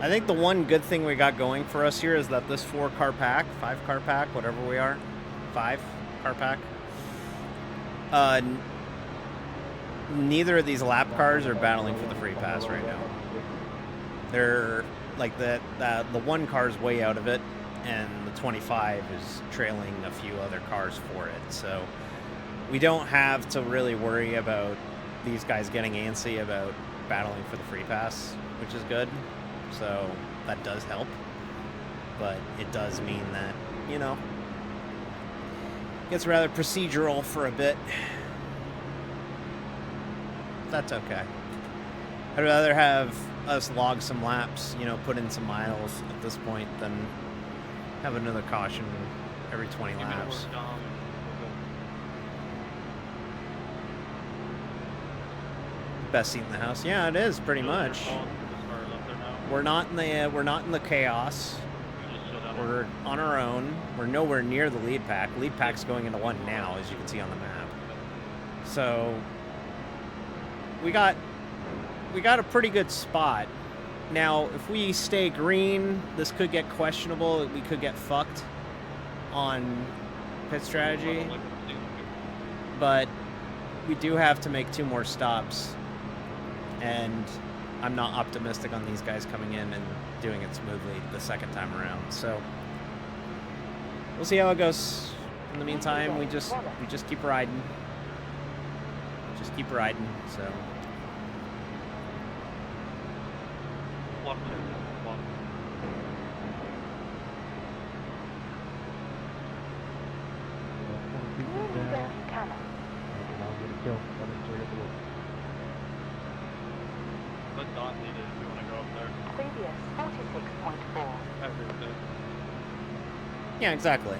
I think the one good thing we got going for us here is that this 4-car pack, 5-car pack, whatever we are, 5-car pack, neither of these lap cars are battling for the free pass right now. They're like the 1 car's way out of it, and the 25 is trailing a few other cars for it. So we don't have to really worry about these guys getting antsy about battling for the free pass, which is good. So that does help, but it does mean that, you know, it gets rather procedural for a bit. That's okay. I'd rather have us log some laps, you know, put in some miles at this point than have another caution every 20 laps. Best seat in the house. Yeah, it is pretty much. We're not in the chaos. We're on our own. We're nowhere near the lead pack. Lead pack's going into 1 now, as you can see on the map. So we got a pretty good spot. Now, if we stay green, this could get questionable. We could get fucked on pit strategy. But we do have to make 2 more stops. And I'm not optimistic on these guys coming in and doing it smoothly the second time around. So we'll see how it goes. In the meantime, we just keep riding. Just keep riding, so. Let Don lead it if you want to go up there. Previous 46.4. I agree with that. Yeah, exactly.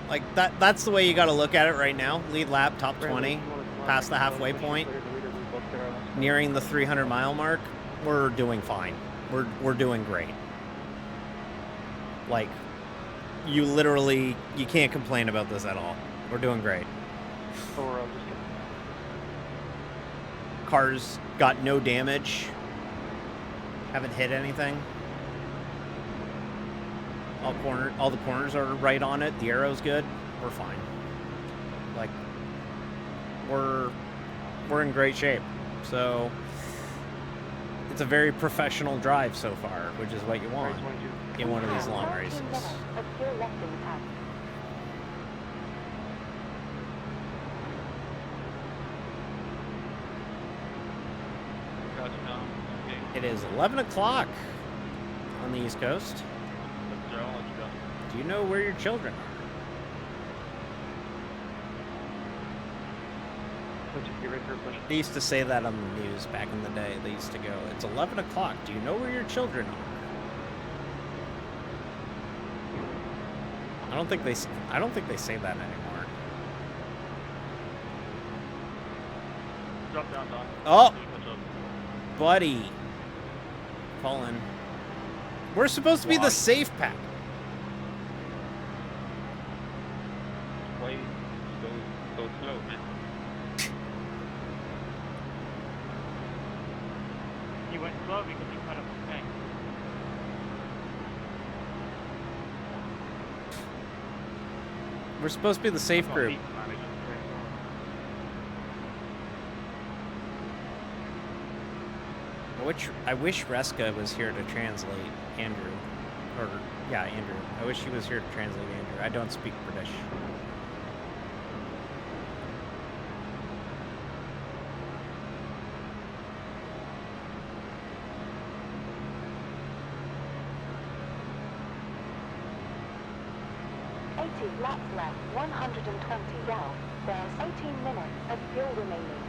Like, that's the way you got to look at it right now. Lead lap, top 20, past the halfway point, nearing the 300-mile mark. We're doing fine. We're doing great. Like, you can't complain about this at all. We're doing great. Cars got no damage. Haven't hit anything. All the corners are right on it. The arrow's good. We're fine. Like, we're in great shape. So it's a very professional drive so far, which is what you want in one of these long races. Gotcha, Tom. Okay. It is 11 o'clock on the East Coast. That's Joe. I'll let you go. Do you know where your children are? They used to say that on the news back in the day. They used to go, "It's 11 o'clock. Do you know where your children are?" I don't think they say that anymore. Drop down, Don. Oh, Catch up. buddy, fall in. We're supposed to be the safe pack. Wait. Go slow, man. You went slow because you cut up the tank. We're supposed to be the safe group. I wish Reska was here to translate Andrew. Andrew. I wish he was here to translate Andrew. I don't speak British. Laps left, 120 down. There's 18 minutes of fuel remaining.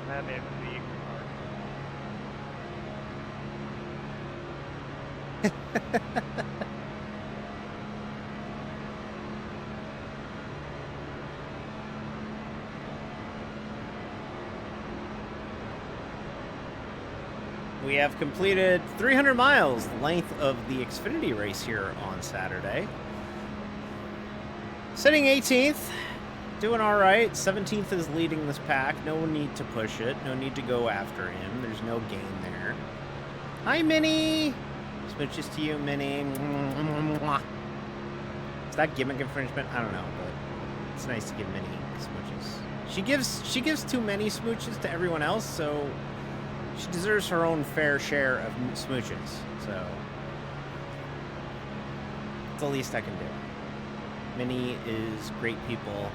That may be We have completed 300 miles, the length of the Xfinity race here on Saturday. Sitting 18th, doing all right. 17th is leading this pack. No need to push it. No need to go after him. There's no gain there. Hi, Minnie. Smooches to you, Minnie. Is that gimmick infringement? I don't know, but it's nice to give Minnie smooches. She gives too many smooches to everyone else, so she deserves her own fair share of smooches. So it's the least I can do. Minnie is great people.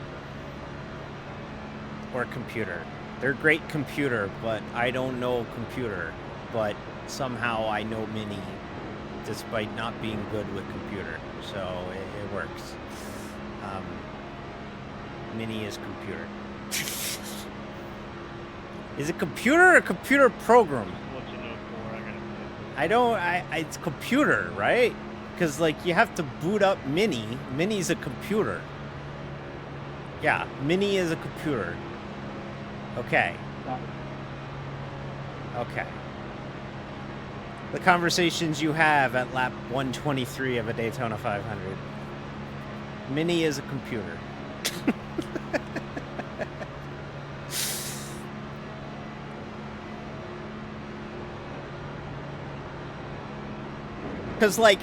Or computer. They're great computer, but I don't know computer. But somehow I know Minnie, despite not being good with computer. So it works. Minnie is computer. Is it computer or a computer program? It's computer, right? Because, like, you have to boot up Minnie. Minnie's a computer. Yeah, Minnie is a computer. Okay. Okay. The conversations you have at lap 123 of a Daytona 500. Mini is a computer. Because, like,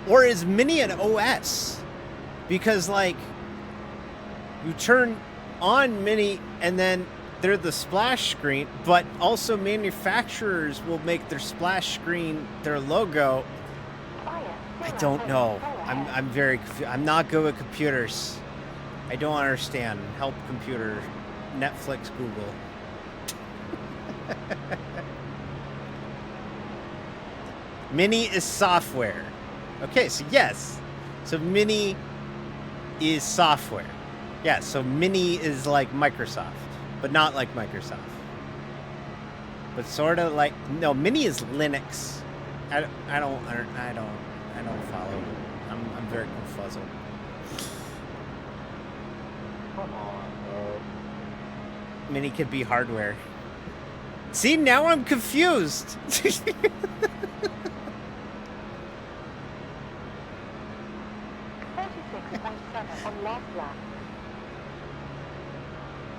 or is Mini an OS? Because, like, you turn on Mini and then they're the splash screen, but also manufacturers will make their splash screen their logo. I don't know. I'm very confused. I'm not good with computers. I don't understand. Help computer. Netflix, Google. Mini is software. Okay, so yes. So Mini is software. Yeah, so Mini is like Microsoft, but not like Microsoft. But sort of like, no, Mini is Linux. I don't follow. I'm very confuzzled. Come on, Mini could be hardware. See, now I'm confused. 36.7 on last lap.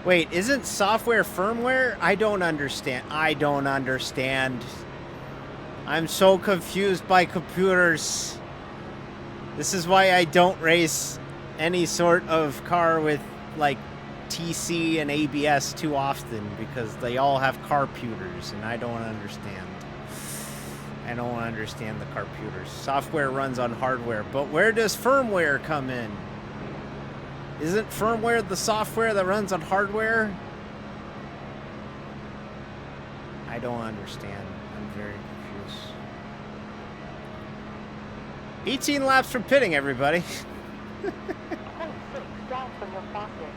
Wait, isn't software firmware? I don't understand. I'm so confused by computers. This is why I don't race any sort of car with, like, TC and ABS too often, because they all have carputers, and I don't understand. I don't understand the carputers. Software runs on hardware, but where does firmware come in? Isn't firmware the software that runs on hardware? I don't understand. I'm very confused. 18 laps for pitting, everybody. 0.6 down from your fastest.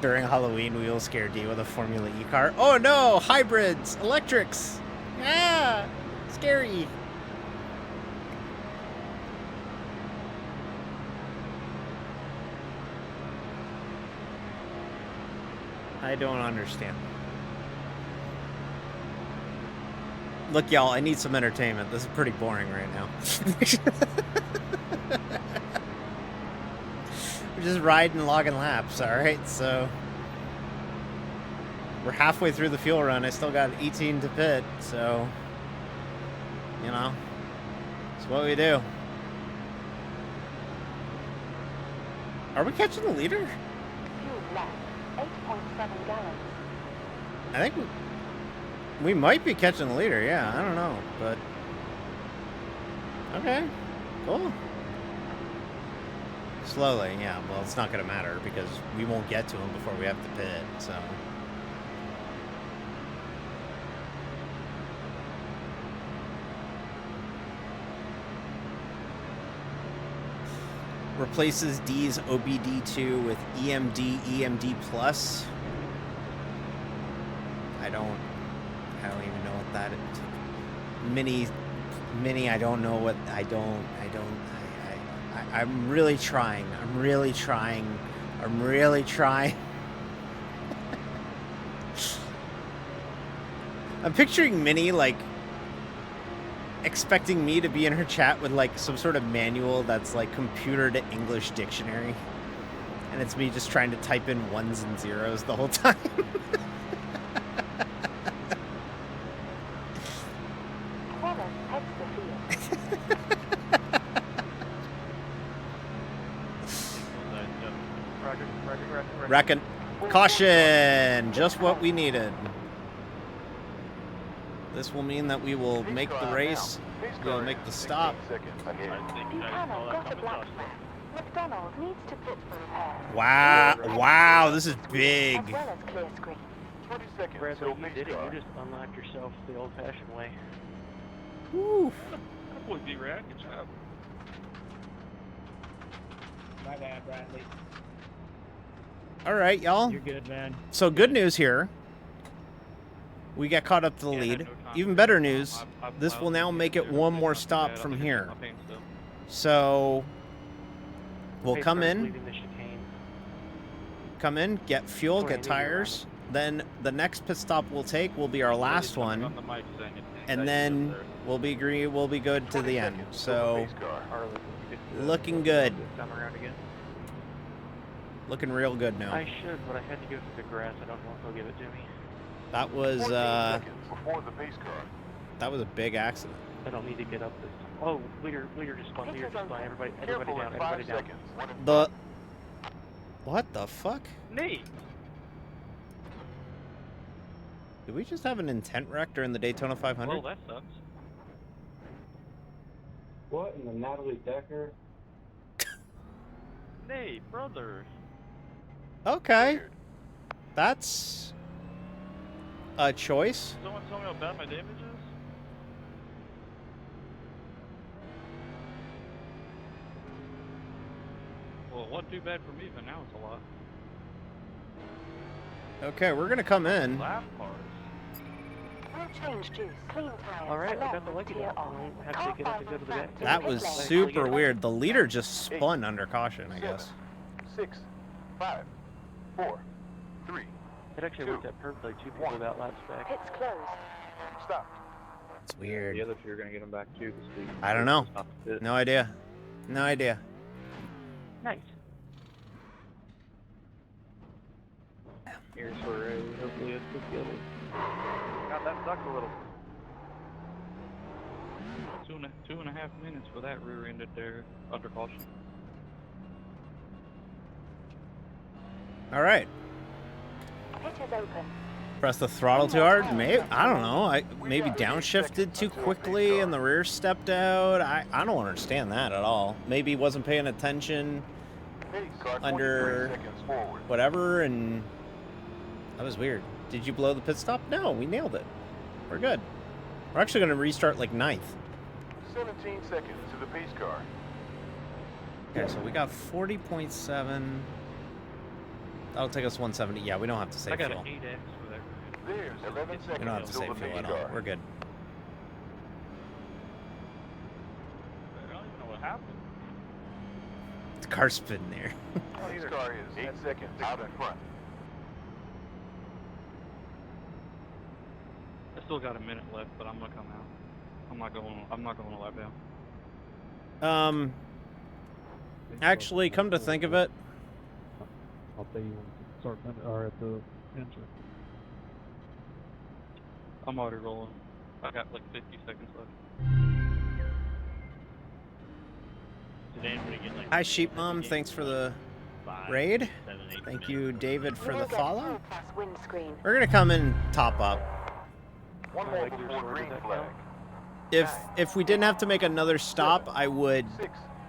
During Halloween, we will scare D with a Formula E car. Oh no! Hybrids! Electrics! Yeah! Scary! I don't understand. Look, y'all, I need some entertainment. This is pretty boring right now. We're just riding and logging laps, alright? So we're halfway through the fuel run. I still got 18 to pit, so you know, it's what we do. Are we catching the leader? Fuel left. 8.7 gallons. I think we might be catching the leader, yeah. I don't know, but okay, cool. Slowly, yeah. Well, it's not going to matter because we won't get to him before we have to pit, so. Replaces D's OBD2 with EMD Plus. I don't even know what that is. Mini, I don't know what, I'm really trying. I'm picturing Minnie, like, expecting me to be in her chat with, like, some sort of manual that's, like, computer to English dictionary. And it's me just trying to type in ones and zeros the whole time. Reckon. Caution! Just what we needed. This will mean that we will make the race. We'll make the stop. Buchanan got a black flag. McDonald needs to pit for repairs. Wow, this is big. As well as clear screen. 20 seconds. Bradley, till you pace did it. car. You just unlocked yourself the old-fashioned way. Woo. Good boy, B-Rad. Good job. My bad, Bradley. All right, y'all. You're good, man. So good news here. We got caught up to the Yeah, I had lead. no time Even to- better news, I've this will now plowed make it through one everything. more Not too stop bad. from I'll get here. my paint still. So we'll Pace come car's in, leaving the chicane. get fuel, Before get any of you tires. arrive. Then the next pit stop we'll take will be our last On one. the mic saying it- And that then just there. We'll be green. We'll be good to 20 the end. seconds So, till the pace car. Arlen, when you get to looking good. Come around again. Looking real good now. I should, but I had to go through the grass. I don't know if they'll give it to me. That was 14 seconds before the pace car. that was a big accident. I don't need to get up this time. Oh, leader just spun. Leader just spun. Everybody Careful down. in 5 Everybody down. seconds. When in The what the fuck? Nate. Did we just have an intent wreck during the Daytona 500? Well, that sucks. What in the Natalie Decker? Nate, brother. Okay, that's a choice. Someone tell me how bad my damage is? Well, it wasn't too bad for me, but now it's a lot. Okay, we're gonna come in. Lap cars. Fuel change juice. Clean tires. Alright, I got the 11 lucky tier one. on. I have to get up and go to the back. That was super weird. The leader just spun under caution, I guess. 6, 5, 4, 3. It actually worked out perfectly. 2 people without laps back. Pits closed. Stop. It's weird. The other two are gonna get them back too this week. I don't know. Stop the pit. No idea. No idea. Nice. Here's for a hopefully it's good together. God, that sucked a little. 2.5 minutes for that rear-ended there under caution. All right. Pit is open. Press the throttle too hard. Maybe I don't know. I maybe downshifted too quickly and the rear stepped out. I don't understand that at all. Maybe wasn't paying attention Pace car 23 under seconds forward. whatever, and that was weird. Did you blow the pit stop? No, we nailed it. We're good. We're actually going to restart like 9th. 17 seconds to the pace car. Okay, so we got 40.7. That'll take us 170. Yeah, we don't have to I save got an fuel. 8x for that. There's 11 seconds We don't have to till save the fuel pace at all. car. We're good. I don't even know what happened. The car's spin there. Pace car is 8 seconds out in front. I still got a minute left, but I'm gonna come out. I'm not going to lap down. Actually, come to think of it, I'll tell you when to start or at the engine. I'm already rolling. I got like 50 seconds left. hi Sheep Mom, thanks for the raid. Thank you, David, for the follow. Windscreen. We're gonna come in top up. One more before green flag. If we didn't have to make another stop, I would 6,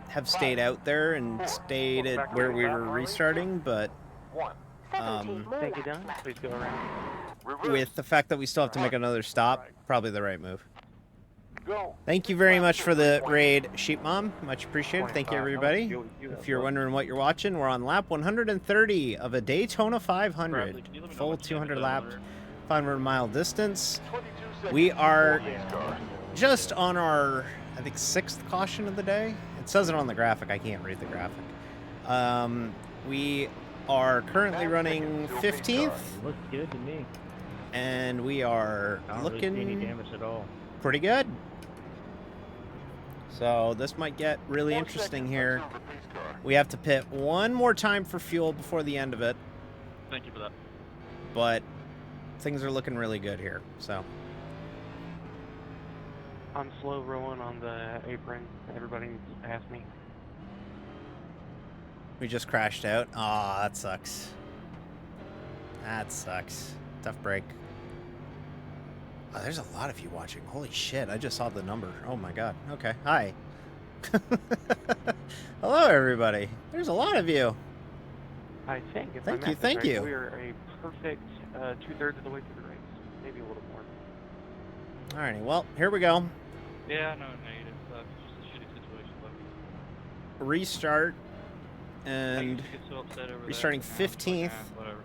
have stayed out there and stayed at where we were restarting, but 1. 17 more Thank you, laps Don. left. Please go around. Reverse. with the fact that we still have to make another stop, probably the right move. Go. Thank you very much for the raid, Sheep Mom. Much appreciated. Thank you, everybody. If you're wondering what you're watching, we're on lap 130 of a Daytona 500. Full 200 lap, 500-mile distance. 22 seconds We are before pace car. just on our, I think, 6th caution of the day. It says it on the graphic. I can't read the graphic. We are currently running 15th, Looks good to me. and we are I don't really see any looking damage at all. pretty good. So this might get really 4 interesting seconds here. until the pace car. We have to pit one more time for fuel before the end of it, Thank you for that. but things are looking really good here. So I'm slow rolling on the apron. Everybody needs to pass me. we just crashed out. Aw, that sucks. That sucks. Tough break. Oh, there's a lot of you watching. Holy shit, I just saw the number. Oh my god. Okay, hi. Hello, everybody. There's a lot of you. I think. If Thank my you, math is thank right, you. We are a perfect 2/3 of the way through the race. Maybe a little more. Alrighty, well, here we go. Yeah, I know, Nate. It's just a shitty situation, but Restart. I And used to get so upset over that, restarting but now it's like, 15th. whatever.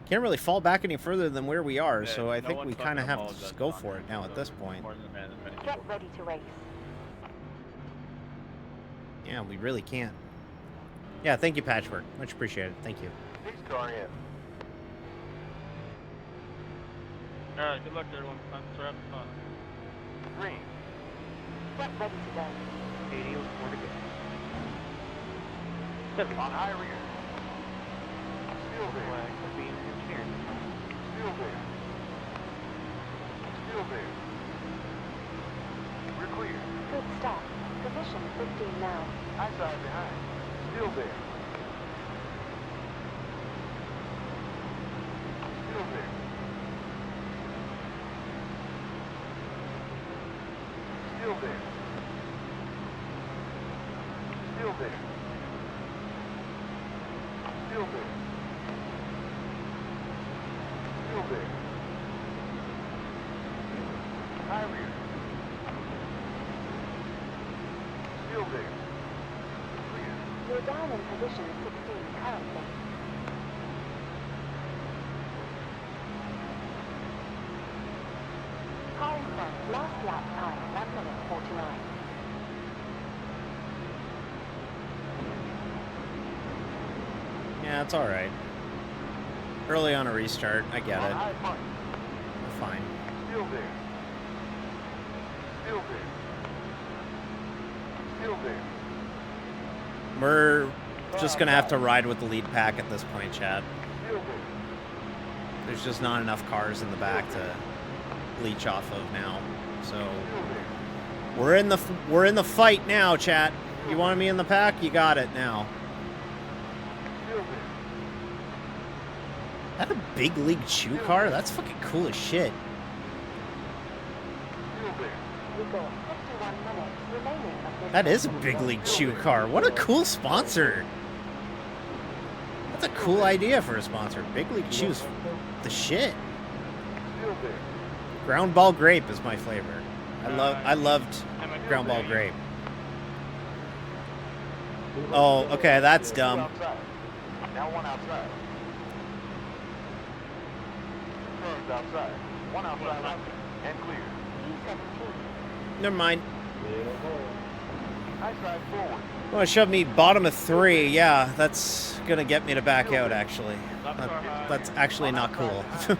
can't really fall back any further than where we are, Yeah, so I no think one we fucking kind of have to apologizes just go on for it, it now at so this point. more than that, as many Get people. ready to race. Yeah, we really can't. Yeah, thank you, Patchwork. Much appreciated. Thank you. Pace car in. Alright, good luck to everyone. Time to wrap this up. Green. Get ready to go. 80, more to go. On high rear. Still there. Flag for being engineered. Still there. Still there. We're clear. Good stop. Position 15 now. High side behind. Still there. Still there. Still there. Still there. Still there. Still there. High rear. Still there. Clear. You're down in position 16 currently. Car in front. Last lap time 1 minute 49. Yeah, it's all right. Early on a restart, I get On it. high mark. We're fine. Still there. Still there. Still there. We're just gonna have to ride with the lead pack at this point, Chad. Still there. There's just not enough cars in the back to leech off of now. So Still there. we're in the fight now, chat. You wanted me in the pack? You got it now. Still there. That a big league chew car? That's fucking cool as shit. Still there. You got 51 minutes remaining of this. That is a big league chew car. What a cool sponsor. That's a cool idea for a sponsor. Big league chew's the shit. Still there. Ground ball grape is my flavor. I loved ground ball grape. Oh, okay, that's Two dumb. outside. Now one outside. Turns outside. One outside left and clear. E17. Never mind. High side forward. You want to shove me bottom of 3? Yeah, that's gonna get me to back out. Actually, that's actually not cool. Up to P16.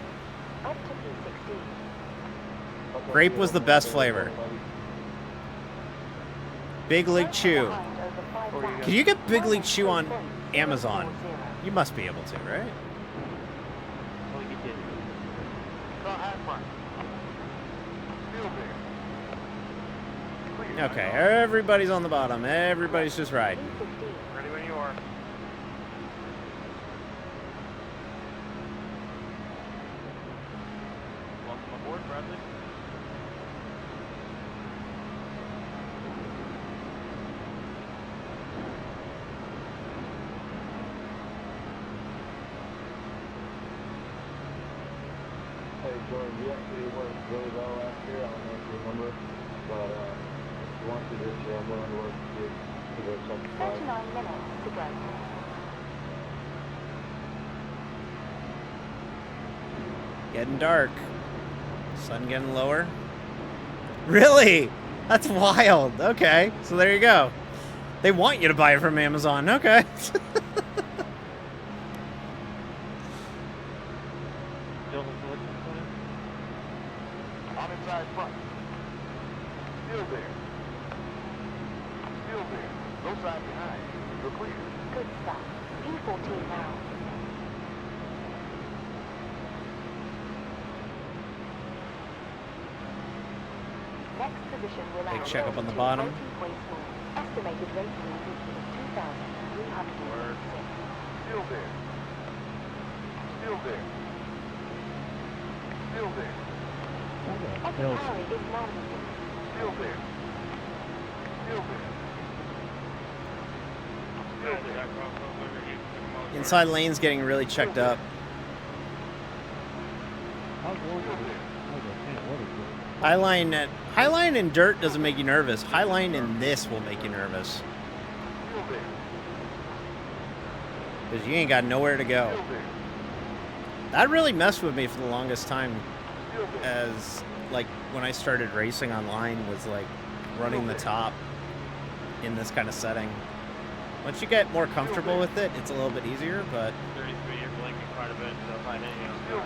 Grape was the best flavor. Big League Chew. Behind over 5 Can you get Big League Chew on Amazon? 040. You must be able to, right? Oh, you did. Car high front. Still there. Clear. Okay, everybody's on the bottom. Everybody's just riding. E15. Ready when you are. Welcome aboard, Bradley. Hey, Jordan, you actually worked really well last year. I don't know if you remember, but if you want to this year, I'm willing to work with you to go check the flag. 39 minutes to go. Getting dark. Sun getting lower. Really? That's wild. Okay, so there you go. They want you to buy it from Amazon. Okay. Still the collision plan? On inside front. Still there. Still there. No side behind. You're clear. Good stuff. P14 now. Next position will Big allow check up on the 32 bottom. floating points more. Estimated race speed is 2,306. Still there. Still there. Still there. Ex-carry is non-moving. Still there. Still there. Still there. Inside lane's getting really checked up. How's one of it? What is it? Highline in dirt doesn't make you nervous. Highline in this will make you nervous. Still there. Because you ain't got nowhere to go. Still there. That really messed with me for the longest time, Still there. as like when I started racing online, was like running the top in this kind of setting. Once you get more comfortable with it, it's a little bit easier, but 33, you're blinking quite a bit, so if I didn't,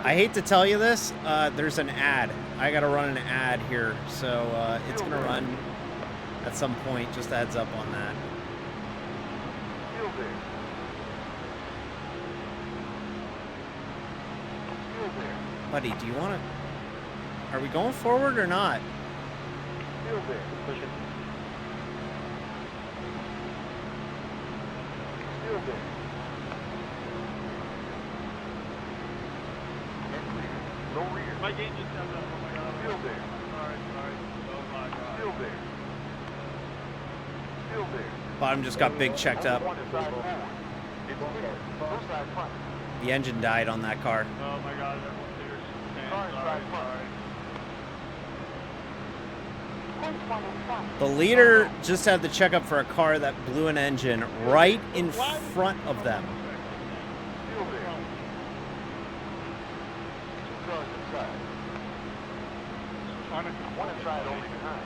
I hate to tell you this, there's an ad. I gotta run an ad here, so it's gonna run at some point. Just a heads up on that. Still there. Still there. Buddy, do you want to... Are we going forward or not? Still there. Push it. Still there. And clear. No rear. My game just comes up. Oh my god. Still there. Sorry. Oh my god. Still there. Still there. Bottom just got big checked up. One inside forward. It's clear. No side front. The engine died on that car. Oh my god, everyone clears. Man, Car inside front. sorry. Point 1 in front. The leader just had the checkup for a car that blew an engine right in front of them. Still there. Two cars inside. One inside only behind.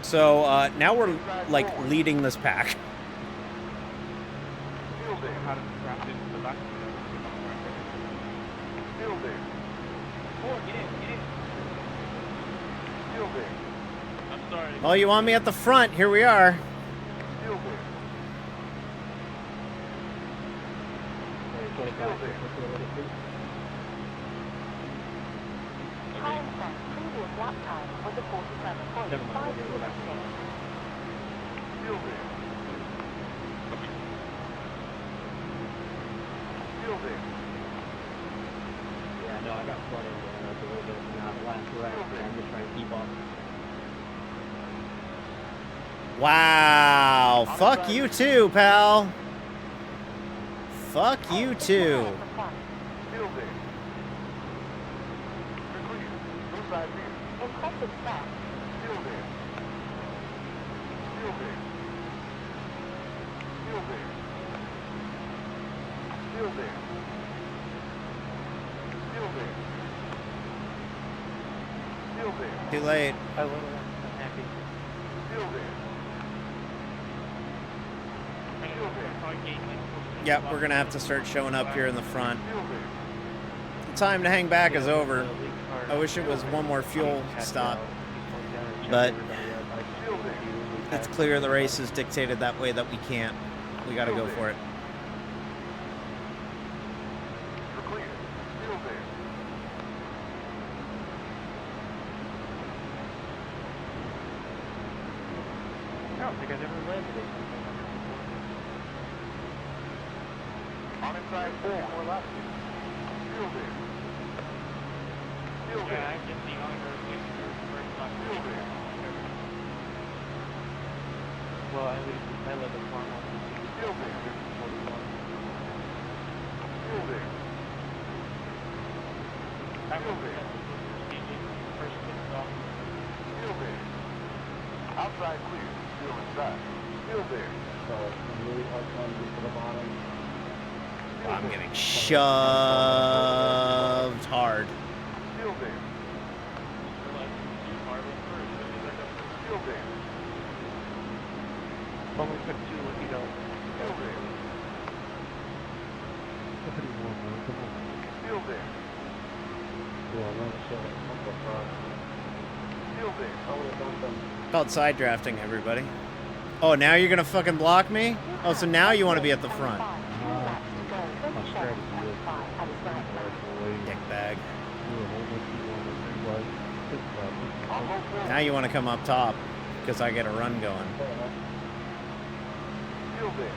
So now we're like leading this pack. Still there. How to wrap it into the back. Still there. Oh, get in. Still there. I'm sorry. Oh, you want me at the front? Here we are. Still there. Get it back. Time sent previous lap time was a 47.5 Never mind, we'll go back. seconds. Still there. Still there. Yeah, no, I got flooded there. That's a little bit now the last wreck. I'm just trying to keep up. Wow. Fuck you too, pal. Fuck you too. Still there. You're clear. No side rear. Impressive start. Still there. Still there. Still there. Still there. Still there. Still there. Too late. I love it. I'm happy. Still there. Still there. Yep, we're gonna have to start showing up here in the front. Still there. The time to hang back is over. I wish it was one more fuel stop, but it's clear the race is dictated that way that we can't. We gotta go for it. You're clear. Still there. I don't think I've ever led today. On inside four. More left. Still there. Still there. Still there. Well, I led the farm on Still there. Still there. Still there. Still there. Outside clear. Still inside. Still there. So, really hard time to get to the bottom. I'm getting shoved hard. Still there. Still there. Only took 2 if you go. Still there. Still there. Still there. Called side drafting, everybody. Oh, now you're gonna fucking block me? Oh, so now you want to be at the front. Dickbag. Now you want to come up top because I get a run going. Still there.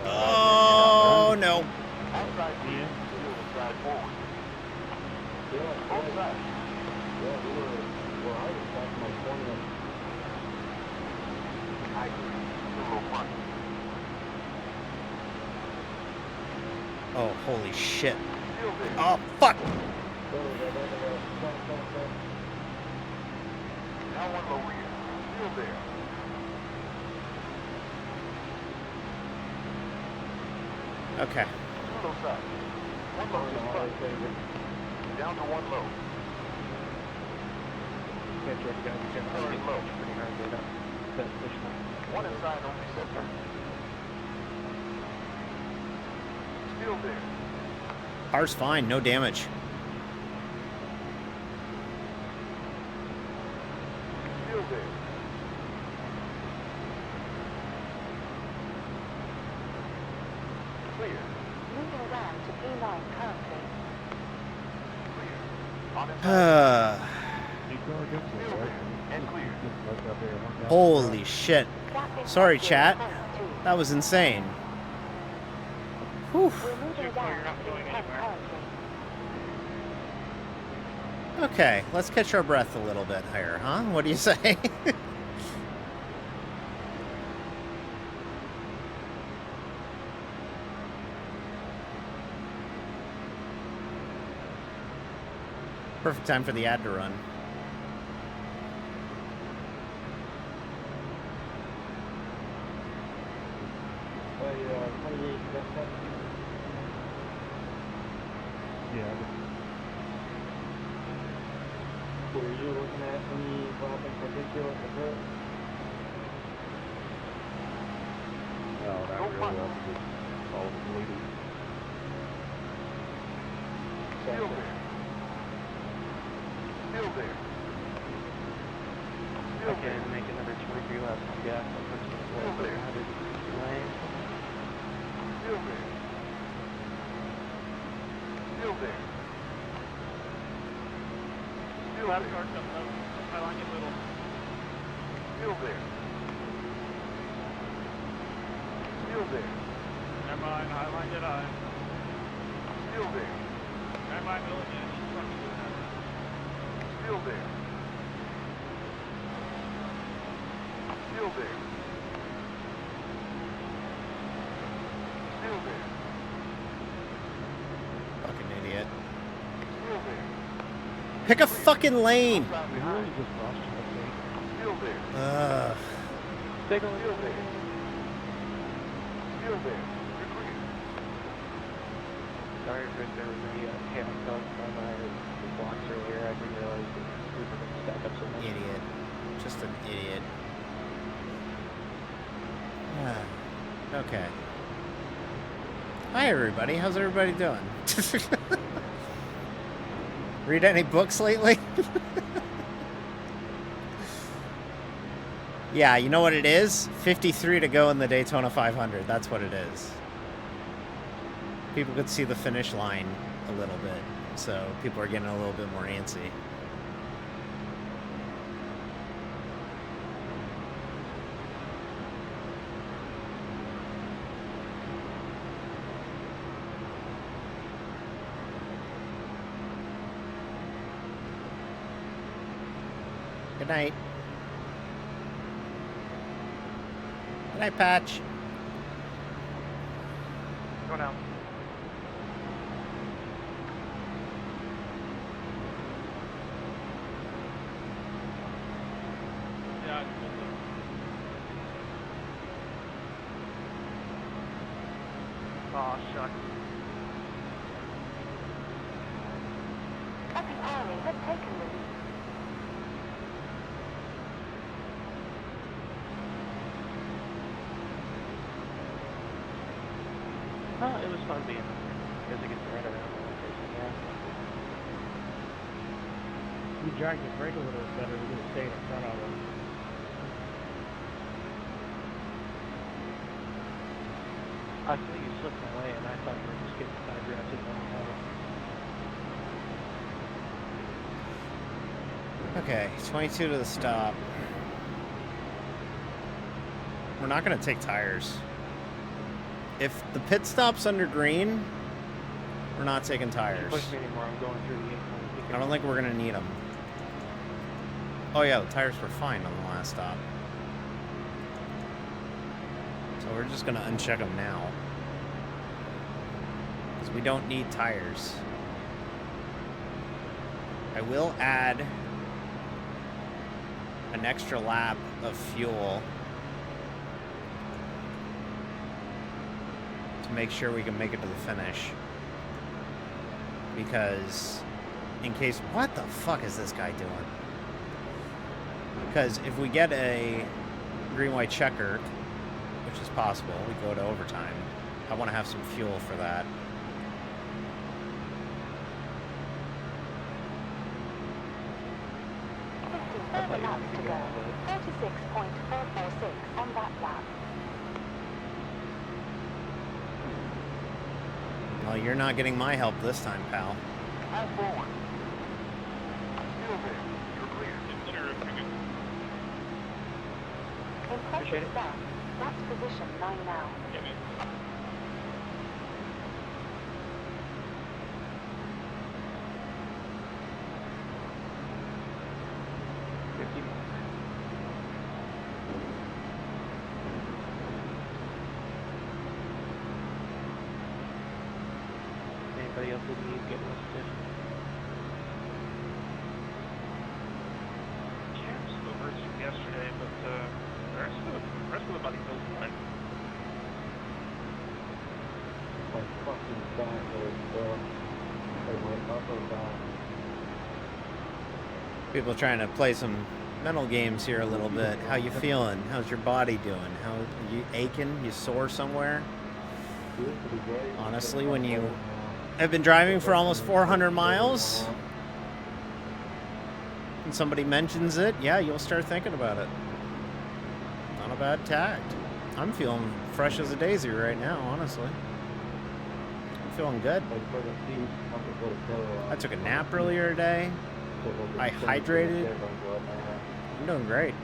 Oh no! Outside clear. Still inside forward. Both sides. I agree. Still low front. Oh, holy shit. Still there. Oh, fuck! Now one low rear. Still there. Okay. Two low sides. One low just front. Down to one low. Third low. One inside only center. Still there. Car's fine, no damage. down to P9 currently. On inside. New car against it, right? And clear. Just left out there, hung out Holy shit. Gap in Sorry, at chat. 0.2. That was insane. Whew. We're moving down you're not to going P10 anywhere. currently. Okay, let's catch our breath a little bit here, huh? What do you say? Perfect time for the ad to run. Hey, 28, that's that. Yeah, Were you looking at any drop in particular at the hood? no, not Go really. front. I'm just all deleted. Still there. Still there. Still Okay, there. make another 23 laps on gas. I'll put you Still there. 160 lanes. Still there. Still there. Still Last there. car coming up. I like it little. Still there. Still there. Never mind, I like it. Still there. Never mind, Bill again. He's fucking doing that. Still there. Still there. Still there. Fucking idiot. Still there. Pick a fucking lane! Outside We behind. really just lost you, I think. Still there. Ugh. Take a look. Still there. Still there. You're clear. Sorry if there was any handcuffs on the blocks earlier. I didn't realize that we were going to stack up so much. Idiot. Just an idiot. Okay. Hi, everybody. How's everybody doing? Read any books lately? Yeah, you know what it is? 53 to go in the Daytona 500. That's what it is. People could see the finish line a little bit, so people are getting a little bit more antsy. Good night. Good night, Patch. Go down. Yeah, I pulled it. Aw, shucks. Happy Parley has taken the lead. It was fun being up here. Because it gets right around the location, yeah. We dragged the brake a little bit better. We just stayed in front of them. I feel you slipped my way, and I thought you were just getting side drafted on the Okay, 22 to the stop. We're not going to take tires. If the pit stop's under green, we're not taking tires. Push me anymore. I'm going through the 820. I don't think we're going to need them. Oh yeah, the tires were fine on the last stop. So we're just going to uncheck them now. Because we don't need tires. I will add an extra lap of fuel to make sure we can make it to the finish. Because in case, what the fuck is this guy doing? Because if we get a green-white checker, which is possible, we go to overtime, I want to have some fuel for that. Further laps to go. 46.446 on that lap. Well, you're not getting my help this time, pal. High forward. Still there. You're clear. Impressive start. That's position 9 now. Anybody else with me get listed? Cam's still hurts from yesterday, but the rest of the body feels fine. My fucking back hurts, bro. Like my upper back. People trying to play some mental games here a little bit. How you feeling? How's your body doing? How you aching? You sore somewhere? Honestly, when you have been driving for almost 400 miles and somebody mentions it, yeah, you'll start thinking about it. Not a bad tact. I'm feeling fresh as a daisy right now, honestly. I'm feeling good. I took a nap earlier today. I hydrated. I'm doing great.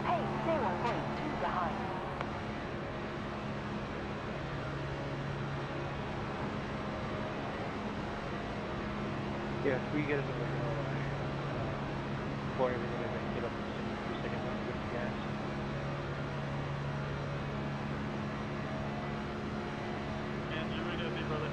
Hey, 0.2 behind. Yeah, if we get another before everybody can get up to 60 seconds on the gas. And you're ready to be, brother.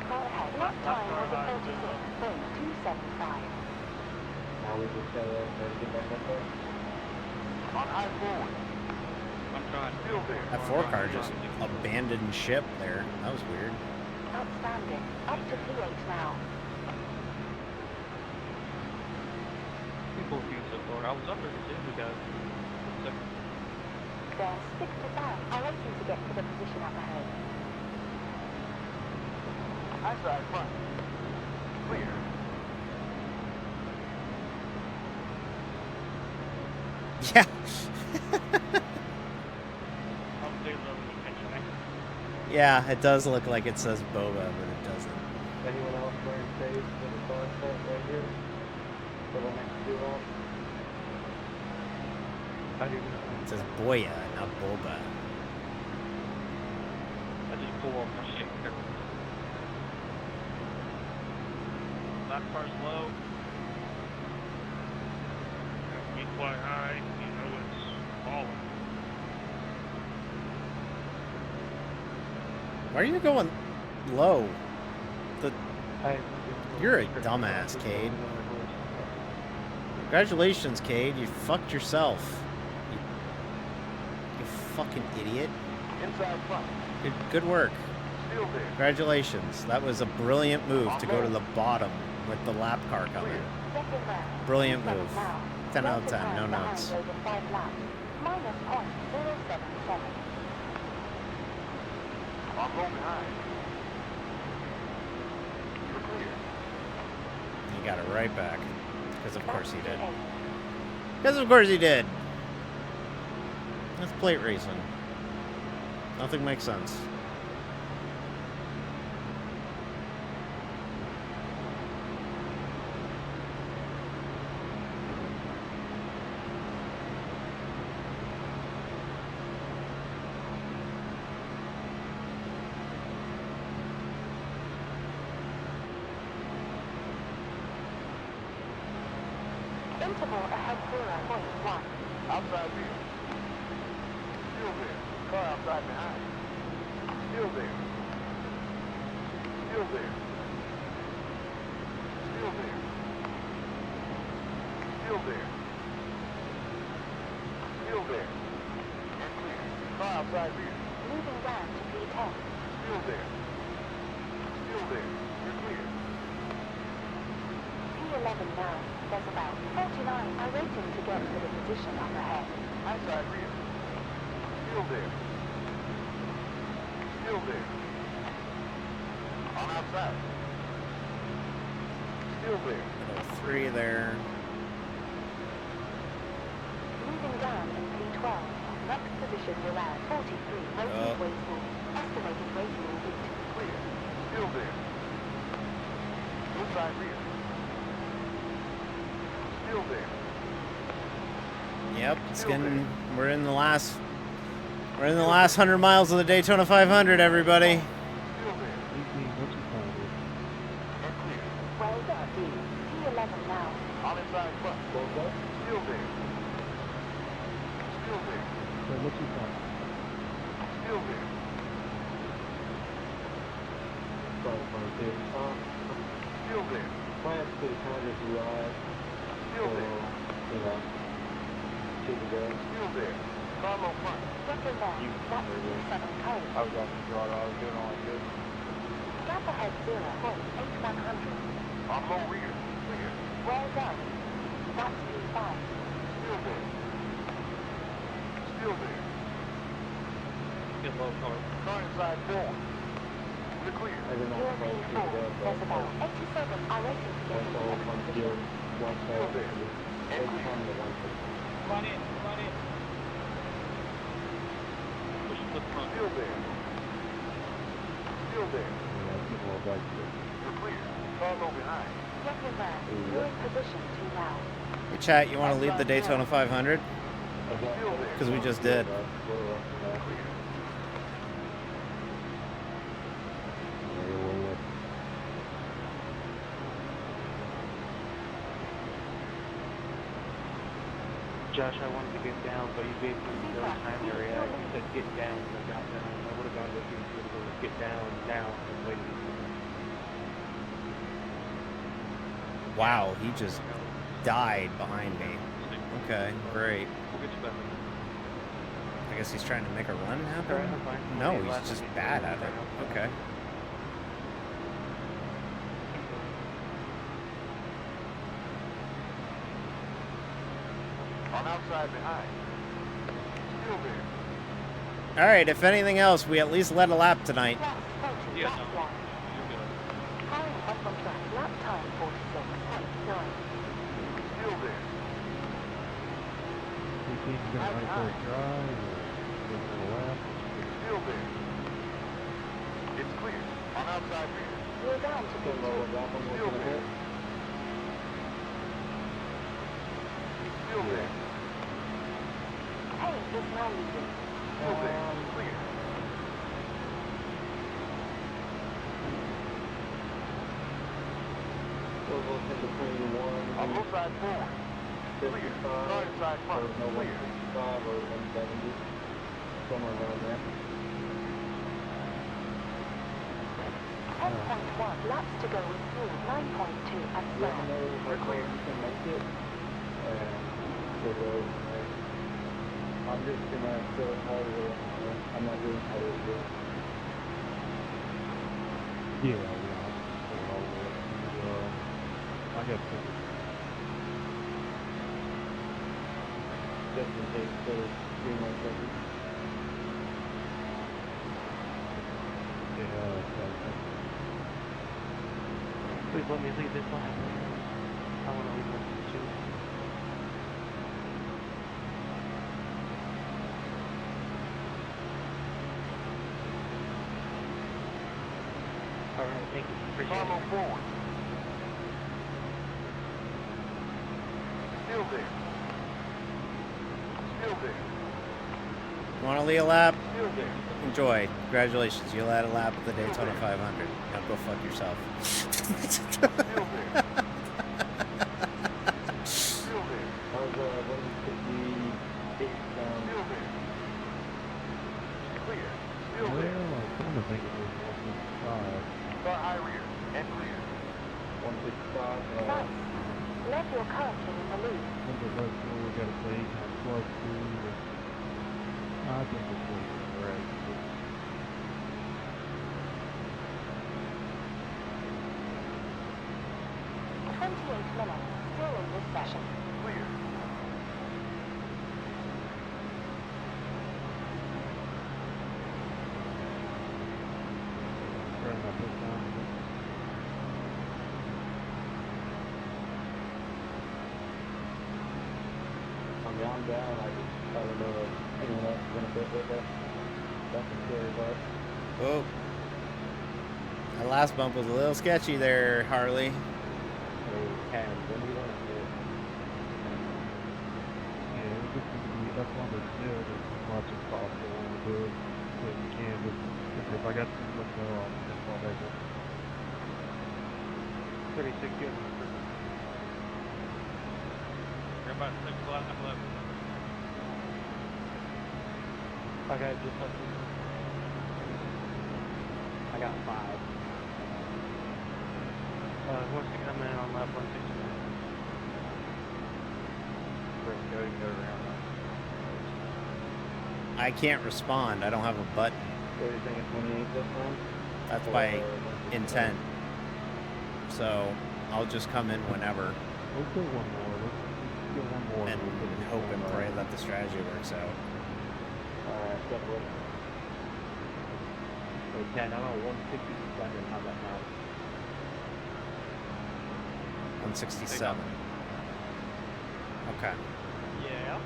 Car ahead. Lap time was a 36.275. Now we just gotta get back up there. On high forward. I'm trying. Still there. That 4-car just abandoned ship there. That was weird. Outstanding. Up to P8 now. People feel so far. I was up there too, because Then stick to that. I'll wait you to get to the position up ahead. High side front. Clear. Yeah. Yeah, it does look like it says Boba, but it doesn't. Anyone else wearing shades for the sunset right here? For the next 2 laps? How do you It says Boya, not Boba. I just pull off my shit. Lap car's low. We fly high, you know it's falling. Why are you going low? I You're a dumbass, Cade. Congratulations, Cade. You fucked yourself. You fucking idiot. Inside front. Good work. Still there. Congratulations. That was a brilliant move to go to the bottom with the lap car coming. Second round. Brilliant 7 move. now. 10 out of 10, Delta no time behind notes. over 5 laps. Minus .077. On low behind. You're clear. He got it right back. Because of course he did. Because of course he did. That's plate racing. Nothing makes sense. Interval ahead 0.1. Outside view. Still there. Car outside behind. Still there. Still there. Still there. Still there. Still there. And clear. Car outside view. Moving round to P10. Still there. Still there. You're clear. P11 P11 now. There's about 49 iRacing to get to the position up ahead. Outside rear. Still there. Still there. On outside. Still there. Middle 3 there. Moving down in P12. Next position will add 43 racing waypoint. Estimated racing route. Clear. Still there. Inside rear. Still there. Yep, it's getting. We're in the last 100 miles of the Daytona 500, everybody. Still there. And clear. Well done, D. P11 now. On inside front. Still there. Still there. Still there. Still there. Plans to kind of drive Still there. to the go. Still there. Carlo front. Second left. That's P7 code. I was off the throttle. I was doing all I could. Gap ahead 0.8100. On low rear. Clear. Well done. That's P5. Still there. Still there. Get low car. Car inside forward. We're clear. You're P4. There's about 87 iRacing to get to the next position. Still there. And clear. Come on in. Come on in. Push it to the front. Still there. Still there. We're clear. Carlo behind. Second left. You're in position to now. Hey, chat, you want to leave the Daytona 500? Still there. Because we just did. Clear. Josh, I wanted to get down, but you gave me no time to react. You said get down, and I got down. I would have gone with you and said, get down now and waited. Wow, he just died behind me. Okay, great. We'll get you back. I guess he's trying to make a run happen? Alright, I'm fine. No, Okay, he's last just one. bad at it. Okay. On outside behind. Still there. Alright, if anything else, we at least led a lap tonight. Left 30. Yeah, Left no. left. You're good. Carrying up on track. Lap time 46.9. Still there. Still there. It's clear. On outside rear. You're down to P2. Still there. Still there. Hayes is now leading. Still there. Clear. On low side forward. Clear. Car inside front. Clear. 5 or 170, somewhere around there. 10.1 laps to go with fuel 9.2 at Let me start. know how close you can make it, and we'll go from there. I'm just gonna fill it all the way on. I'm not doing how to do it. Yeah, I got to. Just in case there's 3 more seconds. Please let me leave this lap. I want to leave this too. Alright, thank you. Appreciate Carlo it. forward. Still there. Still there. You want to lead a lap? Still there. Enjoy. Congratulations, you led a lap at the Daytona 500. Now go fuck yourself. Still there. Still there. I was 158 down. Still there. Clear. Still Well, there. I kind of think it was 155. Car high rear. And clear. 165. Nice. Let your car in the lead. Number left where we got to play close to. I think it's right. 28 minutes. Still in this session. Clear. Turn that pit down. I'm down. I don't know if anyone else is gonna fit with us. That's a scary part. Oh. That last bump was a little sketchy there, Harley. Hey, Cam, when do you want to do it? Yeah, it's just gonna be up on the field as much as possible when we do it. So you can just, if I got too much go, I'll just fall back in. 36 good. We're about 6 laps left. Okay, just let me. I got 5. Wants to come in on lap 169. Go around. I can't respond. I don't have a button. What do you think it's 28 this time? That's by intent. So I'll just come in whenever Let's do one more. Let's get one more. and we'll put it hope and on. pray that the strategy works out. Alright, step with. Hey, Ken, I'm on 167. How's that now? 167. Okay. Yeah.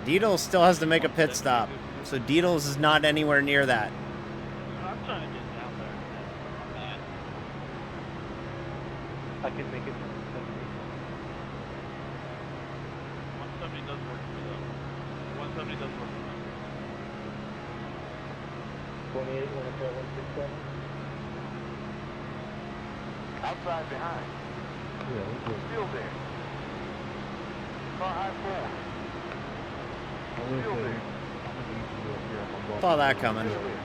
Deedles still has to make a pit stop. So Deedles is not anywhere near that. I'm trying to get down there. Man. I can make it 170. 170 does work for me though. 170 does work for me. 28, want to try 167? Outside behind. Yeah, let's do it. Still there. Car high forward. I will Still say, there. I'm gonna need you up here on my block. Saw that coming. Still there.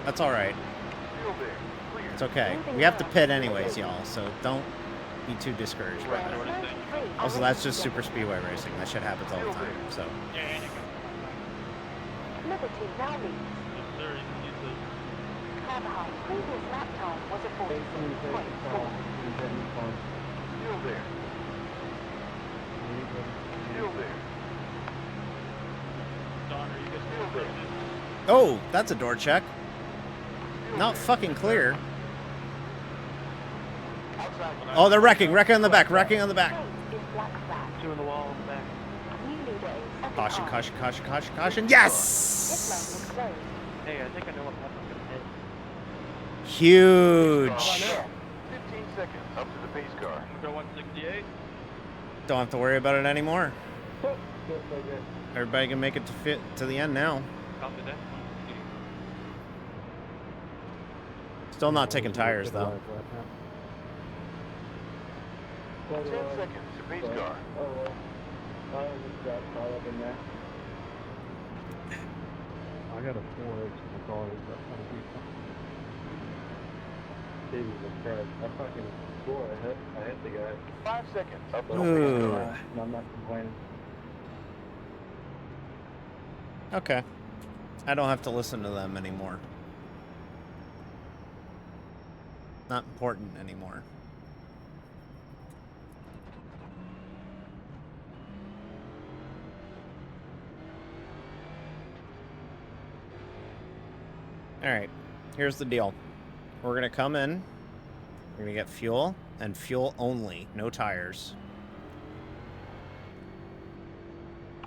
That's all right. Still there. Clear. It's okay. We have to pit anyways, y'all. So don't be too discouraged by that. Also, that's just super speedway racing. That shit happens all the time. So Yeah, Liberty now leads. yes, sir. You can use those. Car behind previous lap time was a 46.4. Still there. Still there. Don, are you guys Still there. oh, that's a door check. Still Not there. fucking clear. Outside. Oh, they're wrecking on the back, wrecking on the back. Is black flag. 2 in the wall in the back. New leader is second Caution, on. caution, caution, caution, caution. Pit lane Yes! is closed. Hey, I think I know what lap I'm gonna hit. Huge. 15 seconds up to the pace car. I'm gonna go 168. Don't have to worry about it anymore. Good, so good. Everybody can make it to the end now. Copy that. Still not taking tires though. 10 seconds to pace car. Oh, well. I just got caught up in there. I got a 4X in the car. Is that kind of decent? Jesus Christ. I fucking swore I hit the guy. 5 seconds up to the Ooh. pace car. And I'm not complaining. Okay. I don't have to listen to them anymore. Not important anymore. Alright, here's the deal. We're gonna come in, we're gonna get fuel, and fuel only, no tires.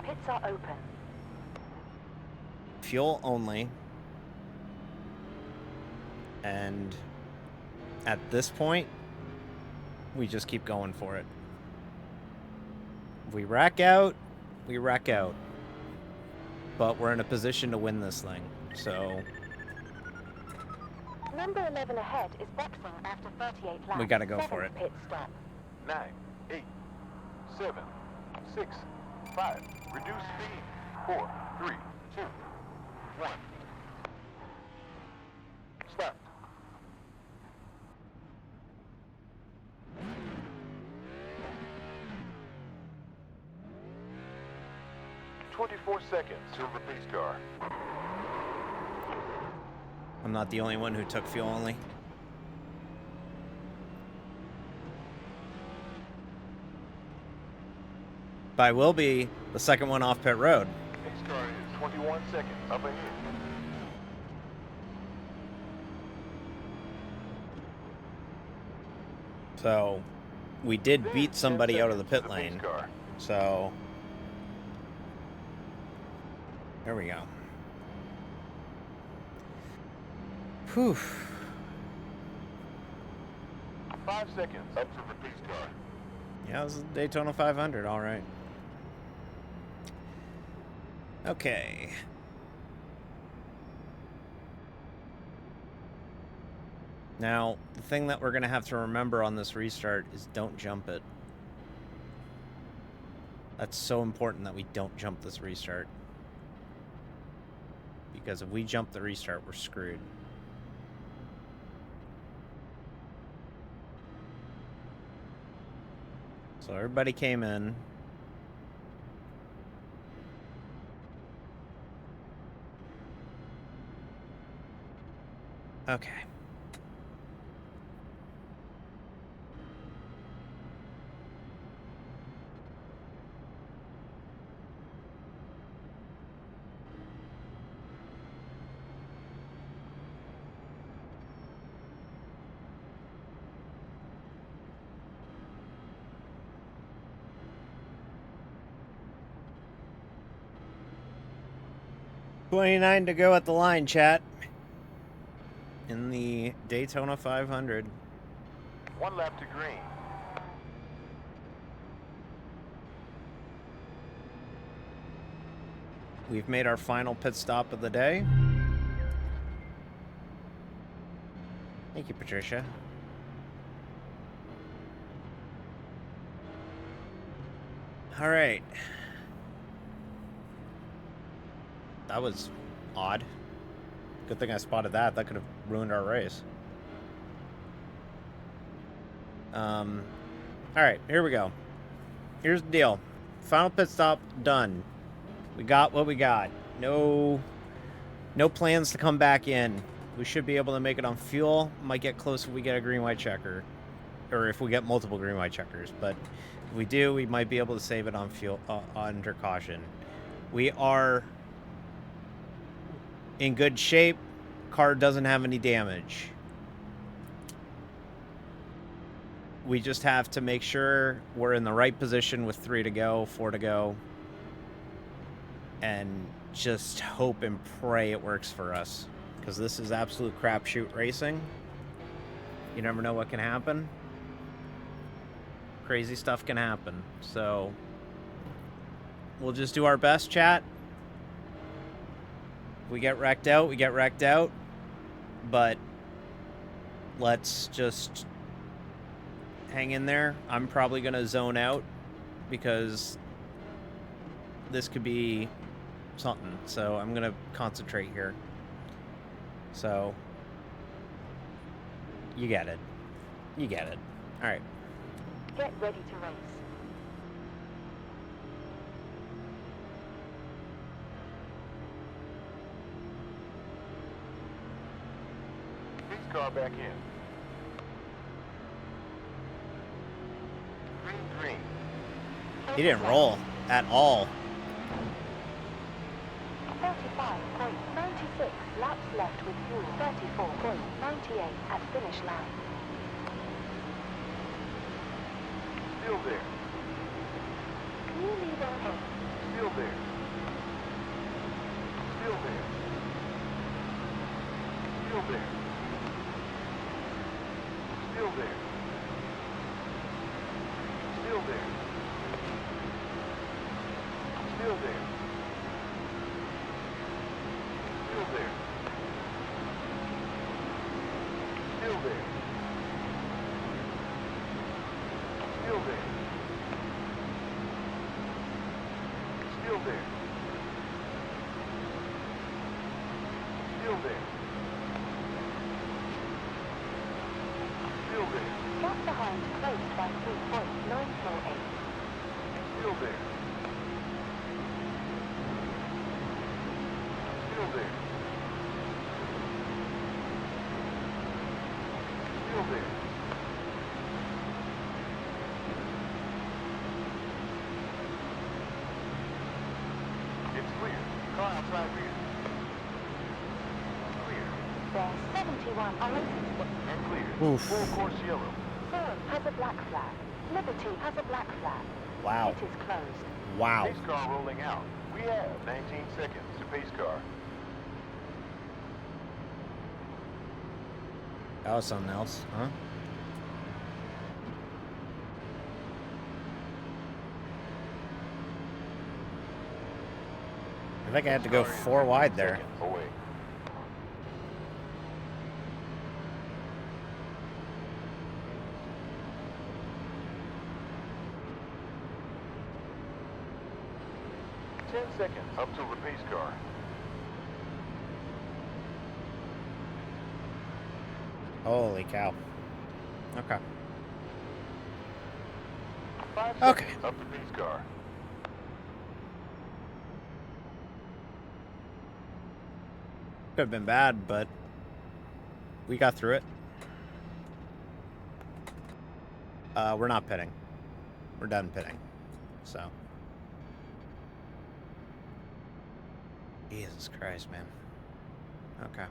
Pits are open. Fuel only. And at this point, we just keep going for it. If we rack out, we rack out. But we're in a position to win this thing, so Number 11 ahead is boxing after 38 laps. we gotta go for it. Pit stop. 9, 8, 7, 6, 5. Reduce speed. 4, 3, 2, 1. Stop. "24 seconds to the pace car. I'm not the only one who took fuel only. By will be the second one off pit road. Next car is 21 seconds up ahead. So we did Then beat 10 somebody out of the seconds pit to pace lane. car. So there we go. Whew. 5 seconds up to the pace car. Yeah, this is Daytona 500, all right. Okay. Now, the thing that we're going to have to remember on this restart is don't jump it. That's so important that we don't jump this restart. Because if we jump the restart, we're screwed. So everybody came in. Okay. $29 to go at the line, chat. In the Daytona 500. 1 lap to green. We've made our final pit stop of the day. Thank you, Patricia. All right. That was odd. Good thing I spotted that. That could have ruined our race. All right, here we go. Here's the deal. Final pit stop done. We got what we got. No plans to come back in. We should be able to make it on fuel. Might get close if we get a green-white checker. Or if we get multiple green-white checkers. But if we do, we might be able to save it on fuel under caution. We are in good shape. Car doesn't have any damage. We just have to make sure we're in the right position with 3 to go, 4 to go. And just hope and pray it works for us. Because this is absolute crapshoot racing. You never know what can happen. Crazy stuff can happen. So we'll just do our best, chat. If we get wrecked out, we get wrecked out. But let's just hang in there. I'm probably going to zone out because this could be something. So I'm going to concentrate here. So you get it. You get it. All right. Get ready to race. Pace car back in. Green. He didn't roll at all. 35.96 laps left with fuel. 34.98 at finish line. Still there. Can you leave our end? Still there. Still there. Still there. Still there. Still there. Still there. Still there. Still there. Still there. Still there. Still there. Still there. Gap behind closed by 3.948. Still there. Still there. Still there. outside rear. Clear. There's 71 on it. And clear. Oof. Full course yellow. Forum has a black flag. Liberty has a black flag. Wow. It is closed. Wow. Pace car rolling out. We have 19 seconds to pace car. That was something else, huh? I think I had to go 4 wide there. Seconds away. Seconds up to the pace car. Holy cow. Okay. 5 Okay. seconds up to pace car. Could have been bad, but we got through it. We're not pitting. We're done pitting. So. Jesus Christ, man. Okay.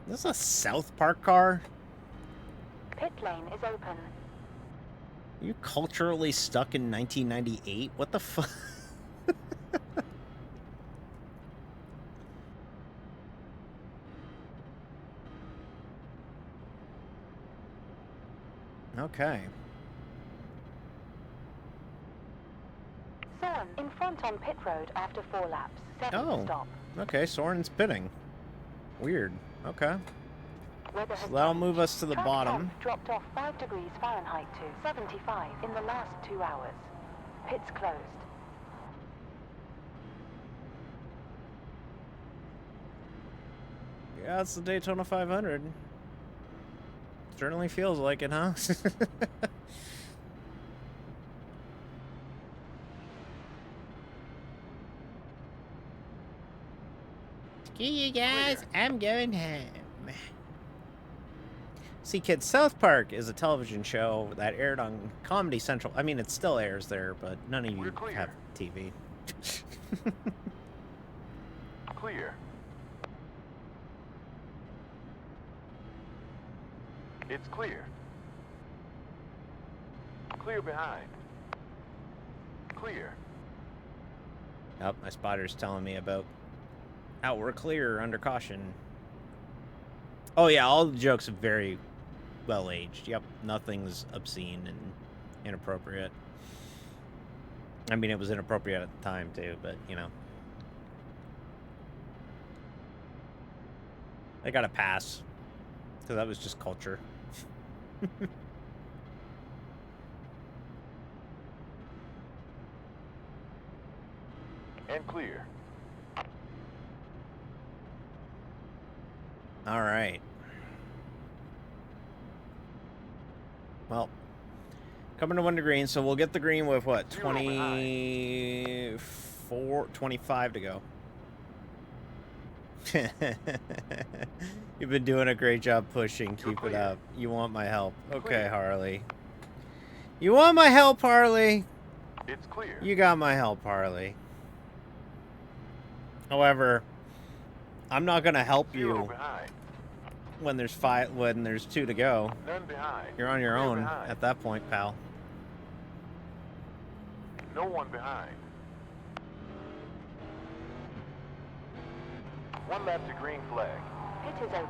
This is a South Park car? Pit lane is open. Are you culturally stuck in 1998? What the fuck? Okay. Soren in front on pit road after 4 laps. 7th Oh. stop. Okay, Soren's pitting. Weird. Okay. Weather So has that'll changed. move us to the Track bottom. temp dropped off 5 degrees Fahrenheit to 75 in the last 2 hours. Pits closed. Yeah, it's the Daytona 500. Certainly feels like it, huh? Screw you guys, I'm going home. See, kids, South Park is a television show that aired on Comedy Central. I mean, it still airs there, but none of you We're clear. have TV. Clear. It's clear. Clear behind. Clear. Oh, my spotter's telling me about how we're clear under caution. Oh yeah, all the jokes are very well aged. Yep, nothing's obscene and inappropriate. I mean, it was inappropriate at the time too, but you know. I got a pass because that was just culture. And clear. All right. Well, coming to 1 degree, so we'll get the green with what? 24, 25 to go. You've been doing a great job pushing. Keep it up. You want my help. Okay, Harley. You want my help, Harley? It's clear. You got my help, Harley. However, I'm not gonna help Zero you behind. when there's 2 to go. None behind. You're on your Clear own behind. at that point, pal. No one behind. 1 lap to green flag. Pit is open.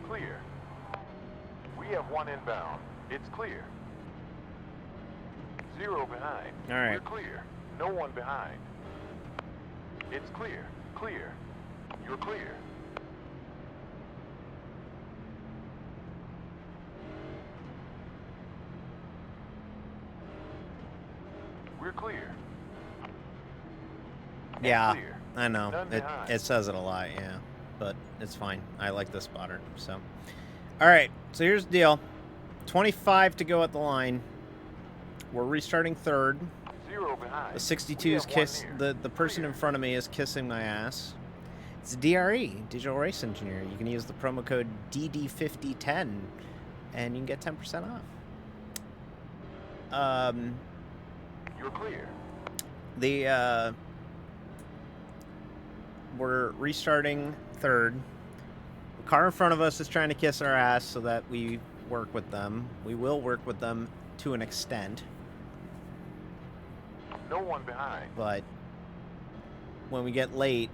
Clear. We have 1 inbound. It's clear. 0 behind. All right. We're clear. No one behind. It's clear. Clear. You're clear. We're clear. And Yeah, clear. I know. None behind. It says it a lot, yeah. But it's fine. I like this spotter, so. All right, so here's the deal. 25 to go at the line. We're restarting third. 0 behind. The 62 We is have 1 kiss. near. The person in Clear. front of me is kissing my ass. It's DRE, Digital Race Engineer. You can use the promo code DD5010, and you can get 10% off. You're clear. We're restarting third. The car in front of us is trying to kiss our ass so that we work with them. We will work with them to an extent. No one behind. But when we get late,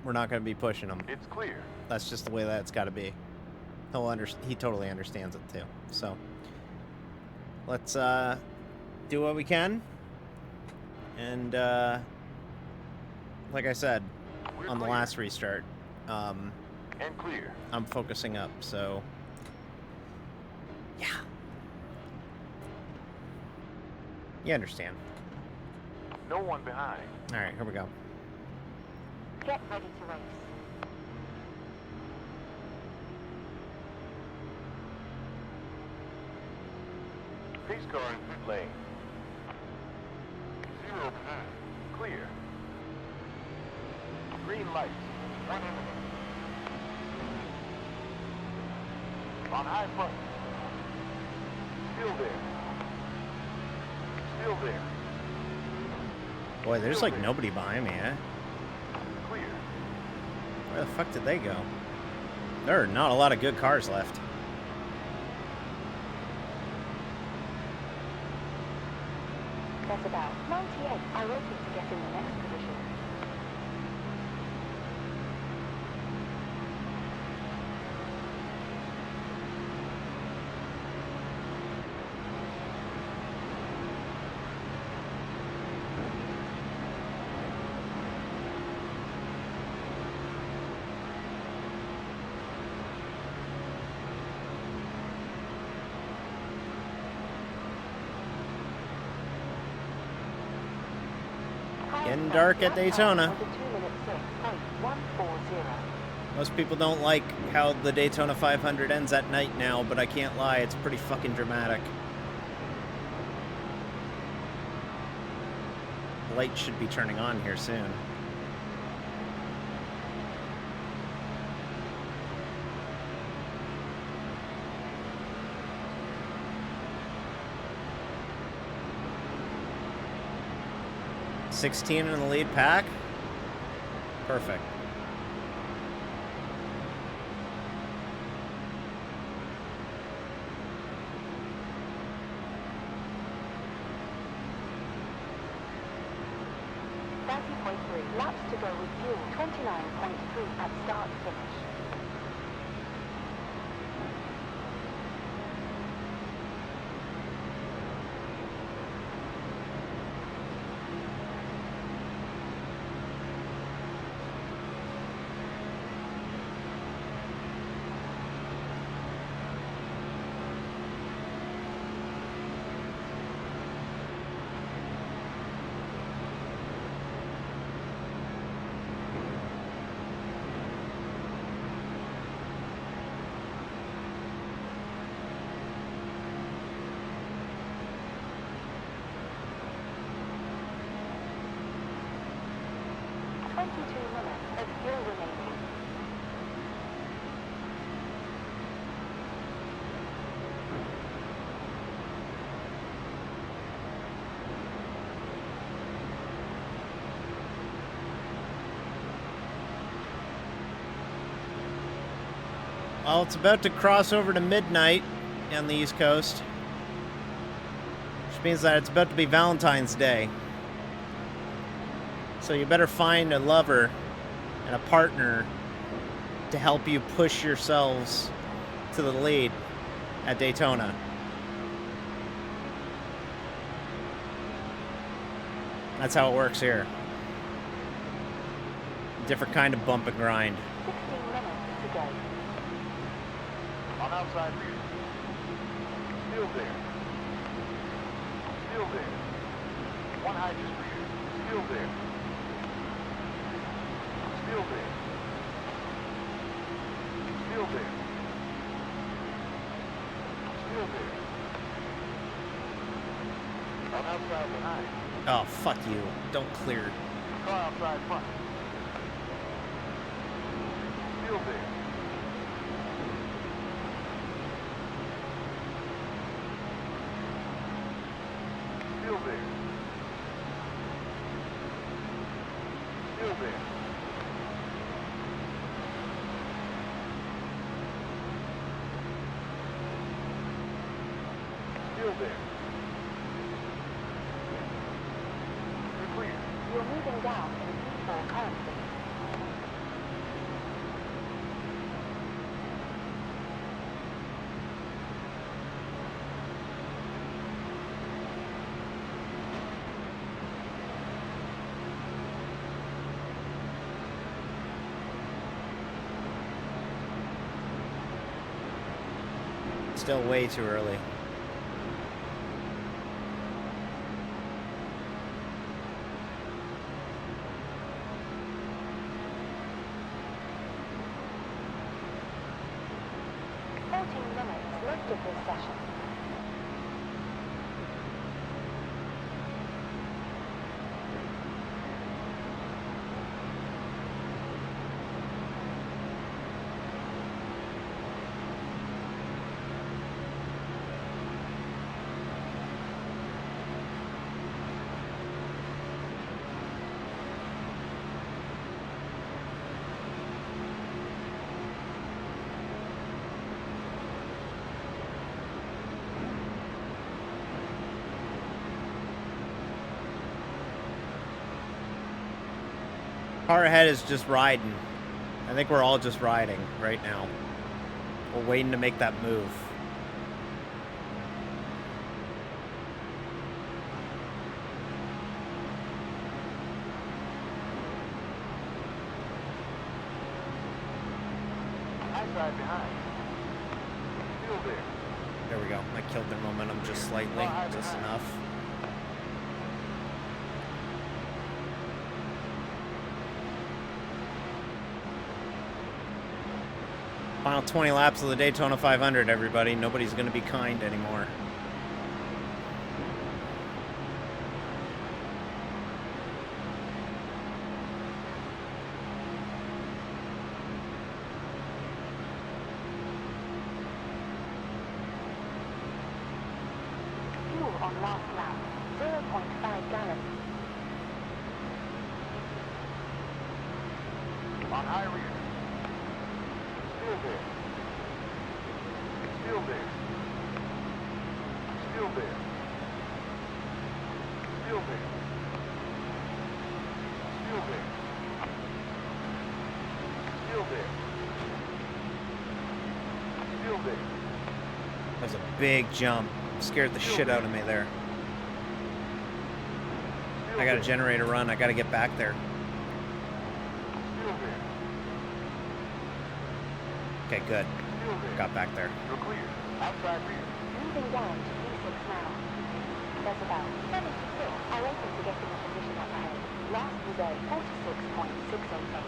we're not going to be pushing them. It's clear. That's just the way that it's got to be. He totally understands it too. So let's do what we can. And like I said, on the last restart, and clear. I'm focusing up, so yeah. You understand. No one behind. All right, here we go. Get ready to race. Pace car in pit lane. 0 behind. Clear. Green lights. 1 enemy. On high front. Still there. Still there. Boy, there's like nobody behind me, eh? Clear. Where the fuck did they go? There are not a lot of good cars left. That's about 98. I waited to get in the next position. Getting dark at Daytona. Most people don't like how the Daytona 500 ends at night now, but I can't lie, it's pretty fucking dramatic. The light should be turning on here soon. $16 in the lead pack. Perfect. Laps to go with fuel. 29.3 at start finish. Well, it's about to cross over to midnight on the East Coast, which means that it's about to be Valentine's Day. So you better find a lover and a partner to help you push yourselves to the lead at Daytona. That's how it works here. Different kind of bump and grind. 16 minutes to go. On outside rear. Still there. Still there. One high just for you. Still there. Still there. Still there. Still there. On outside behind. Oh, fuck you. Don't clear. Car outside front. Still there. Still there. there. Still there. You're clear. You're moving down in P4 currently. Still way too early. Left of this session. Car ahead is just riding. I think we're all just riding right now. We're waiting to make that move. Eyesight behind. Still there. There we go. I killed their momentum just slightly, just enough. Final 20 laps of the Daytona 500, everybody. Nobody's going to be kind anymore. Fuel on last lap, 0.5 gallons. On high rear. Still there. Still there. Still there. Still there. Still there. Still there. Still there. That was a big jump. Scared the shit out of me there. I gotta generate a run. I gotta get back there. Still there. Okay, good. Still there. Got back there. You're clear. Outside rear. Moving down to P6 now. There's about 76 iRacing to get in the position up ahead. Last was a 46.688.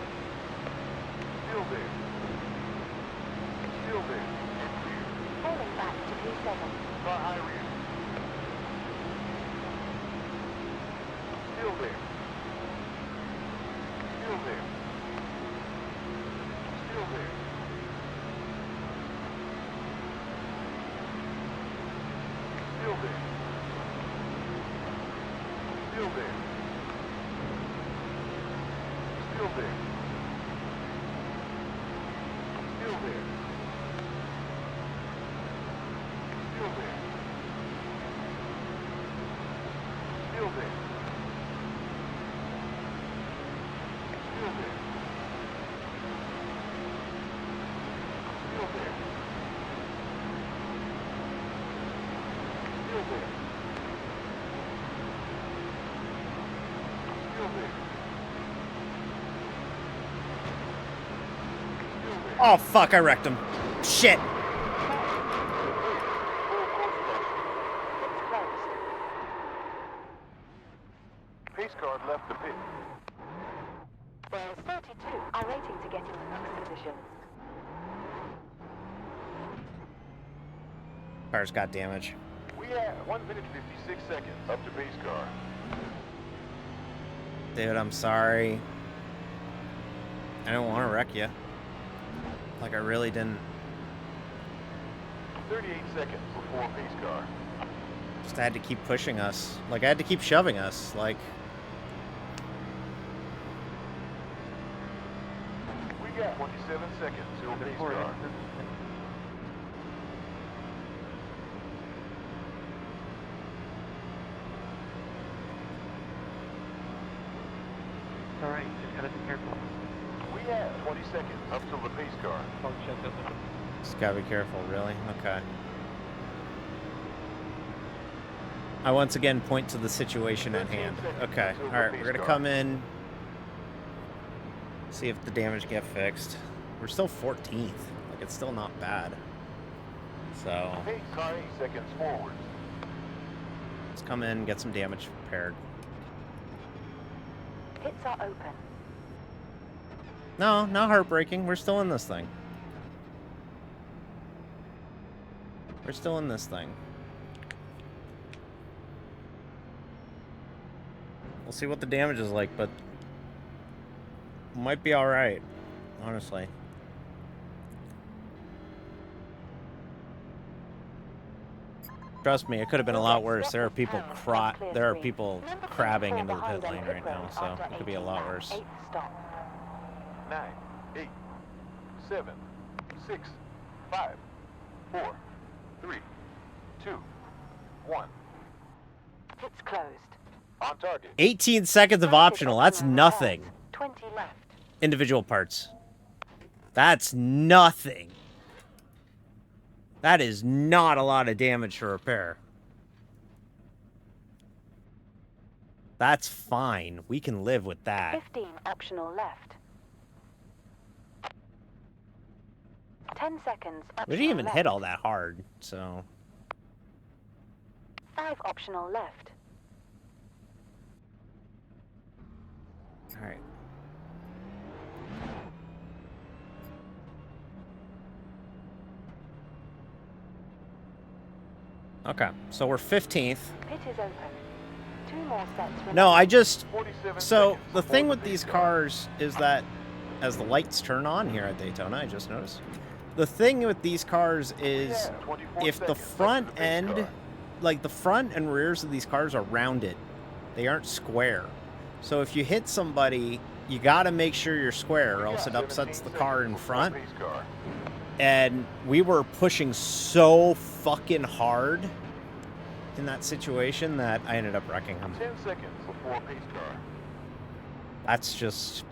Still there. Still there. You're clear. Falling back to P7. Car high rear. Still there. Still there. Still there. Still there. Still there. Still there. Still there. Still there. Still there. Still there. Still there. Still there. Still there. Still there. Oh, fuck, I wrecked him. Shit. Pace car left the pit. There's 32 iRacing to get in the next position. Car's got damage. We have 1 minute 56 seconds up to pace car. Dude, I'm sorry. I don't want to wreck you. Like, I really didn't. 38 seconds before pace car. Just had to keep pushing us. Like, I had to keep shoving us. Like, 27 seconds till Under pace 40. car. It's alright, just gotta be careful. We have 20 seconds up till the pace car. Fog check doesn't. Just gotta be careful, really? Okay. I once again point to the situation at hand. Okay, alright, we're gonna come in, see if the damage get fixed. We're still 14th. Like, it's still not bad. So, Pace car 8 seconds forward. let's come in, get some damage repaired. Pits are open. No, not heartbreaking. We're still in this thing. We're still in this thing. We'll see what the damage is like, but might be alright, honestly. Trust me, it could have been a lot worse. There are people crabbing into the pit lane right now, so it could be a lot worse. 9, 8, 7, 6, 5, 4, 3, 2, 1. Pits closed. On target. 18 seconds of optional. That's nothing. 20 left. Individual parts. That's nothing. That is not a lot of damage to repair. That's fine. We can live with that. 15 optional left. 10 seconds optional We didn't even left. hit all that hard, so... 5 optional left. Alright. Okay, so we're 15th. Pit is open. 2 more sets remaining. No, I just... 47 So, seconds the before thing the with pace these car. cars is that as the lights turn on here at Daytona, I just noticed. The thing with these cars is Yeah, 24 if the seconds up front to the pace end, car. like the front and rears of these cars are rounded. They aren't square. So if you hit somebody, you gotta make sure you're square or We else got it upsets 17 the car in seconds before front. pace car. And we were pushing so fucking hard in that situation that I ended up wrecking him. 10 seconds before pace car. That's just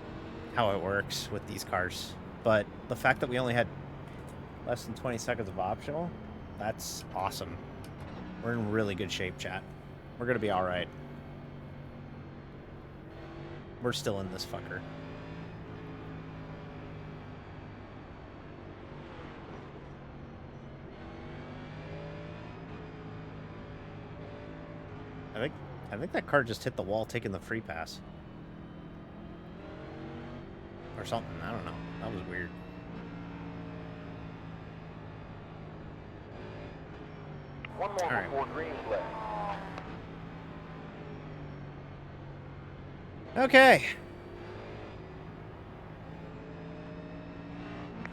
how it works with these cars. But the fact that we only had less than 20 seconds of optional, that's awesome. We're in really good shape, chat. We're gonna be alright. We're still in this fucker. I think that car just hit the wall taking the free pass. Or something, I don't know. That was weird. One more All right. before green flag. Okay.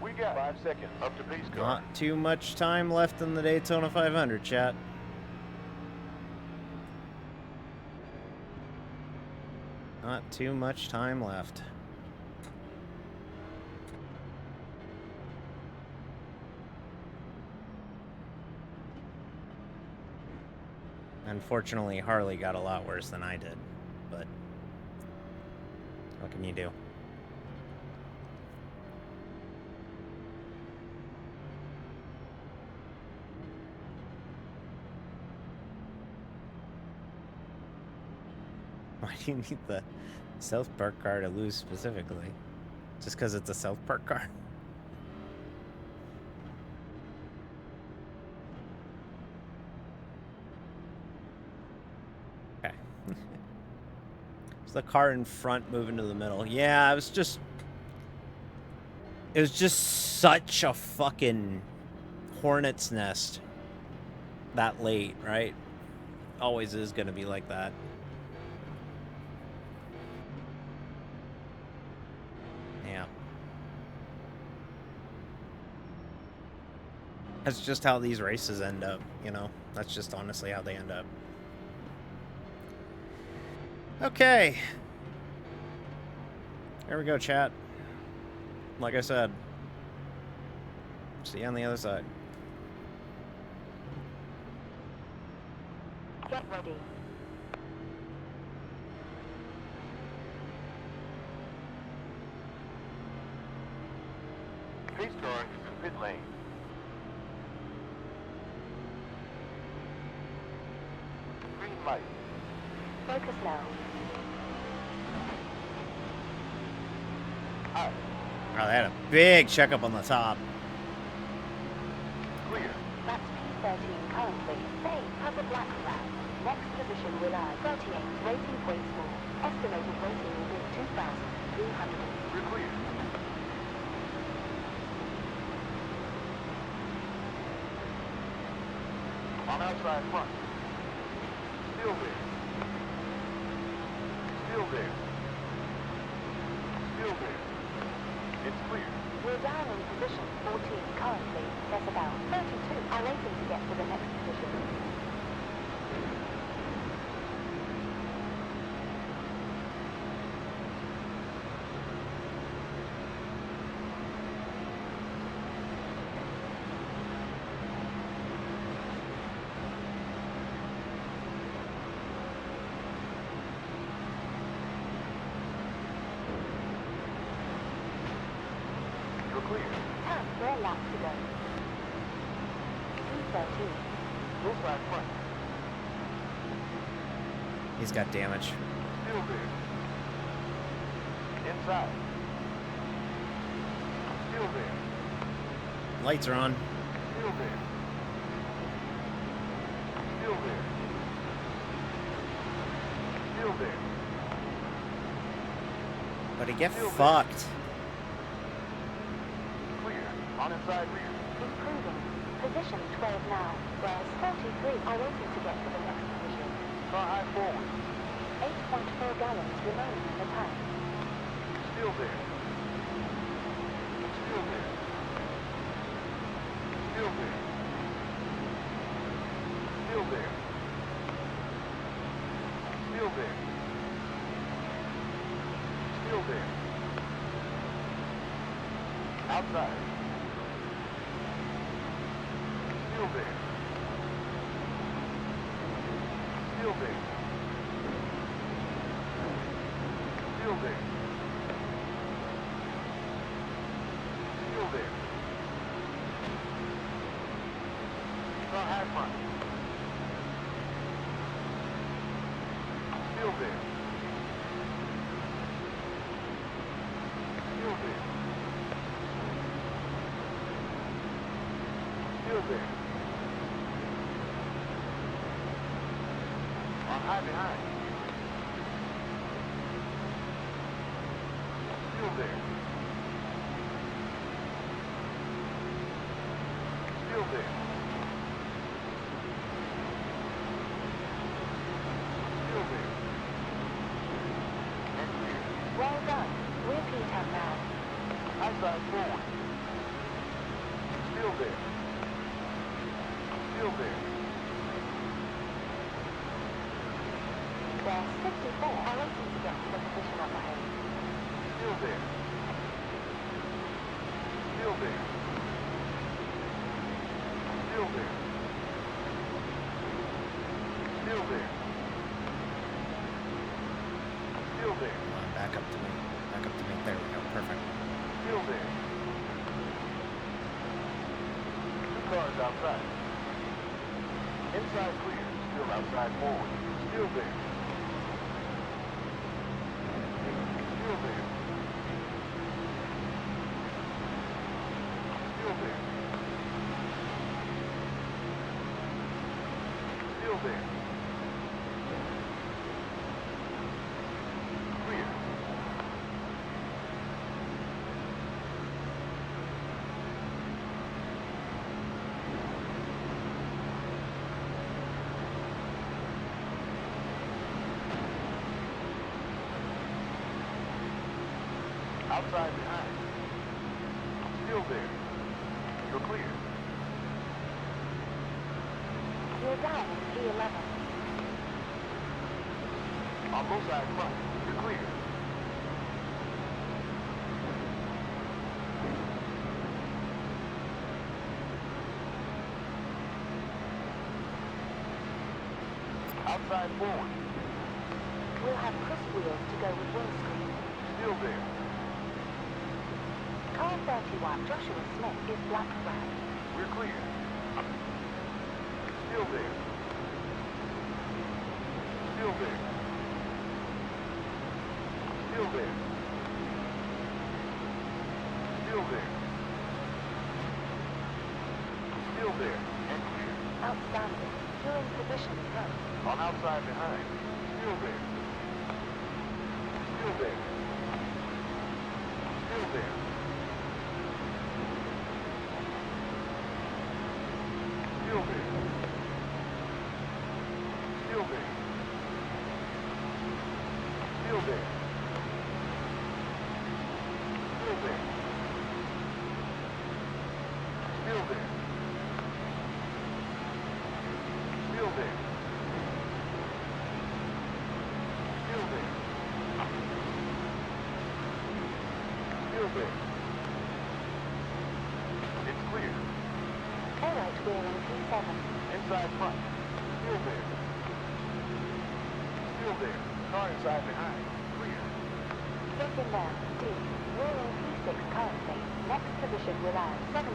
We got 5 seconds up to pace car. Not too much time left in the Daytona 500, chat. Not too much time left. Unfortunately, Harley got a lot worse than I did, but what can you do? Why do you need the South Park car to lose specifically? Just because it's a South Park car? Okay. It's the car in front moving to the middle. Yeah, it was just such a fucking hornet's nest that late, right? Always is gonna be like that. Yeah. That's just how these races end up, you know? That's just honestly how they end up. Okay. There we go, chat. like I said. See you on the other side. Get ready. Pace car into pit lane. Green light. Focus now. High. Oh, they had a big checkup on the top. Clear. That's P13 currently. They have a black flag. Next position will add 38 rating points more. Estimated rating will be 2,300. We're clear. On outside front. Still there. Still there. Still there. It's clear. We're down in position 14 currently. There's about 32 are waiting to get to the next position. You're clear. 10 more laps to go. P13. Hillside front. He's got damage. Still there. Inside. Still there. Lights are on. Still there. Still there. Still there. But he get fucked. Clear. On inside rear. Improving. Position 12 now, whereas 43 are waiting to get to the next position. Car high forward. 8.4 gallons remaining in the tank. Still there. Still there. Still there. Still there. Still there. Still there. Outside. Still there. Still there. Still there. Still there. Car high front. Still there. Still there. Still there. On high behind. Still there. Still there. Still there. And clear. Well done. We're P10 now. High side forward. Still there. Still there. There's 54 are waiting to get to the position up ahead. Still there. Still there. Still there. Still there. Still there. Come on, back up to me. Back up to me. There we go. Perfect. Still there. Two cars outside. Inside clear. Still outside forward. Still there. Still there. Still there. Still there. Clear. Outside behind. Still there. You're clear. You're down in P11. On both sides front. You're clear. inside forward. We'll have crisp wheels to go with windscreen. Still there. Car 31 Joshua Smith is black flag. We're clear. Still there. Still there. Still there. Still there. Still there. And clear. Outstanding. You're in position front. On outside behind. Still there. Still there. Still there. Still there. Still there. Still there. Still there. Still there. Still there. Still there. Still there. It's clear. All right, we're in P7. Inside front. Still there. Still there. Car inside behind. Clear. Get in there. D. We're in P6 currently. Next position will add 76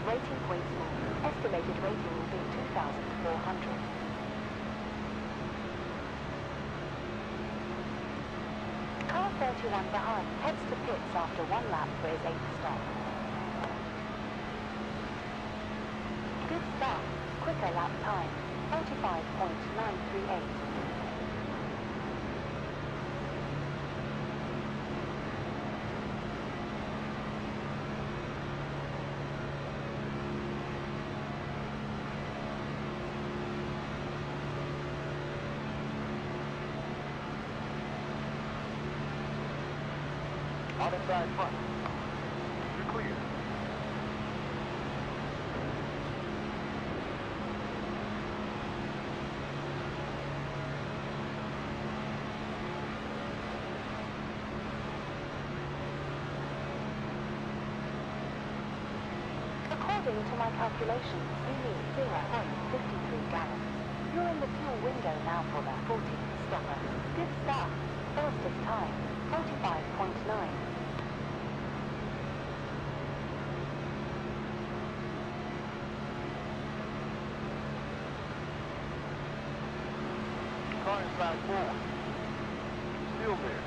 rating points more. Estimated rating will be 2,400. Car 31 behind heads to pits after one lap for his 8th stop. Good start. Quicker lap time. 45.938. On inside front. You're clear. According to my calculations, you need 0.53 gallons. You're in the fuel window now for the 14th stopper. Good start. Fastest time, 45.9. Car inside forward. Still there.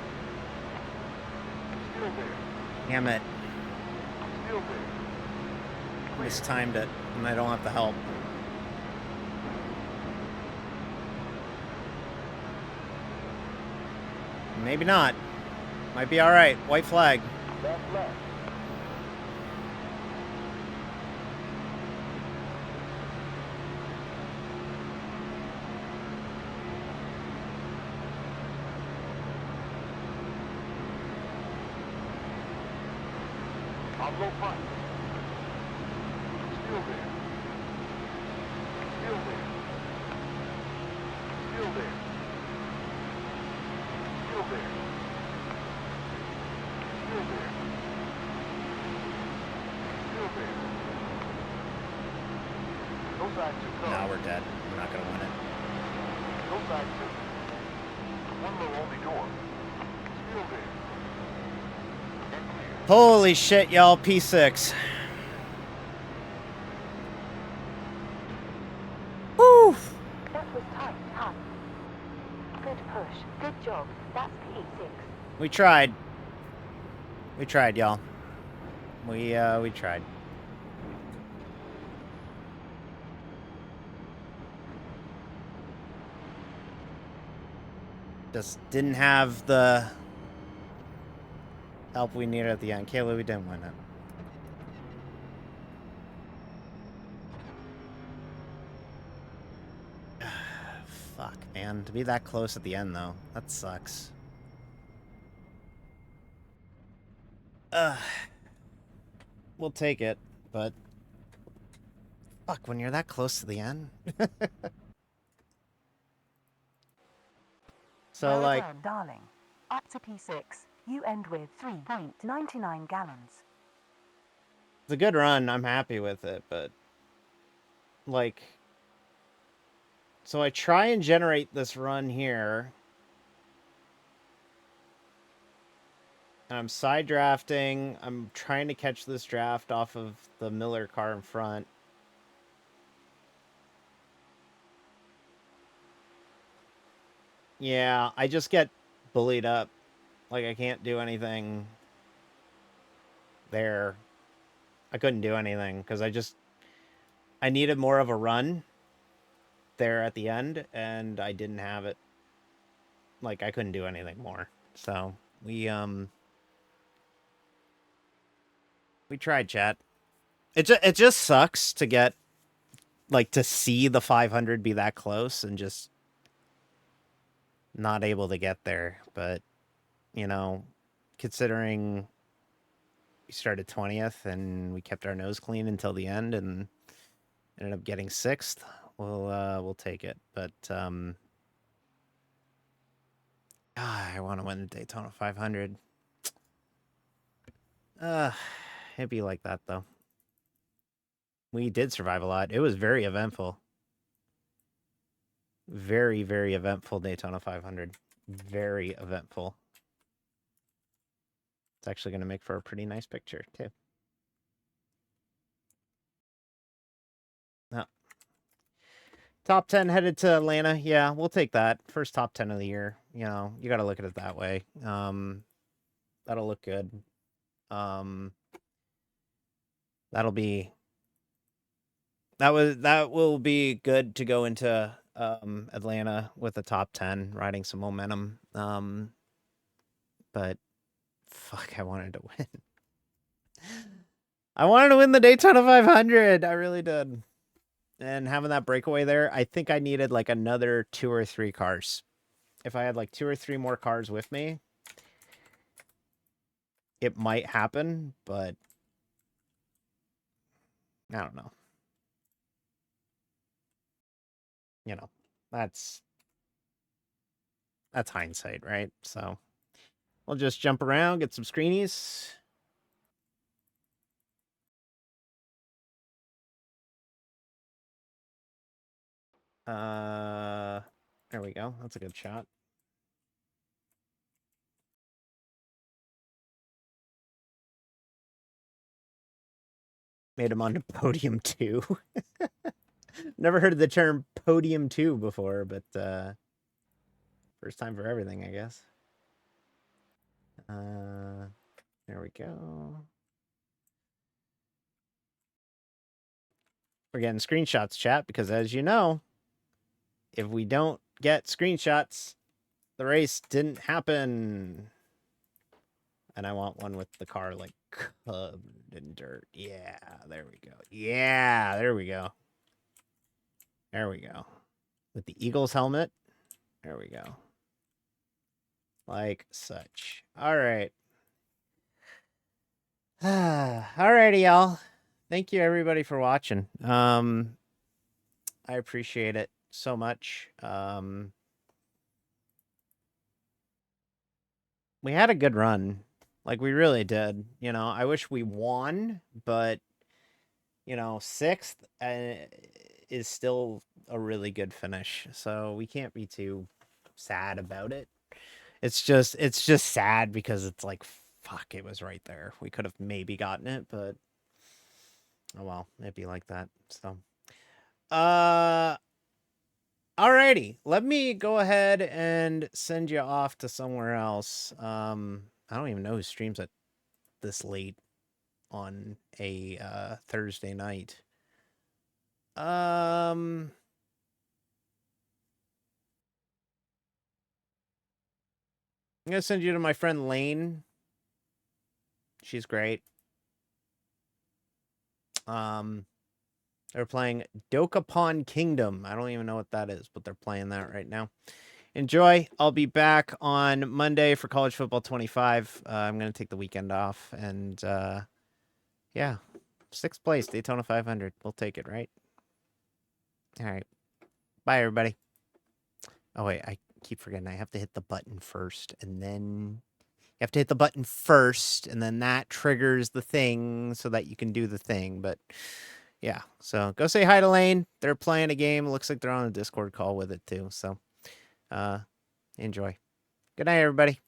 Still there. Damn it. Still there. Mistimed it, and I don't have the help. Maybe not. Might be alright. White flag. That's left. On low front. Still there. Still there. Still there. Still there. Still there. Still there. No side two No, cars. we're dead. We're not gonna win it. No side two. One low only door. Still there. And clear. Holy shit, y'all. P6. Woo! That was tight, huh? Good push. Good job. That's P6. We tried. We tried, y'all. We tried. Just didn't have the help we needed at the end. Kayla, we didn't win it. Fuck, man. To be that close at the end, though. That sucks. We'll take it, but... Fuck, when you're that close to the end? So, Well like... done, darling. Up to P6. You end with 3.99 gallons. It's a good run. I'm happy with it, but... Like... So I try and generate this run here. And I'm side drafting. I'm trying to catch this draft off of the Miller car in front. Yeah, I just get bullied up. Like, I can't do anything there. I couldn't do anything because I needed more of a run there at the end, and I didn't have it. Like, I couldn't do anything more. So, we tried, chat. It just sucks to get, like, to see the 500 be that close and just not able to get there. But, you know, considering we started 20th and we kept our nose clean until the end and ended up getting 6th, we'll take it. But I want to win the Daytona 500. It'd be like that though. We did survive a lot. It was very eventful. Very, very eventful Daytona 500. Very eventful. It's actually going to make for a pretty nice picture too. Oh. Top 10 headed to Atlanta. Yeah, we'll take that. First top 10 of the year. You know, you got to look at it that way. That'll look good. That'll be that will be good to go into Atlanta with a top 10, riding some momentum. But fuck, I wanted to win. I wanted to win the Daytona 500. I really did. And having that breakaway there, I think I needed like another 2 or 3 cars. If I had like 2 or 3 more cars with me, it might happen, but I don't know. You know, that's hindsight, right? So we'll just jump around, get some screenies. There we go. That's a good shot. Made him onto podium 2. Never heard of the term podium 2 before, but first time for everything, I guess. There we go. We're getting screenshots, chat, because as you know, if we don't get screenshots, the race didn't happen. And I want one with the car like covered in dirt. Yeah, there we go. Yeah, there we go. There we go. With the Eagles helmet. There we go. Like such. All right. Alrighty, y'all. Thank you everybody for watching. I appreciate it so much. We had a good run. Like we really did. You know, I wish we won, but you know, 6th is still a really good finish. So we can't be too sad about it. It's just sad because it's like, fuck, it was right there. We could have maybe gotten it, but oh well, it'd be like that. So, alrighty, let me go ahead and send you off to somewhere else. I don't even know who streams it this late on a Thursday night. I'm gonna send you to my friend Lane. She's great. They're playing Dokapon Kingdom. I don't even know what that is, but they're playing that right now. Enjoy. I'll be back on Monday for College Football 25. I'm gonna take the weekend off, and yeah, 6th place Daytona 500. We'll take it, right? All right. Bye, everybody. Oh wait, I keep forgetting. I have to hit the button first, and then you have to hit the button first, and then that triggers the thing so that you can do the thing. But yeah, so go say hi to Lane. They're playing a game. Looks like they're on a Discord call with it too. So enjoy. Good night, everybody.